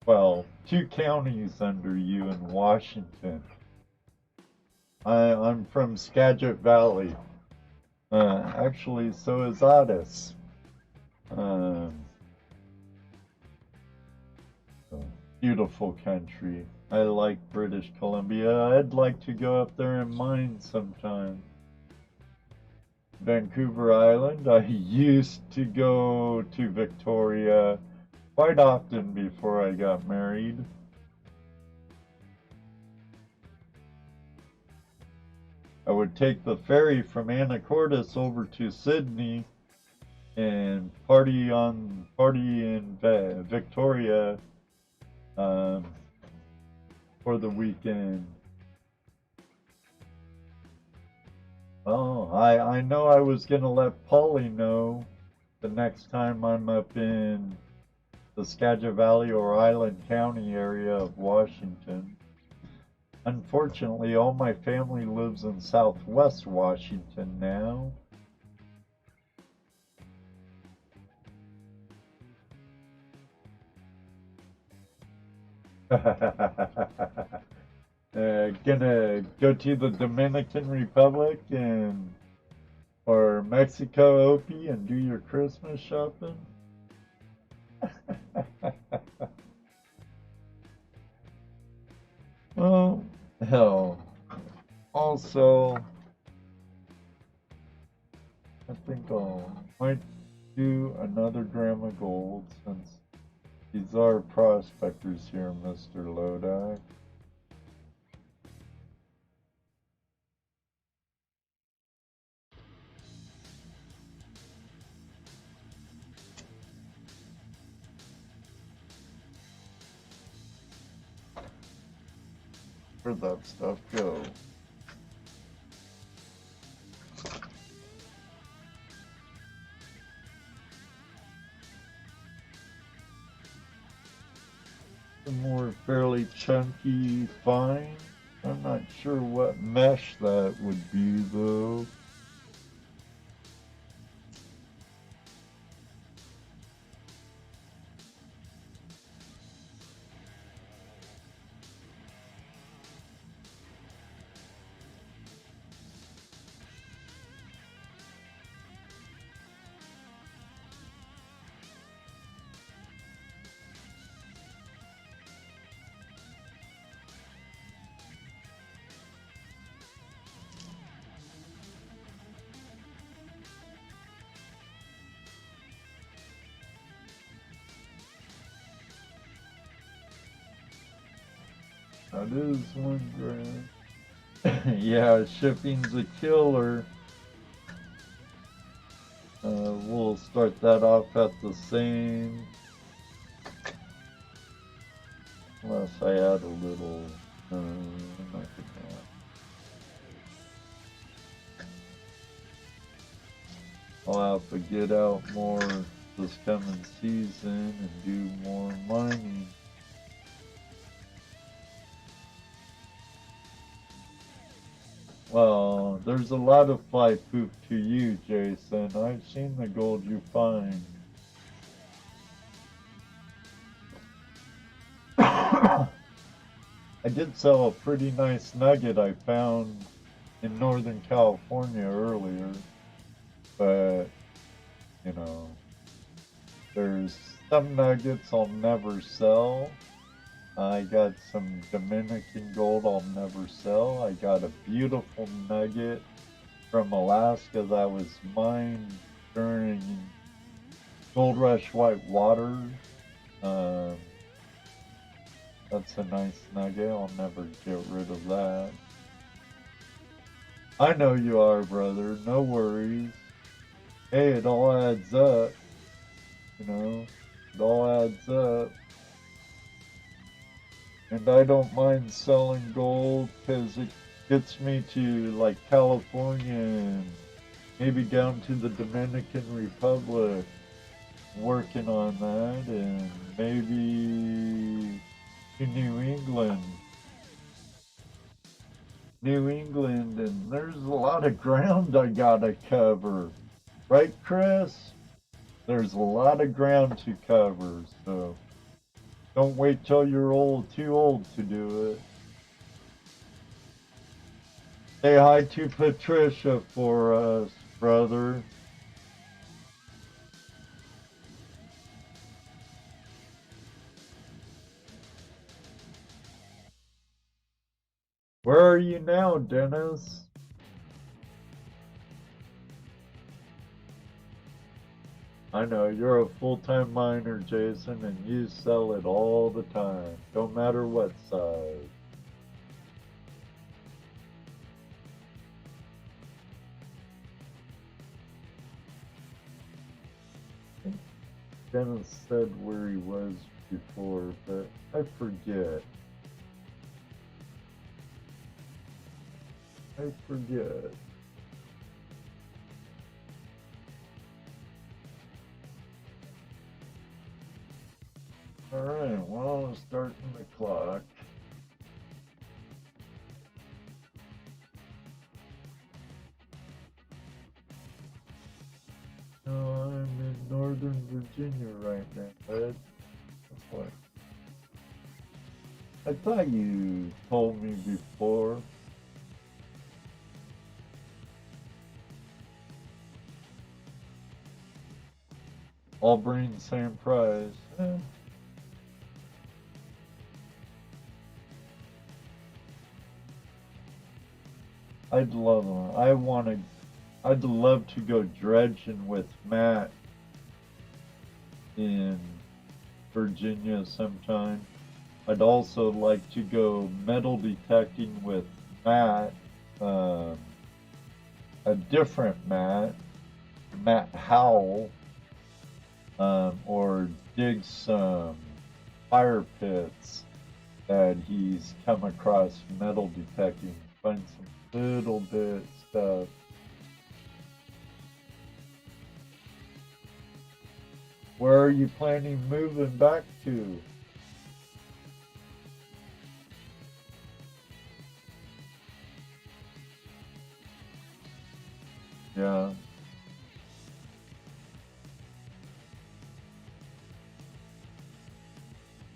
well, 2 counties under you in Washington. I'm from Skagit Valley. Actually, so is Otis. Um, Beautiful country. I like British Columbia. I'd like to go up there and mine sometime. Vancouver Island. I used to go to Victoria quite often before I got married. I would take the ferry from Anacortes over to Sydney and party in Victoria um, for the weekend. Oh, I know I was gonna let Polly know the next time I'm up in the Skagit Valley or Island County area of Washington. Unfortunately, all my family lives in Southwest Washington now. Gonna go to the Dominican Republic and or Mexico, Opie, and do your Christmas shopping. Well, hell. Also, I think might do another gram of gold since these are prospectors here, Mr. Lodi. Where'd that stuff go? Some more fairly chunky fine. I'm not sure what mesh that would be though. That is 1 gram. Yeah, shipping's a killer. We'll start that off at the same. Unless I add a little. I'm not gonna I'll have to get out more this coming season and do more mining. Well, there's a lot of fly poop to you, Jason. I've seen the gold you find. I did sell a pretty nice nugget I found in Northern California earlier, but, you know, there's some nuggets I'll never sell. I got some Dominican gold I'll never sell. I got a beautiful nugget from Alaska that was mined during Gold Rush white water. That's a nice nugget. I'll never get rid of that. I know you are, brother. No worries. Hey, it all adds up. You know, it all adds up. And I don't mind selling gold because it gets me to like California and maybe down to the Dominican Republic, working on that, and maybe to New England. And there's a lot of ground I gotta cover. Right, Chris? There's a lot of ground to cover, so don't wait till you're too old to do it. Say hi to Patricia for us, brother. Where are you now, Dennis? I know, you're a full-time miner, Jason, and you sell it all the time, no matter what size. Dennis said where he was before, but I forget. I forget. Alright, well, I'm starting the clock. No, I'm in Northern Virginia right now, Ed. What? I thought you told me before. All bring the same price. I'd love them. I'd love to go dredging with Matt in Virginia sometime. I'd also like to go metal detecting with Matt, a different Matt Howell, or dig some fire pits that he's come across metal detecting, find some little bit stuff. Where are you planning moving back to? Yeah.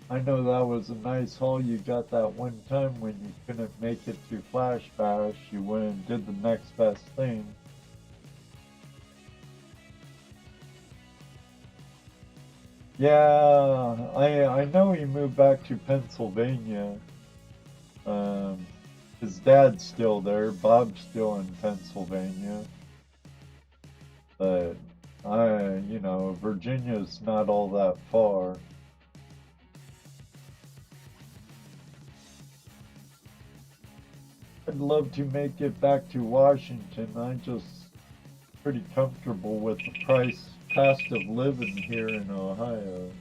I know that was a nice haul you got that one time when you couldn't make it to Flash Bash. You went and did the next best thing. Yeah, I know he moved back to Pennsylvania. His dad's still there. Bob's still in Pennsylvania. But Virginia's not all that far. I'd love to make it back to Washington. I'm just pretty comfortable with the cost of living here in Ohio.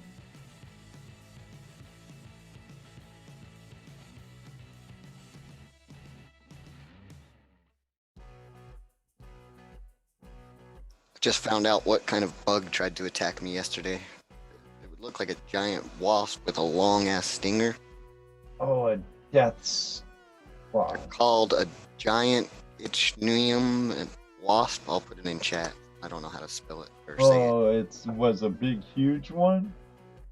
just found out what kind of bug tried to attack me yesterday. It would look like a giant wasp with a long ass stinger. Oh, a death They're wasp. called a giant ichneumon wasp. I'll put it in chat. I don't know how to spell it or say it. Oh, it was a big, huge one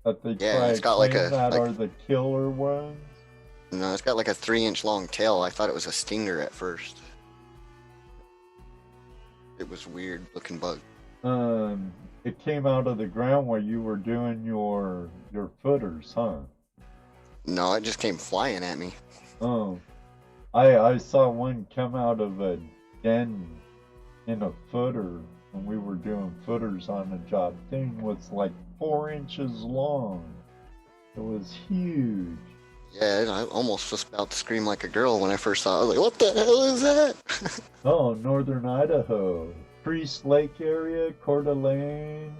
that they Yeah, try it's to got like claim a that are the killer ones. no, it's got like a 3-inch long tail. I thought it was a stinger at first. It was weird looking bug. It came out of the ground while you were doing your footers, huh? No, it just came flying at me. Oh, I saw one come out of a den in a footer when we were doing footers on a job. Thing was like 4 inches long. It was huge. Yeah, I almost was about to scream like a girl when I first saw it. I was like, what the hell is that? Oh, northern Idaho. Priest Lake area, Coeur d'Alene.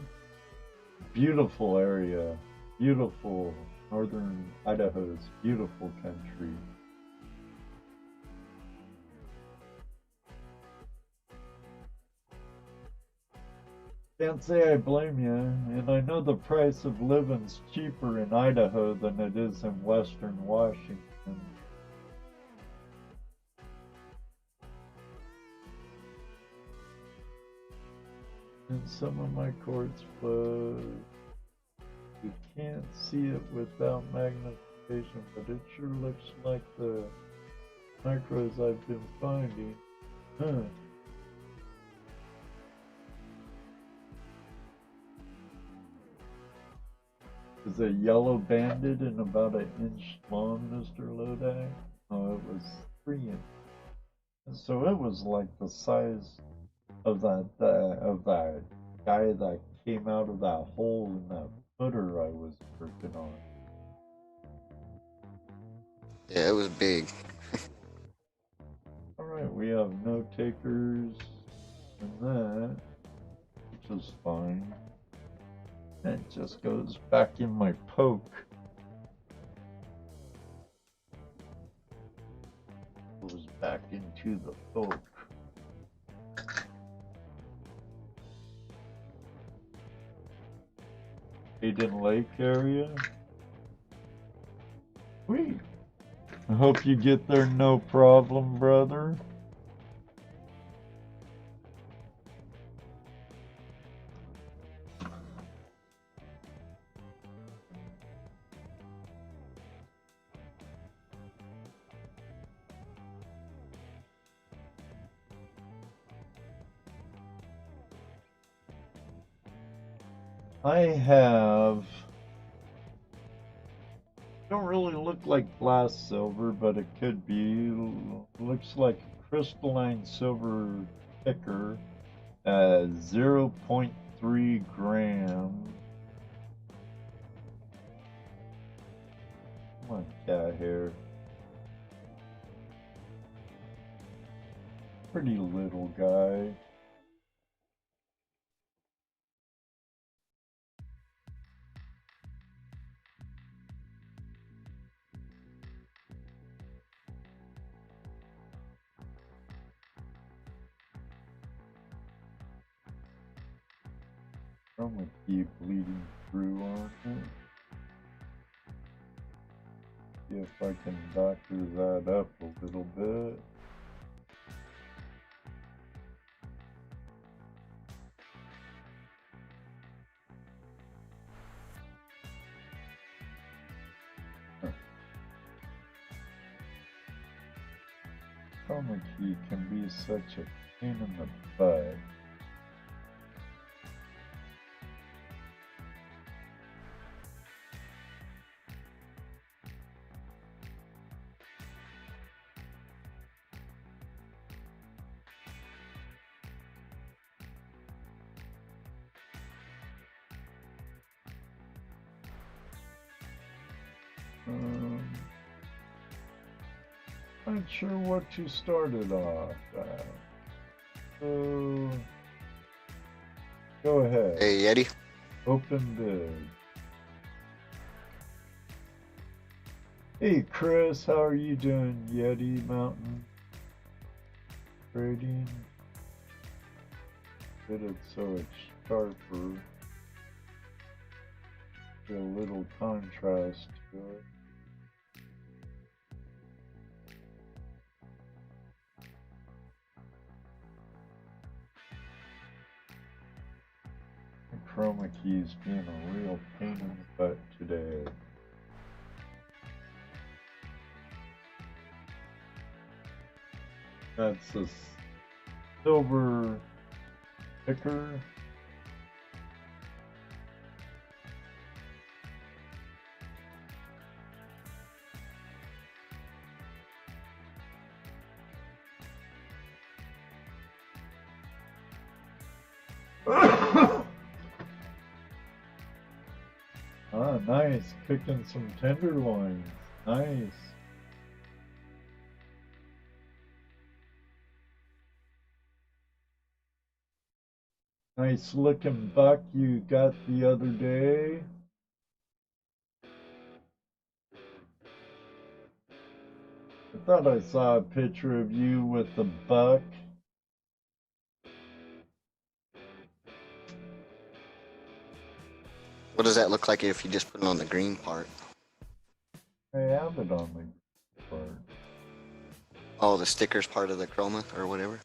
Beautiful area. Beautiful. Northern Idaho's beautiful country. Can't say I blame you, and I know the price of living's cheaper in Idaho than it is in western Washington. And some of my cords flow. You can't see it without magnification, but it sure looks like the micros I've been finding. Huh. Is a yellow banded and about an inch long, Mr. Lodak? Oh, it was 3 inches. So it was like the size of that guy that came out of that hole in that footer I was working on. Yeah, it was big. Alright, we have no takers in that, which is fine. It just goes back in my poke. Goes back into the poke. Hayden Lake area. Sweet. I hope you get there no problem, brother. I have, don't really look like glass silver, but it could be. Looks like crystalline silver thicker, 0.3 grams. Come on, cat hair. Pretty little guy. I'm gonna keep bleeding through on it. See if I can doctor that up a little bit. Chroma key can be such a pain in the butt. Not sure what to start it off at. So, go ahead. Hey, Yeti. Open bid. Hey, Chris, how are you doing, Yeti Mountain Trading? Get it so it's sharper. Get a little contrast to it. The chroma key's being a real pain in the butt today. That's a silver picker. Ah, nice. Cooking some tenderloins. Nice. Nice looking buck you got the other day. I thought I saw a picture of you with the buck. What does that look like if you just put it on the green part? I have it on the part. Oh, the sticker's part of the chroma or whatever?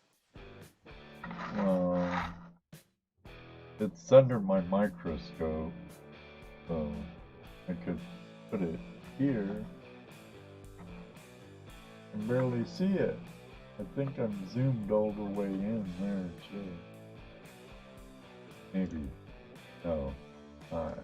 It's under my microscope, so I could put it here and barely see it. I think I'm zoomed all the way in there too. Maybe. No. Alright.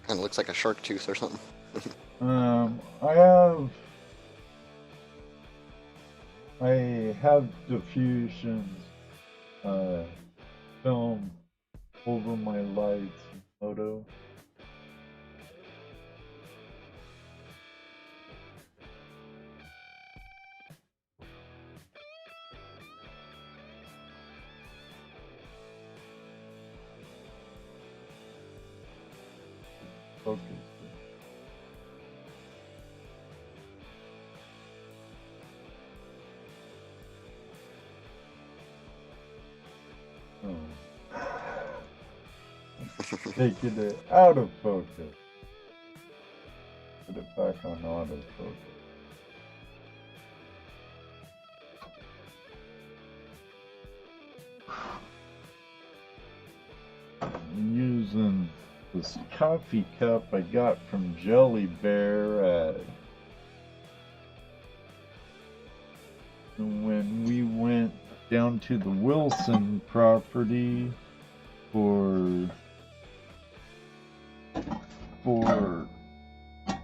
Kind of looks like a shark tooth or something. I have diffusions film over my lights and photo. Focus. Oh. Taking it out of focus. Put it back on autofocus. I'm using this coffee cup I got from Jelly Bear at when we went down to the Wilson property for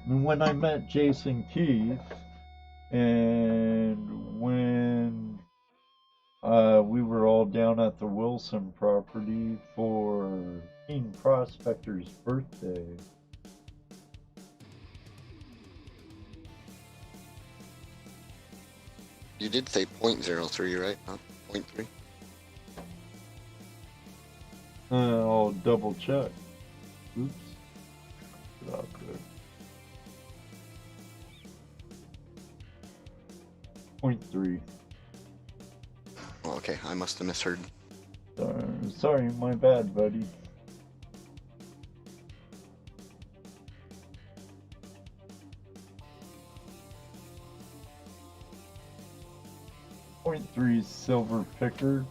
when I met Jason Keith, and when we were all down at the Wilson property for King Prospector's birthday. You did say 0.03, right? Not 0.3? I'll double check. Oops. Put it out there. 0.3. Oh, okay, I must have misheard. Sorry, my bad, buddy. .3 silver picker.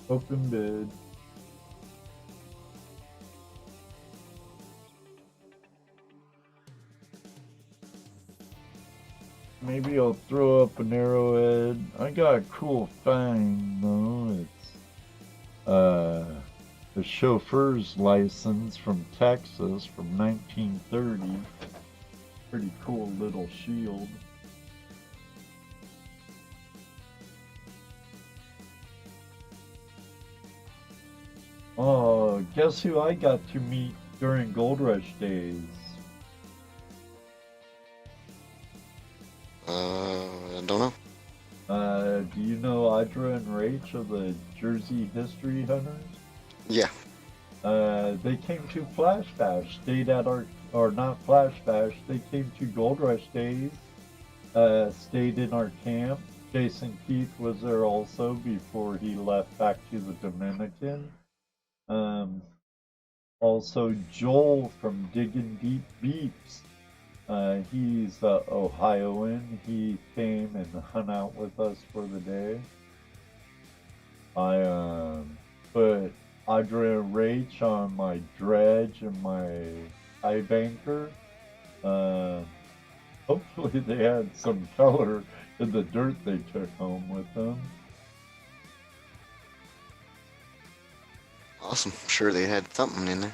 Open bid. Maybe I'll throw up an Arrowhead. I got a cool find though. It's a chauffeur's license from Texas from 1930. Pretty cool little shield. Oh, guess who I got to meet during Gold Rush days? I don't know. Do you know Audra and Rach of the Jersey History Hunters? Yeah. They came to Flash Bash, stayed at our, or not Flash Bash, they came to Gold Rush days, stayed in our camp. Jason Keith was there also before he left back to the Dominican. Um, Also, Joel from Digging Deep Beeps. He's Ohioan. He came and hung out with us for the day. I put Audra and Rach on my dredge and my eye banker. Uh, Hopefully they had some color in the dirt they took home with them. Awesome. Sure they had something in there.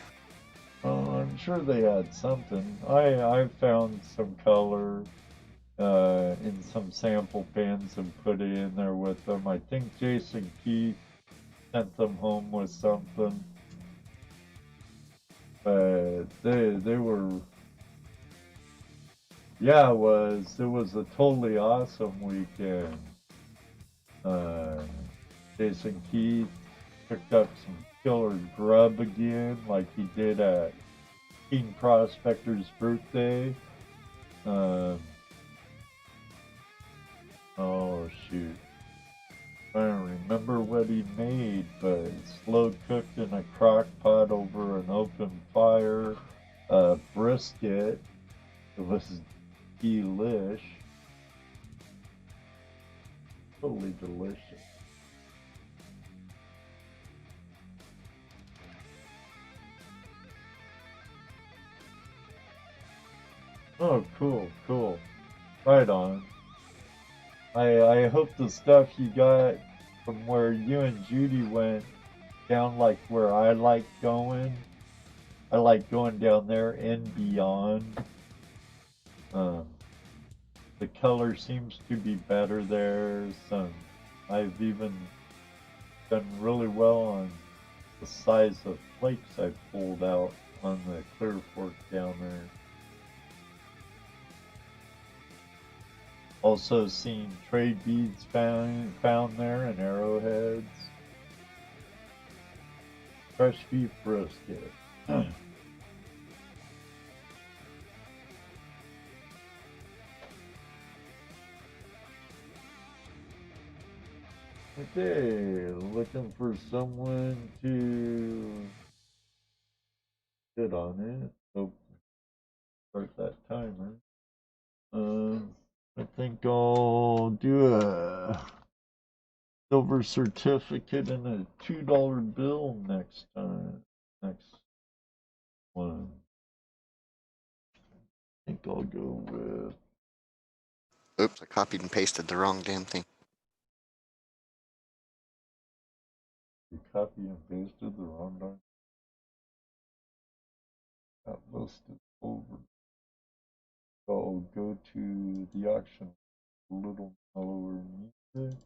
I'm sure they had something. I found some color in some sample pens and put it in there with them. I think Jason Keith sent them home with something, but they were, yeah, it was a totally awesome weekend. Uh, Jason Keith picked up some killer grub again, like he did at King Prospector's birthday. Um, oh shoot. I don't remember what he made, but slow cooked in a crock pot over an open fire. Brisket. It was delish. Totally delicious. Oh, cool, cool. Right on. I hope the stuff you got from where you and Judy went down like where I like going. I like going down there and beyond. Um, the color seems to be better there. I've even done really well on the size of flakes I pulled out on the clear fork down there. Also seen trade beads found there and arrowheads. Fresh beef brisket. Okay, looking for someone to sit on it. Oh, start that timer. I think I'll do a silver certificate and a $2 bill next time. Next one. I think I'll go with Oops, I copied and pasted the wrong damn thing. you copy and pasted the wrong darn. Got listed over. So I'll go to the auction. A little lower music.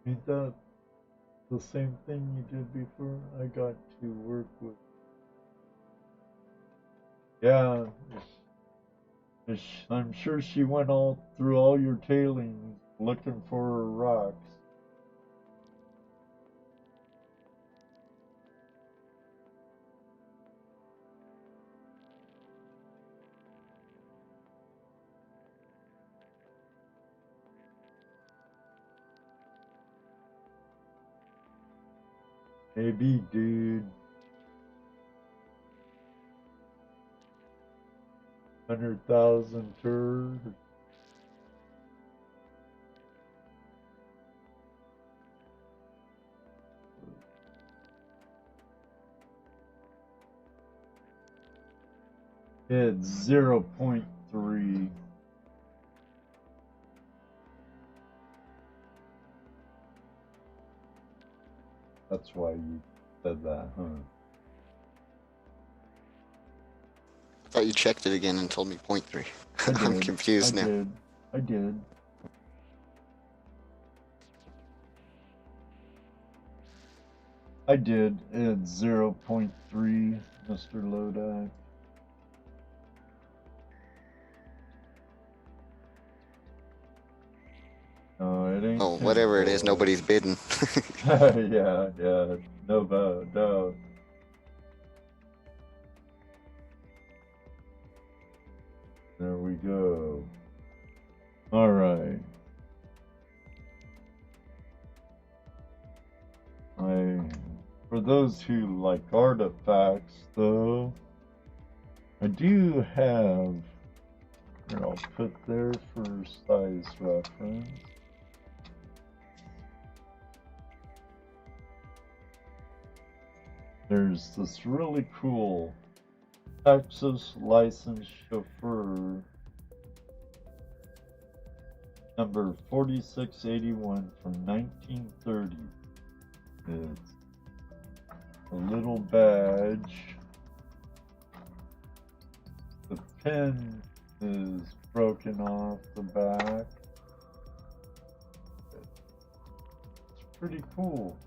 Ain't that the same thing you did before? I got to work with. Yeah, I'm sure she went all through all your tailings looking for rocks. Maybe, dude. 100,000 tour. It's 0.3. That's why you said that, huh? I thought you checked it again and told me 0.3. I I'm did. I confused now. did. I did. I did. It's 0.3, Mr. Lodak. No, it ain't Oh, whatever it is, tinfoil. nobody's bidding. Yeah, yeah. No vote, no. There we go. All right. For those who like artifacts, though, I do have. Here, I'll put there for size reference. There's this really cool Texas licensed chauffeur number 4681 from 1930. It's a little badge. The pin is broken off the back. It's pretty cool.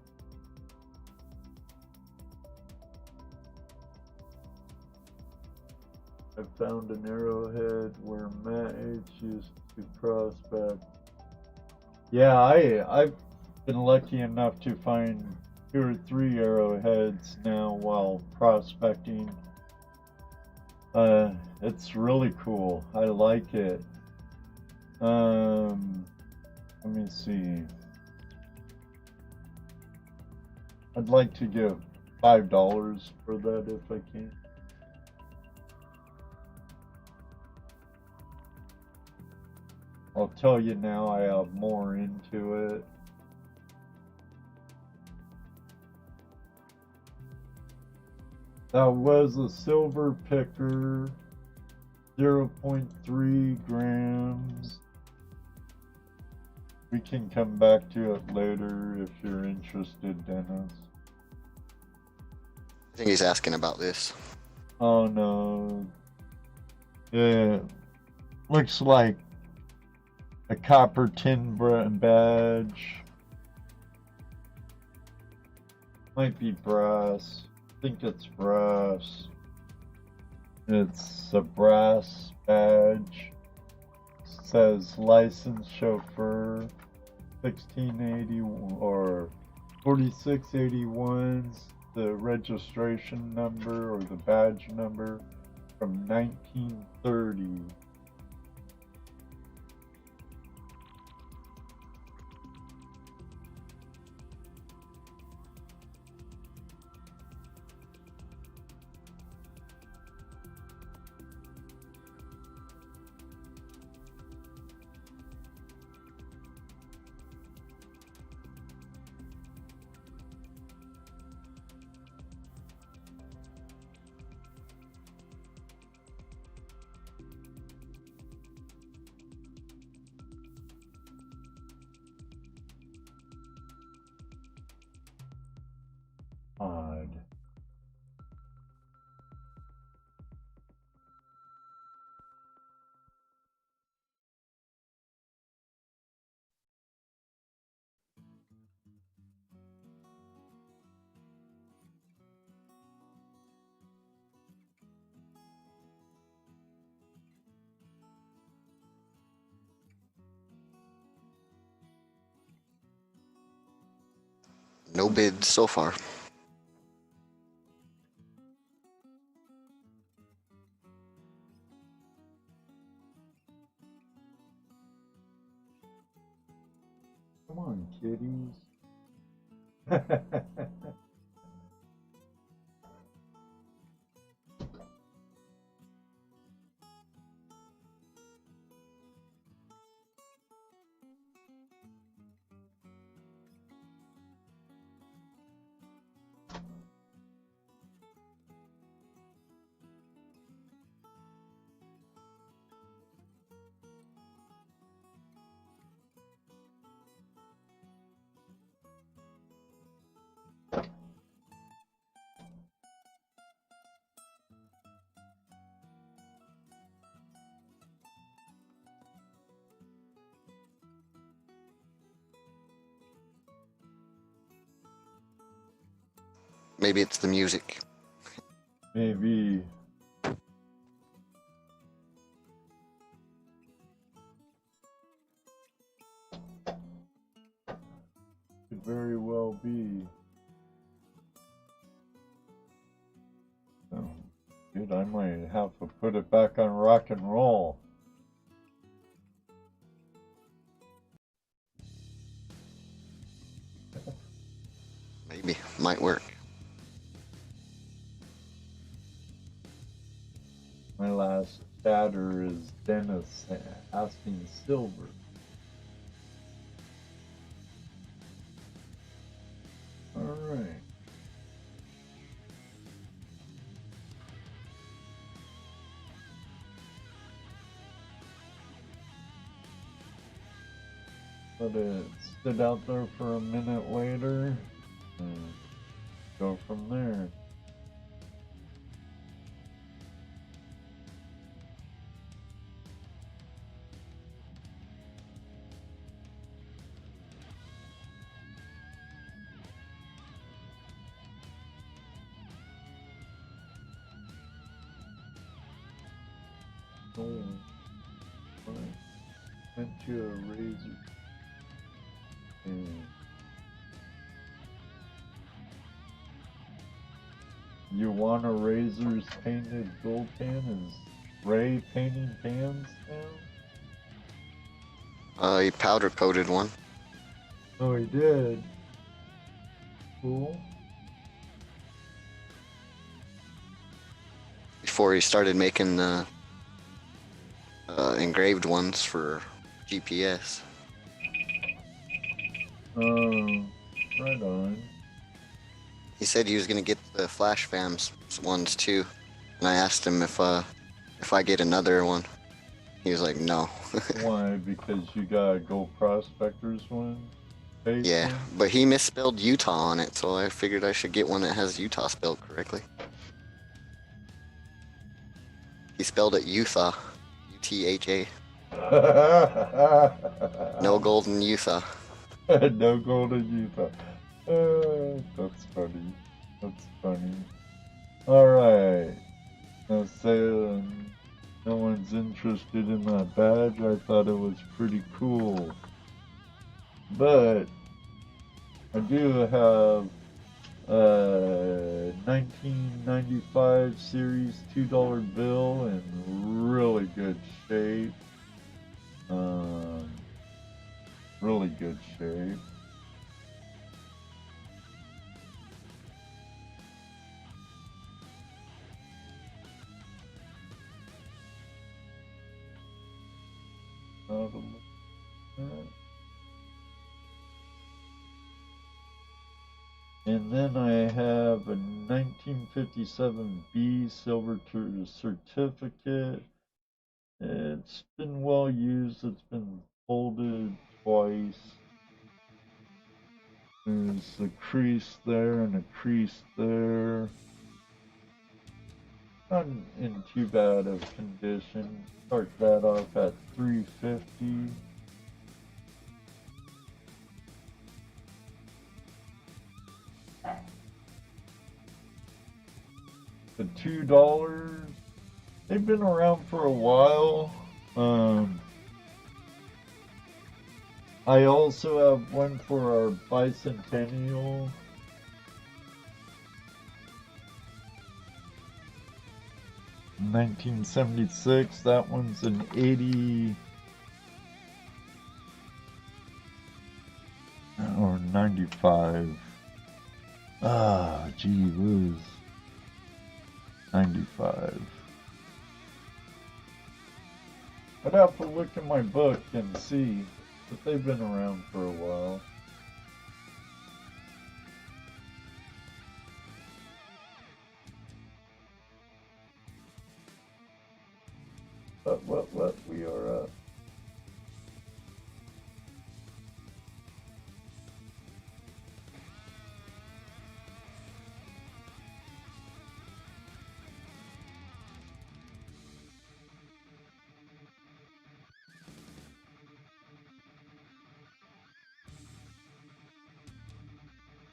I found an Arrowhead where Matt H used to prospect. Yeah, I've been lucky enough to find 2 or 3 Arrowheads now while prospecting. It's really cool. I like it. Let me see. I'd like to give $5 for that if I can. I'll tell you now, I have more into it. That was a silver picker, 0.3 grams. We can come back to it later if you're interested, Dennis. I think he's asking about this. Oh no. It looks like a copper tin badge. Might be brass. I think it's brass. It's a brass badge. It says licensed chauffeur 1680 or 4681's the registration number or the badge number from 1930. Odd. No bids so far. Come on, kiddies. Maybe it's the music. Maybe. Could very well be. Oh, dude, I might have to put it back on rock and roll. Maybe. Might work. My last chatter is Dennis asking Silver. Alright. Let it sit out there for a minute later and go from there. Oh, I sent you a razor. And you want a razor's painted gold pan? Is Ray painting pans now? He powder coated one. Oh, he did. Cool. Before he started making the engraved ones for GPS. Right on. He said he was gonna get the flash fams ones too, and I asked him if I get another one. He was like, no. Why? Because you gotta go Prospectors one? Yeah, One? but he misspelled Utah on it, so I figured I should get one that has Utah spelled correctly. He spelled it Utah. UTHA. No golden Utah. No golden Utah. That's funny. That's funny. Alright. Now say no one's interested in that badge. I thought it was pretty cool. But I do have a 1995 series $2 bill in really good shape. Really good shape. Have a look at that. And then I have a 1957 B silver certificate. It's been well used. It's been folded twice. There's a crease there and a crease there. Not in too bad of condition. Start that off at $3.50. The $2, they've been around for a while. I also have one for our bicentennial. In 1976, that one's an 80 or 95. Ah, gee whiz. 95. I'd have to look in my book and see, but they've been around for a while. What, we are up.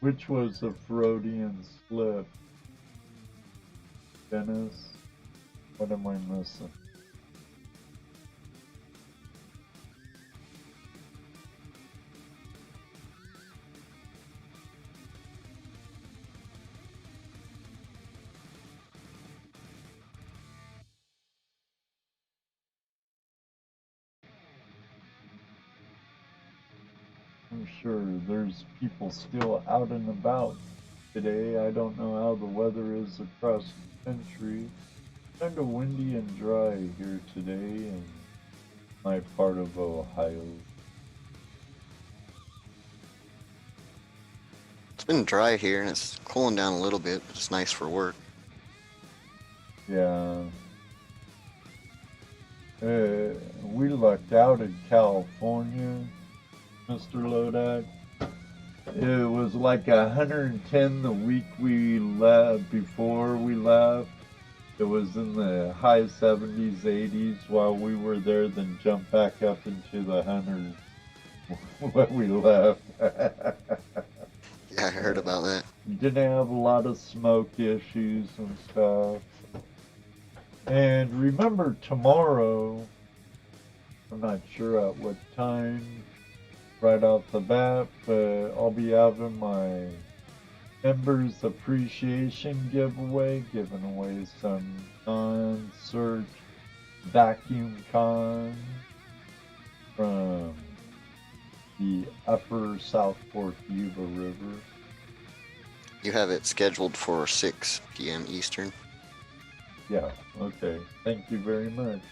Which was a Freudian slip? Dennis? What am I missing? I'm sure there's people still out and about today. I don't know how the weather is across the country. Kind of windy and dry here today in my part of Ohio. It's been dry here and it's cooling down a little bit, but it's nice for work. Yeah. We lucked out in California, Mr. Lodak. It was like 110 the week we left, before we left. It was in the high 70s, 80s while we were there, then jumped back up into the hundreds when we left. Yeah, I heard about that. Didn't have a lot of smoke issues and stuff. And remember, tomorrow, I'm not sure at what time right off the bat, but I'll be having my members appreciation giveaway, giving away some non-search vacuum cons from the upper South Fork Yuba River. You have it scheduled for 6 p.m. Eastern. Yeah, okay. Thank you very much.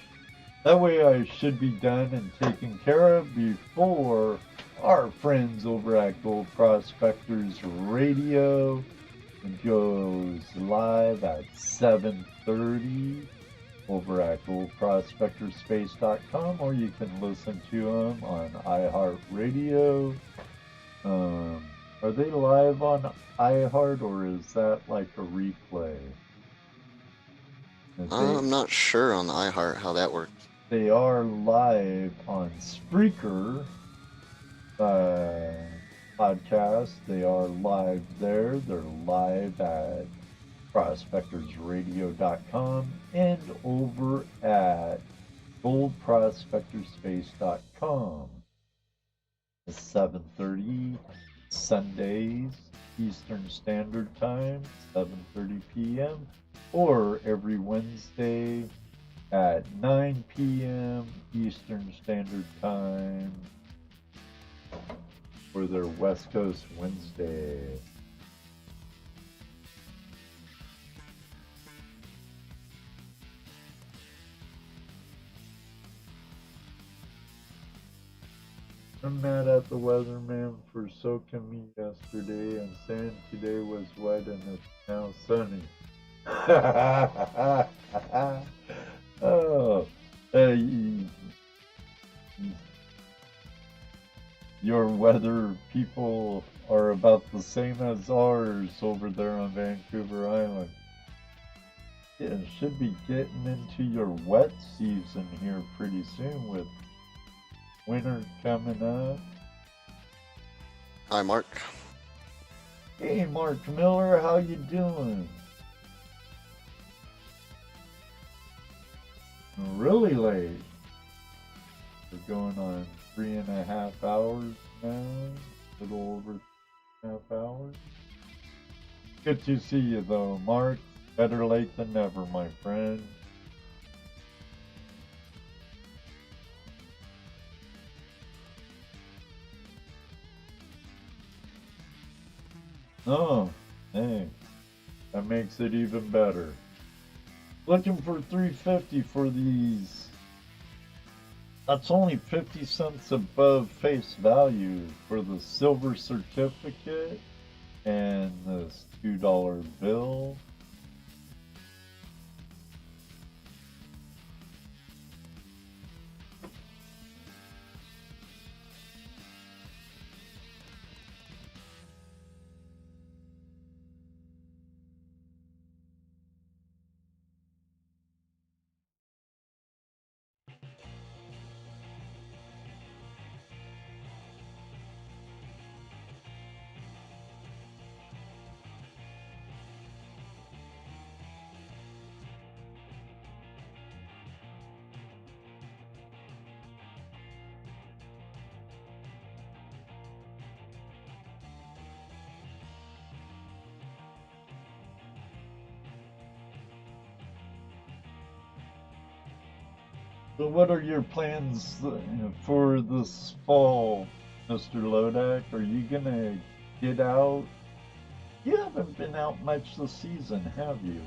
That way I should be done and taken care of before our friends over at Gold Prospectors Radio goes live at 7:30 over at goldprospectorspace.com, or you can listen to them on iHeartRadio. Are they live on iHeart, or is that like a replay? I'm not sure on the iHeart how that works. They are live on Spreaker podcast. They are live there. They're live at prospectorsradio.com and over at goldprospectorspace.com. It's 7:30 Sundays Eastern Standard Time, 7:30 p.m. or every Wednesday at 9 p.m. Eastern Standard Time for their West Coast Wednesday. I'm mad at the weatherman for soaking me yesterday and saying today was wet and it's now sunny. Oh, your weather people are about the same as ours over there on Vancouver Island. It should be getting into your wet season here pretty soon with winter coming up. Hi, Mark. Hey, Mark Miller, how you doing? Really late. We're going on 3.5 hours now. A little over 3.5 hours. Good to see you though, Mark. Better late than never, my friend. Oh, hey, that makes it even better. Looking for $3.50 for these. That's only 50 cents above face value for the silver certificate and this $2 bill. So what are your plans for this fall, Mr. Lodak? Are you gonna get out? You haven't been out much this season, have you?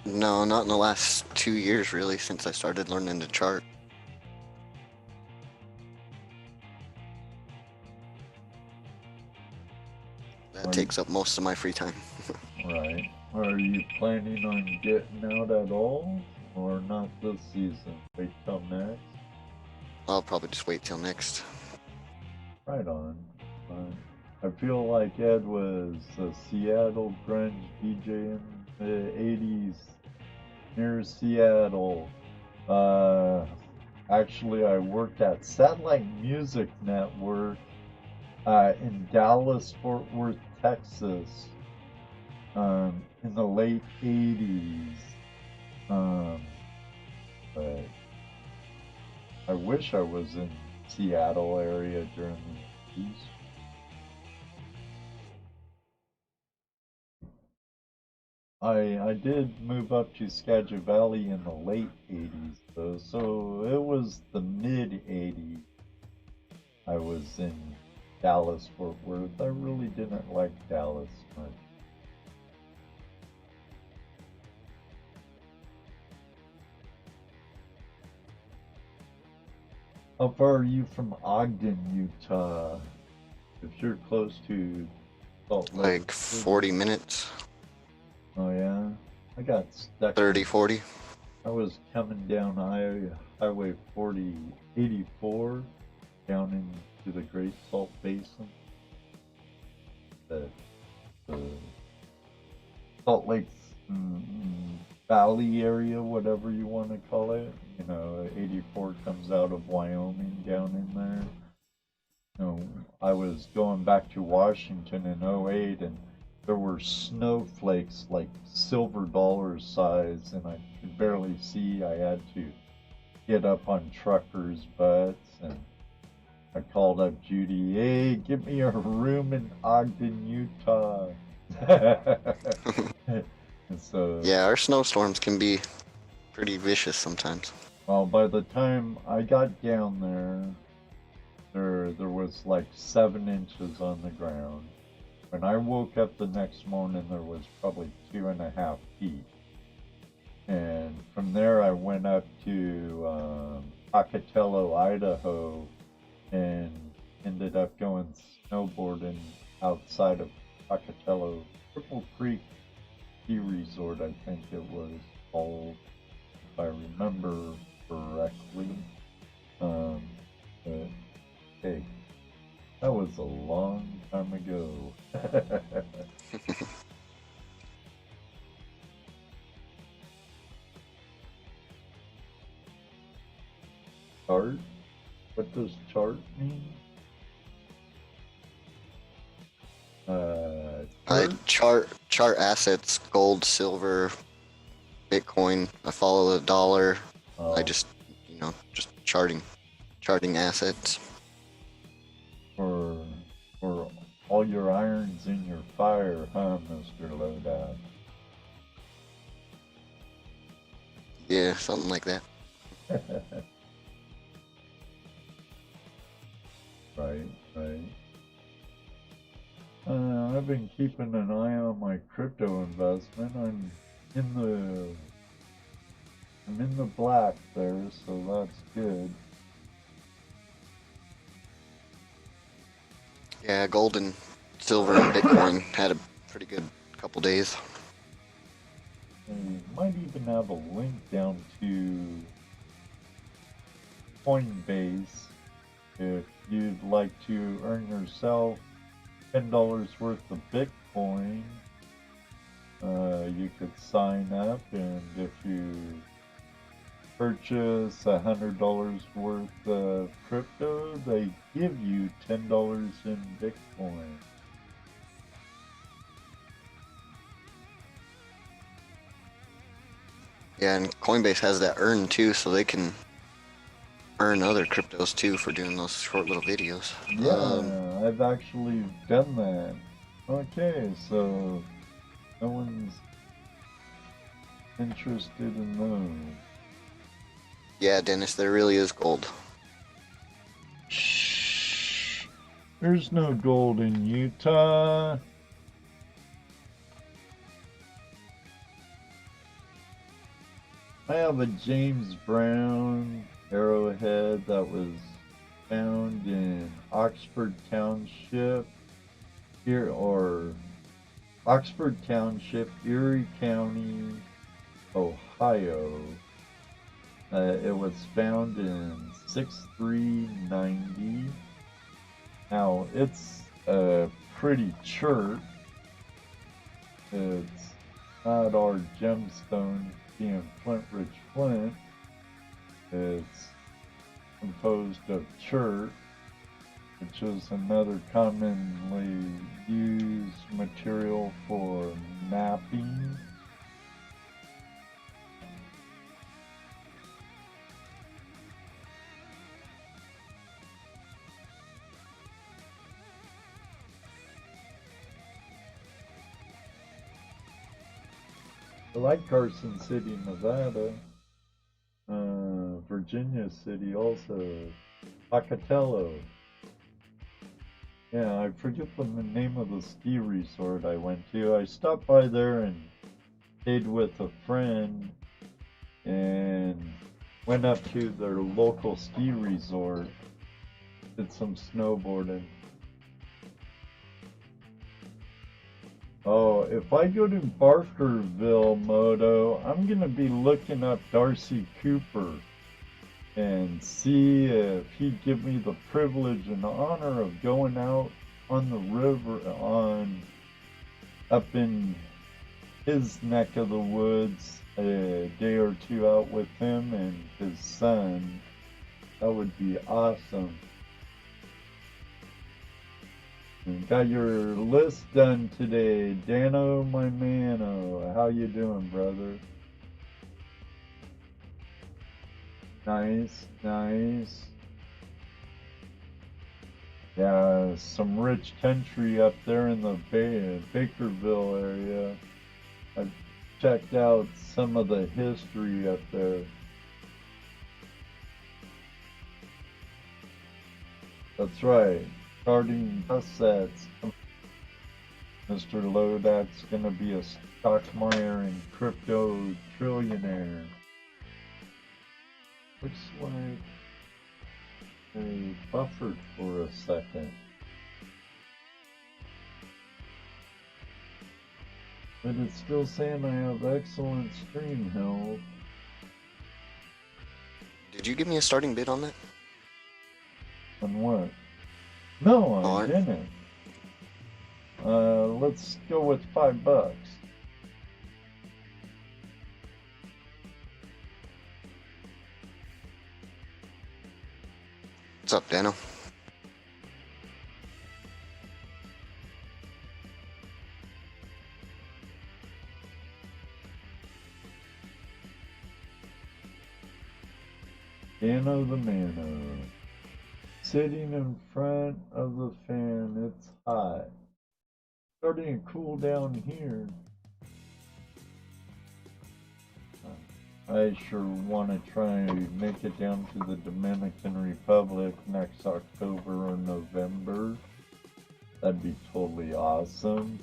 No, not in the last 2 years, really, since I started learning to chart. That Are you, takes up most of my free time. right. Are you planning on getting out at all? Or not this season? Wait till next? I'll probably just wait till next. Right on. I feel like Ed was a Seattle grunge DJ in the 80s near Seattle. Uh, Actually, I worked at Satellite Music Network in Dallas, Fort Worth, Texas, in the late 80s. Um, but I wish I was in Seattle area during the 80s. I did move up to Skagit Valley in the late 80s though, so it was the mid 80s I was in Dallas Fort Worth. I really didn't like Dallas much. How far are you from Ogden, Utah? If you're close to Salt Lake Like City. 40 minutes, Oh yeah? I got stuck 30, in 40. I was coming down Highway 40, 84 down into the Great Salt Basin. The Salt Lake Valley area, whatever you want to call it. 84 comes out of Wyoming down in there. I was going back to Washington in '08, and there were snowflakes like silver dollar size, and I could barely see. I had to get up on truckers' butts, and I called up Judy, hey, get me a room in Ogden, Utah. And so, Yeah, our snowstorms can be pretty vicious sometimes. well, by the time I got down there was like 7 inches on the ground. When I woke up the next morning, there was probably 2.5 feet. And from there, I went up to Pocatello, Idaho, and ended up going snowboarding outside of Pocatello, Cripple Creek Ski Resort, I think it was called, if I remember correctly. But hey, that was a long time ago. Chart? What does chart mean? I Chart? chart assets, gold, silver, Bitcoin. I follow the dollar. I Oh, just charting assets. for for all your irons in your fire, huh, Mr. Loadout? Yeah, something like that. Right, right. I've been keeping an eye on my crypto investment. In the I'm in the black there, so that's good. Yeah, gold and silver and Bitcoin had a pretty good couple days. I might even have a link down to Coinbase if you'd like to earn yourself $10 worth of Bitcoin. You could sign up, and if you purchase $100 worth of crypto, they give you $10 in Bitcoin. Yeah, and Coinbase has that earn too, so they can earn other cryptos too for doing those short little videos. Yeah, I've actually done that. Okay, so no one's interested in those. Yeah, Dennis, there really is gold. Shh. There's no gold in Utah. I have a James Brown arrowhead that was found in Oxford Township here, or Oxford Township, Erie County, Ohio. It was found in 6390. Now it's pretty chert. It's not our gemstone being Flint Ridge Flint. It's composed of chert, which is another commonly used material for mapping. I like Carson City, Nevada. Virginia City also. Pocatello. Yeah, I forget the name of the ski resort I went to. I stopped by there and stayed with a friend and went up to their local ski resort. Did some snowboarding. Oh, if I go to Barkerville, Moto, I'm going to be looking up Darcy Cooper and see if he'd give me the privilege and honor of going out on the river up in his neck of the woods a day or two out with him and his son. That would be awesome. Got your list done today, Dano, my mano. How you doing, brother? Nice, nice. Yeah, some rich country up there in the Bakerville area. I've checked out some of the history up there. That's right. Starting bus sets. Mr. Lodak's gonna be a Stockmeyer and crypto trillionaire. Looks like they buffered for a second. But it's still saying I have excellent stream health. Did you give me a starting bid on that? On what? No, I On didn't. Let's go with $5. What's up, Dano? Dano the Mano. Sitting in front of the fan, it's hot. Starting to cool down here. I sure want to try and make it down to the Dominican Republic next October or November. That'd be totally awesome.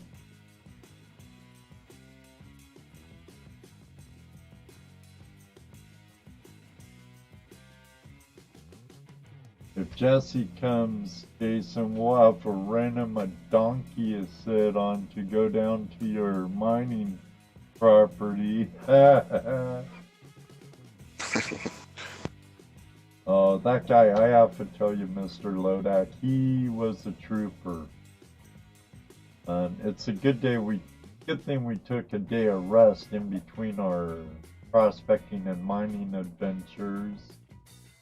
If Jesse comes, Jason, we'll have to rent him a donkey to sit on to go down to your mining property. Oh, that guy, I have to tell you, Mr. Lodak, he was a trooper. It's a good thing we took a day of rest in between our prospecting and mining adventures.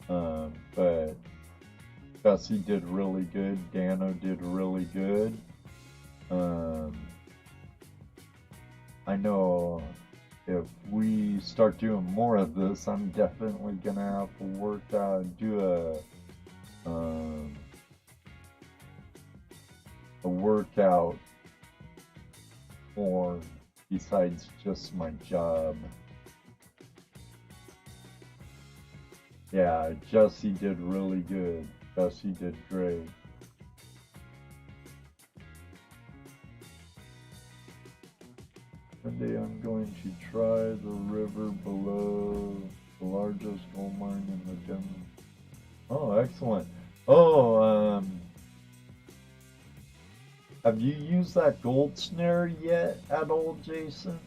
But Jesse did really good. Dano did really good. I know if we start doing more of this, I'm definitely gonna have to do a workout more besides just my job. Yeah, Jesse did really good. Jesse did great. One day I'm going to try the river below the largest gold mine in the Denver. Oh, excellent. Oh, have you used that gold snare yet at all, Jason?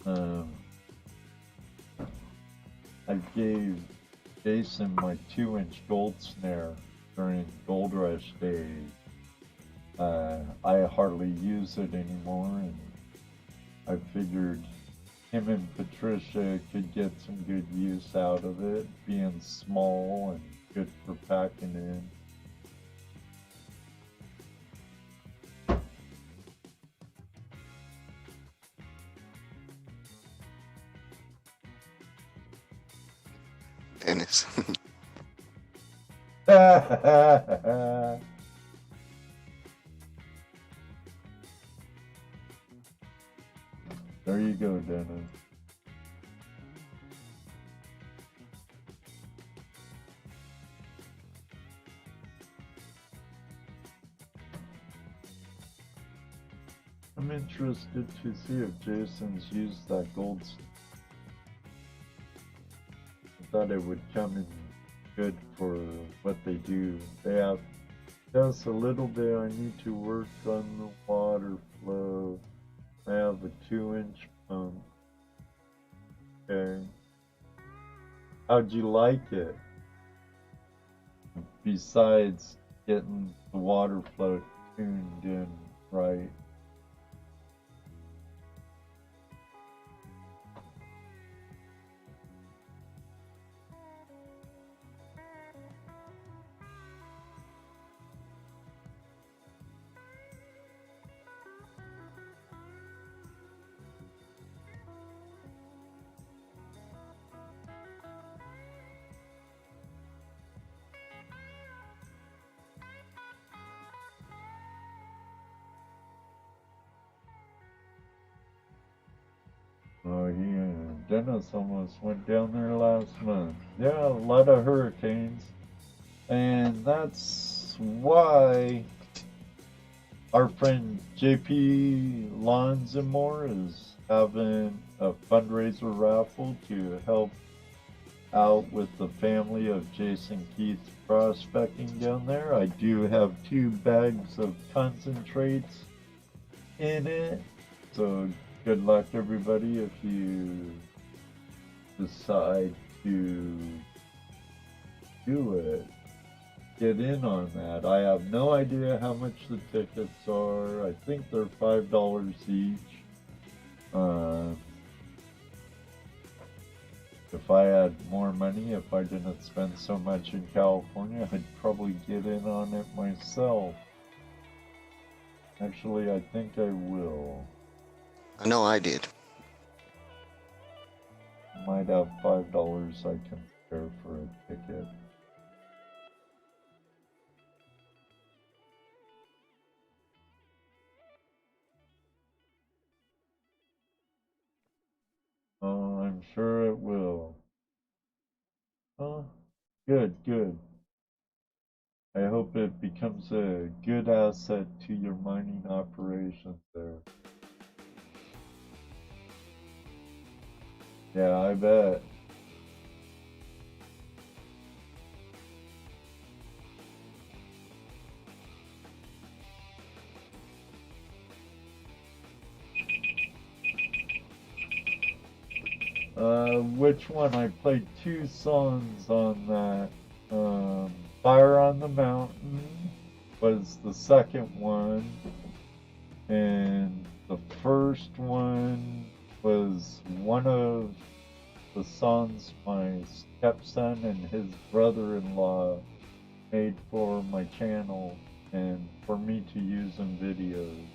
Um, I gave Jason my 2-inch gold snare during Gold Rush days. I hardly use it anymore, and I figured him and Patricia could get some good use out of it, being small and good for packing in. Dennis. There you go, Dennis. I'm interested to see if Jason's used that gold. I thought it would come in good for what they do. They have just a little bit. I need to work on the water flow. I have a 2-inch pump. Okay. How'd you like it? Besides getting the water flow tuned in right. Oh yeah, Dennis almost went down there last month. Yeah, a lot of hurricanes. And that's why our friend JP Lawns and More is having a fundraiser raffle to help out with the family of Jason Keith's prospecting down there. I do have 2 bags of concentrates in it. So good luck, everybody, if you decide to do it. Get in on that. I have no idea how much the tickets are. I think they're $5 each. If I had more money, if I didn't spend so much in California, I'd probably get in on it myself. Actually, I think I will. I know I did. Might have $5 I can spare for a ticket. Oh, I'm sure it will. Oh, good, good. I hope it becomes a good asset to your mining operations there. Yeah, I bet. Which one? I played 2 songs on that. Fire on the Mountain was the second one, and the first one was one of the songs my stepson and his brother-in-law made for my channel and for me to use in videos.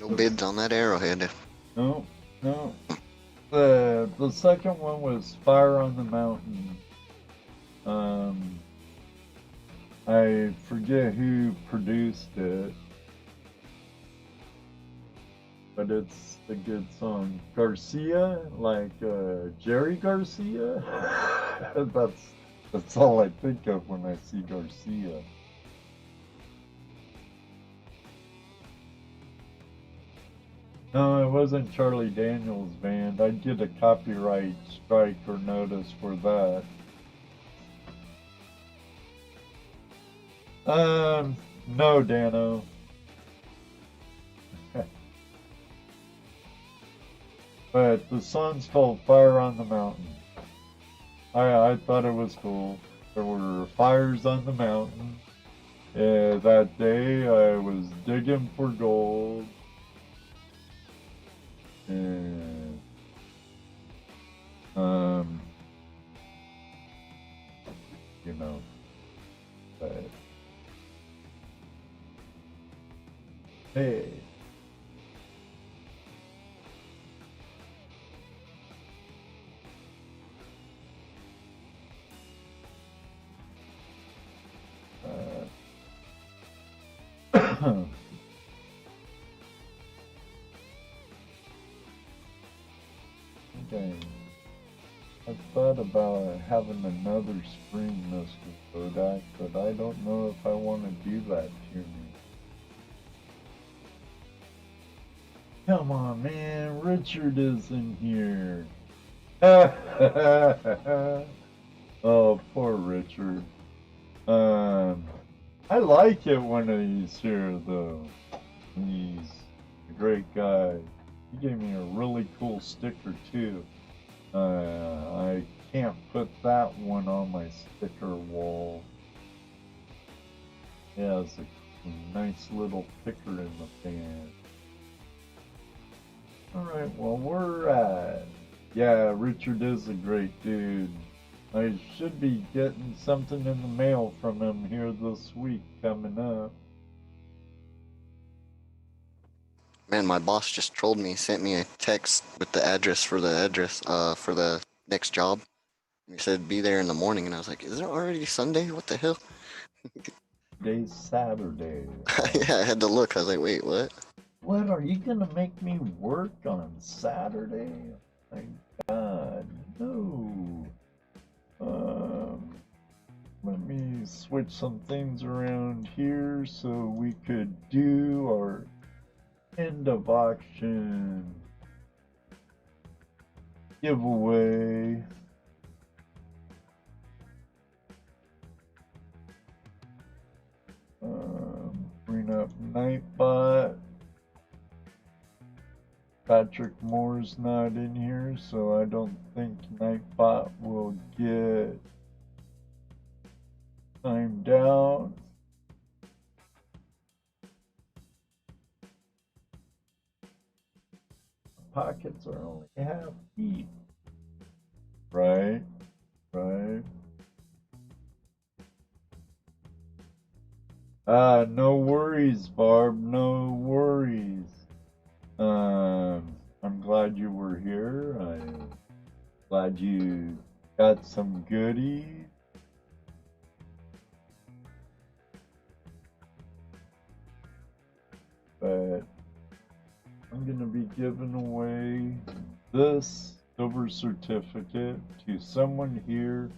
No bids on that Arrowhead. No, no. The second one was Fire on the Mountain. Um, I forget who produced it, but it's a good song. Garcia, like Jerry Garcia. That's all I think of when I see Garcia. No, it wasn't Charlie Daniels' band. I'd get a copyright strike or notice for that. No, Dano. But the song's called Fire on the Mountain. I thought it was cool. There were fires on the mountain. That day I was digging for gold. And, you know, but, hey. Okay. I thought about having another spring Mr. Kodak, but I don't know if I want to do that to me. Come on, man. Richard is in here. Oh, poor Richard. I like it when he's here, though. He's a great guy. He gave me a really cool sticker, too. I can't put that one on my sticker wall. It has a nice little picker in the pan. Alright, well, we're at... Yeah, Richard is a great dude. I should be getting something in the mail from him here this week coming up. Man, my boss just trolled me, sent me a text with the address for the next job. He said be there in the morning, and I was like, is it already Sunday? What the hell? Today's Saturday. Yeah, I had to look. I was like, wait, what? What, are you gonna make me work on Saturday? My God, no. Let me switch some things around here so we could do our end of auction giveaway. Bring up Nightbot. Patrick Moore's not in here, so I don't think Nightbot will get timed out. Pockets are only half deep. Right, right. No worries, Barb, no worries. I'm glad you were here. I'm glad you got some goodies. But I'm going to be giving away this silver certificate to someone here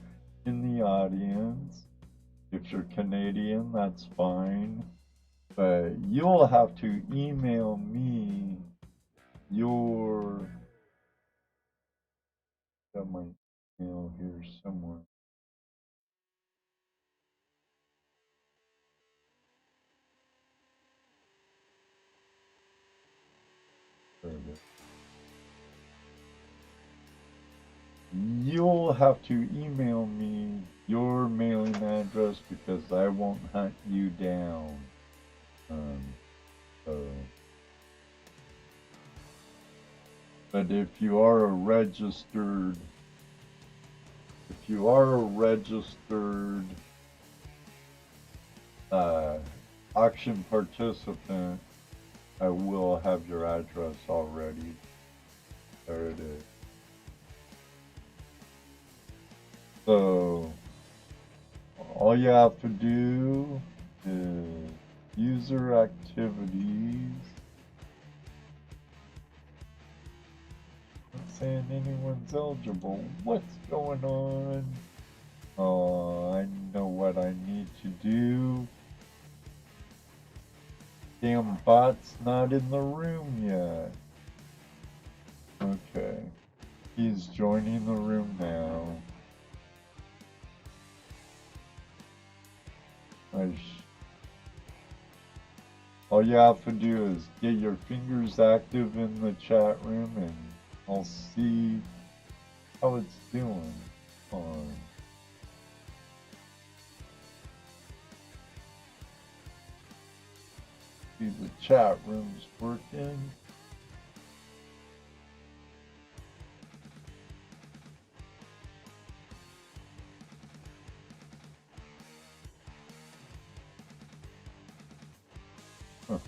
in the audience. If you're Canadian, that's fine. But you'll have to email me your... Got my email here somewhere. There it is. You'll have to email me your mailing address because I won't hunt you down. So. But if you are a registered auction participant, I will have your address already. There it is. So all you have to do is user activities. Not saying anyone's eligible. What's going on? Oh, I know what I need to do. Damn bot's not in the room yet. Okay. He's joining the room now. All you have to do is get your fingers active in the chat room and I'll see how it's doing on. See the chat room's working. Huh.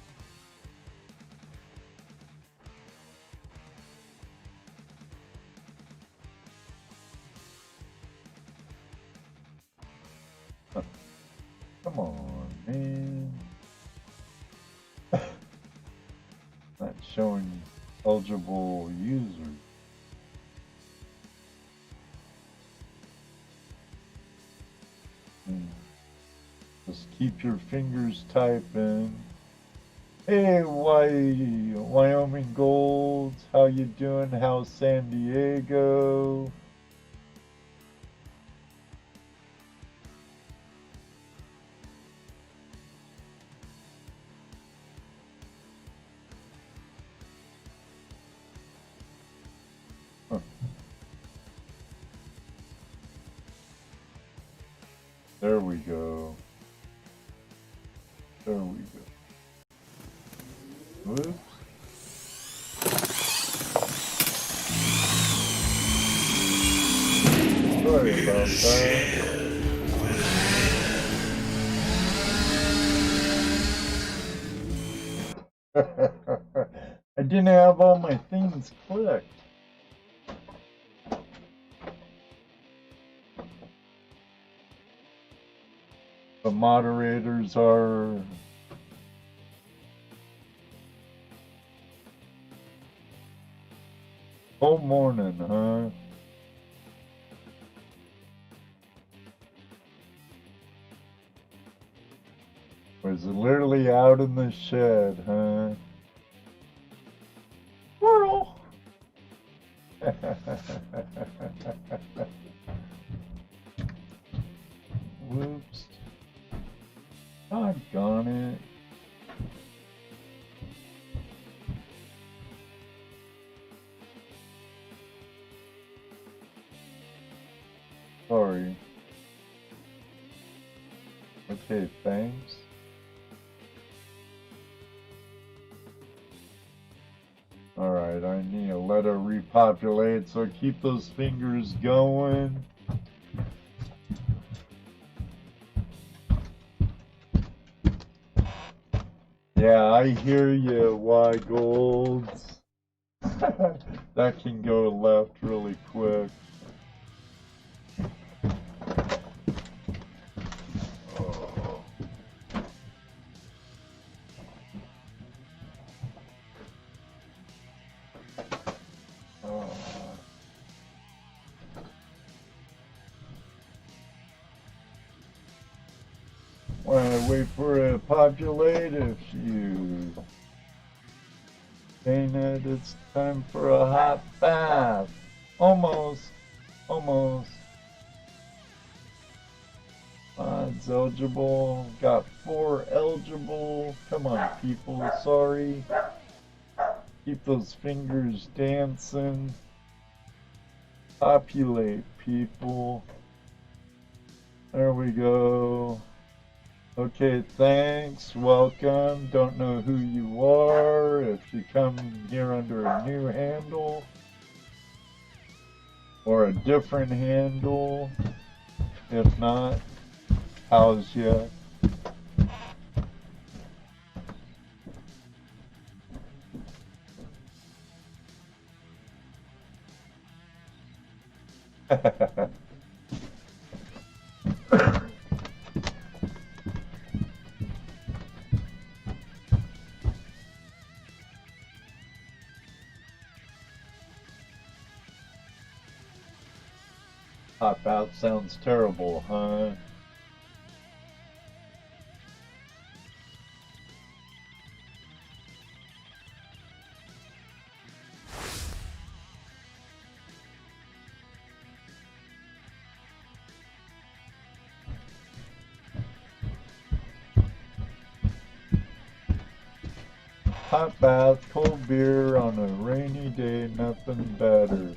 Huh. Come on, man. Not showing eligible users. Just keep your fingers typing. Hey, Wyoming Golds, how you doing? How's San Diego? Huh. There we go. There we go. Whoops. Sorry about that. I didn't have all my things clicked. The moderators are whole morning, huh? Was literally out in the shed, huh? Squirrel! Whoops. Doggone it. Sorry. Okay, thanks. Alright, I need to let it repopulate, so keep those fingers going. Yeah, I hear you, Y Golds. That can go left really quick. While I wait for it to populate, if you ain't it, it's time for a hot bath. Almost. Almost. Odds eligible. Got 4 eligible. Come on, people. Sorry. Keep those fingers dancing. Populate, people. There we go. Okay, thanks. Welcome. Don't know who you are. If you come here under a new handle or a different handle. If not, how's ya? Pop out sounds terrible, huh? Hot bath, cold beer on a rainy day, nothing better.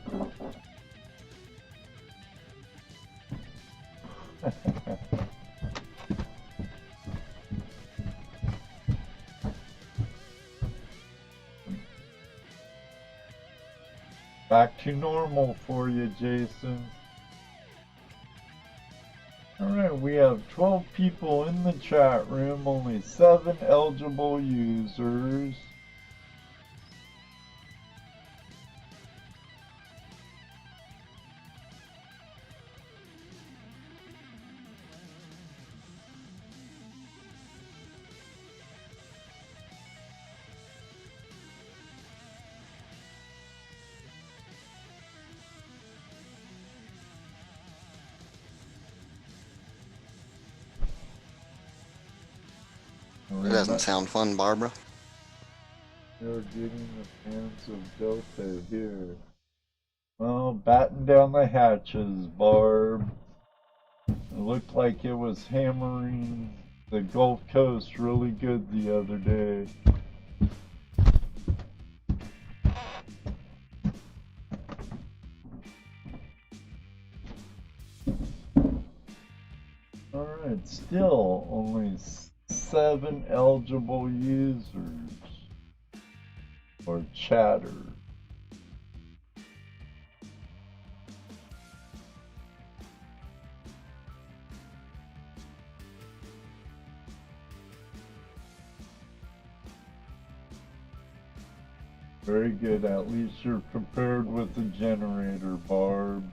Back to normal for you, Jason. Alright, we have 12 people in the chat room, only 7 eligible users. That doesn't sound fun, Barbara. You're getting the fans of Delta here. Well, batten down the hatches, Barb. It looked like it was hammering the Gulf Coast really good the other day. Alright, still only 7 eligible users or chatter. Very good, at least you're prepared with the generator, Barb.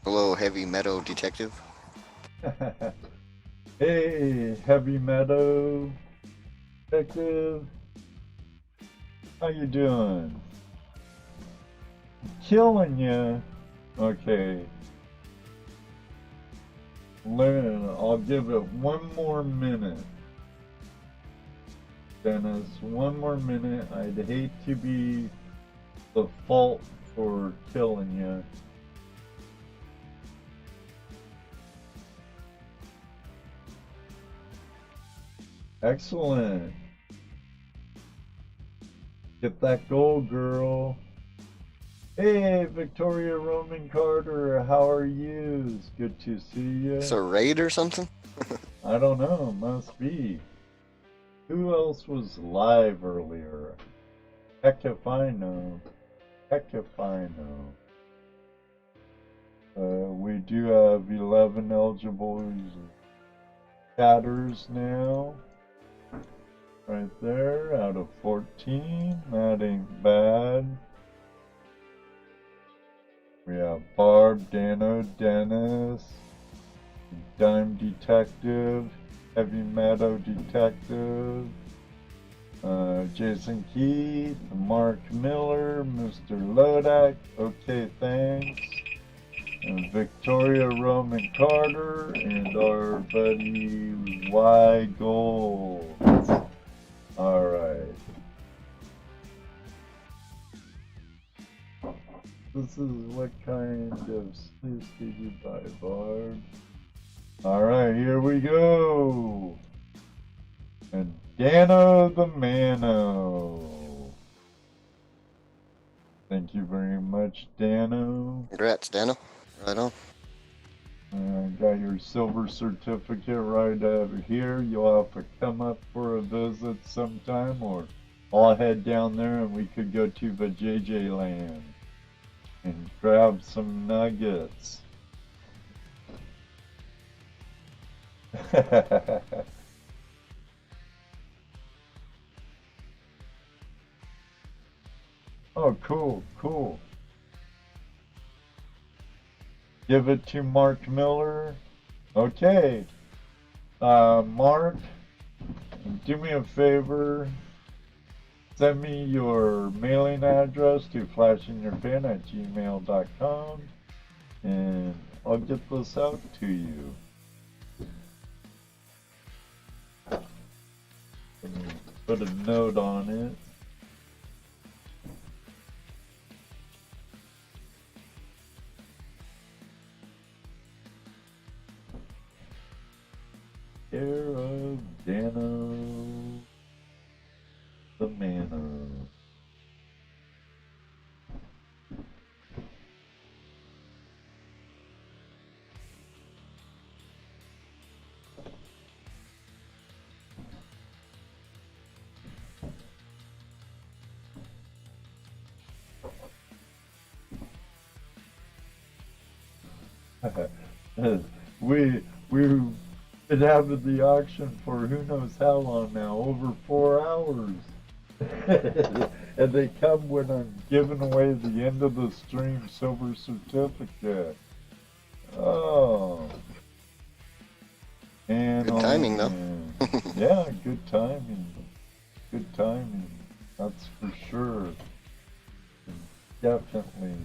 Hello, Heavy Meadow Detective. Hey, Heavy Meadow Detective. How you doing? Killing you. Okay. I'll give it one more minute. Dennis, one more minute. I'd hate to be the fault for killing you. Excellent. Get that goal, girl. Hey, Victoria Roman Carter, how are you? It's good to see you. It's a raid or something? I don't know, must be. Who else was live earlier? Heck if I know. Heck if I know. We do have 11 eligible chatters now. Right there, out of 14. That ain't bad. We have Barb, Dano, Dennis, Dime Detective, Heavy Meadow Detective, Jason Keith, Mark Miller, Mr. Lodak, okay, thanks, and Victoria Roman Carter, and our buddy Y Gold. Alright. This is what kind of sluice did you buy, Barb? Alright, here we go! And Dano the Mano. Thank you very much, Dano. Congrats, Dano. Right on. Got your silver certificate right over here. You'll have to come up for a visit sometime, or I'll head down there and we could go to the JJ Land and grab some nuggets. Oh, cool, cool. Give it to Mark Miller. Okay. Mark, do me a favor. Send me your mailing address to flashinyourpin@gmail.com and I'll get this out to you. Let me put a note on it. Care of Dano the Mano. We've been having the auction for who knows how long now, over 4 hours. And they come when I'm giving away the end of the stream silver certificate. Oh. And Good timing, though. yeah, good timing. Good timing. That's for sure. Definitely,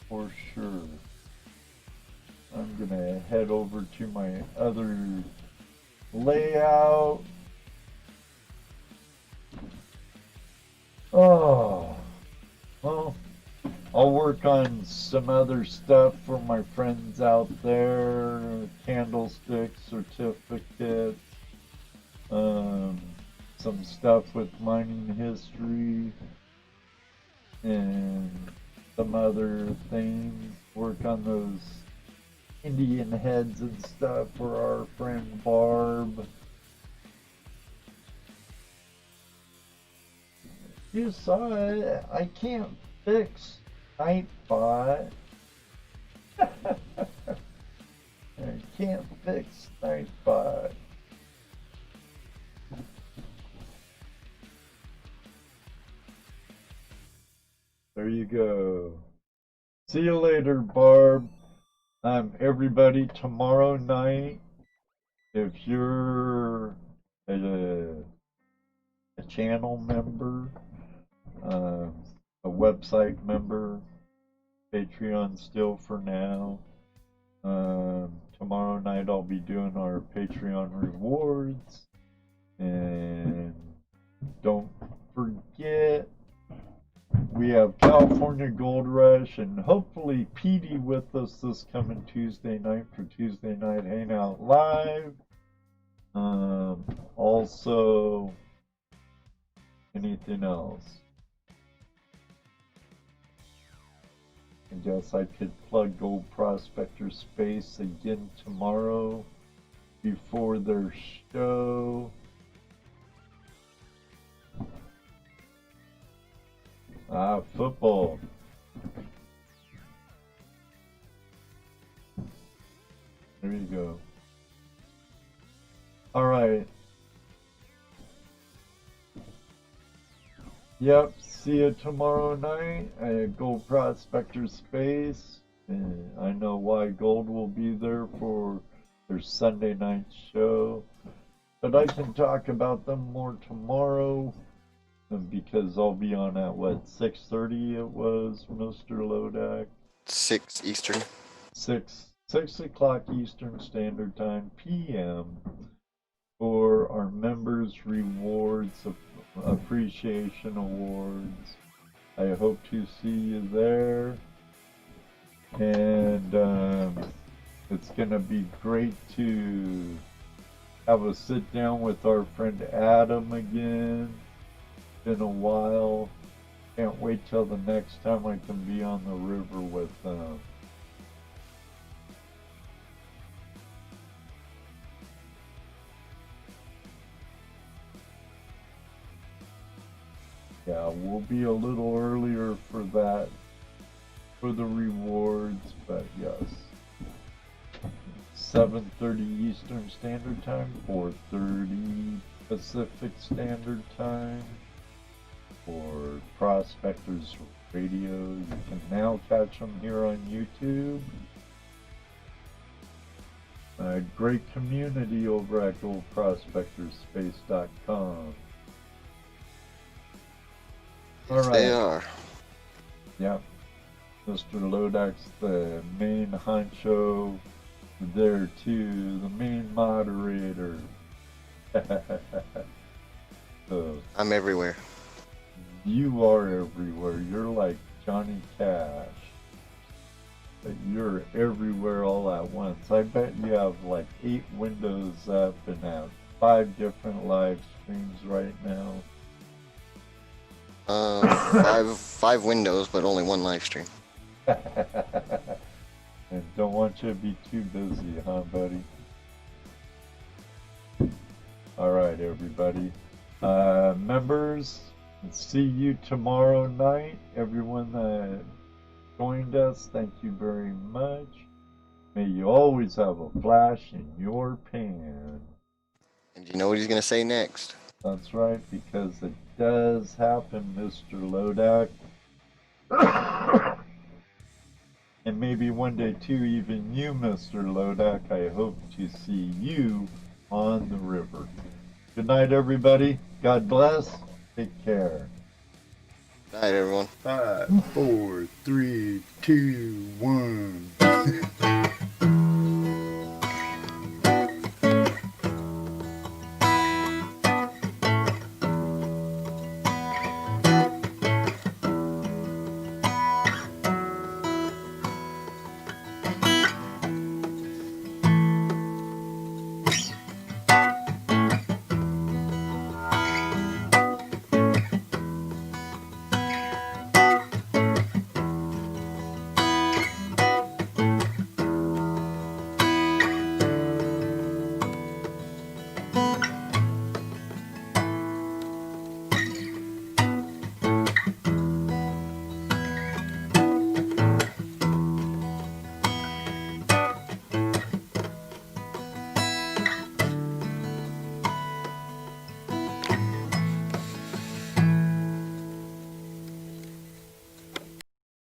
for sure. I'm gonna head over to my other layout. Oh, well, I'll work on some other stuff for my friends out there. Candlesticks, certificates, some stuff with mining history, and some other things. Work on those Indian heads and stuff for our friend Barb. You saw it. I can't fix Nightbot. I can't fix Nightbot. There you go. See you later, Barb. Everybody, tomorrow night, if you're a channel member, a website member, Patreon still for now. Tomorrow night I'll be doing our Patreon rewards. And don't forget, we have California Gold Rush and hopefully Petey with us this coming Tuesday night for Tuesday Night Hangout Live. Also, anything else? I guess I could plug Gold Prospector Space again tomorrow before their show. Football. There you go. All right. Yep. See you tomorrow night at Gold Prospector Space. And I know why Gold will be there for their Sunday night show. But I can talk about them more tomorrow. Because I'll be on at what, 6:30 it was, Mr. Lodak? 6 Eastern. 6 o'clock Eastern Standard Time PM for our members rewards, appreciation awards. I hope to see you there. And it's gonna be great to have a sit down with our friend Adam again. Been a while. Can't wait till the next time I can be on the river with them. Yeah, we'll be a little earlier for that, for the rewards, but yes. 7:30 Eastern Standard Time, 4:30 Pacific Standard Time for Prospectors radio. You can now catch them here on YouTube. A great community over at goldprospectorspace.com. Yes, they are. Yep. Mr. Lodak's the main honcho there too, the main moderator. So I'm everywhere. you are everywhere. You're like Johnny Cash. But you're everywhere all at once. I bet you have like 8 windows up and have 5 different live streams right now. Five windows, but only one live stream. And don't want you to be too busy, huh, buddy? All right, everybody. Members, see you tomorrow night. Everyone that joined us, thank you very much. May you always have a flash in your pan. And you know what he's going to say next? That's right, because it does happen, Mr. Lodak. And maybe one day too, even you, Mr. Lodak, I hope to see you on the river. Good night, everybody. God bless. Take care. Good night, everyone. 5, 4, 3, 2, 1.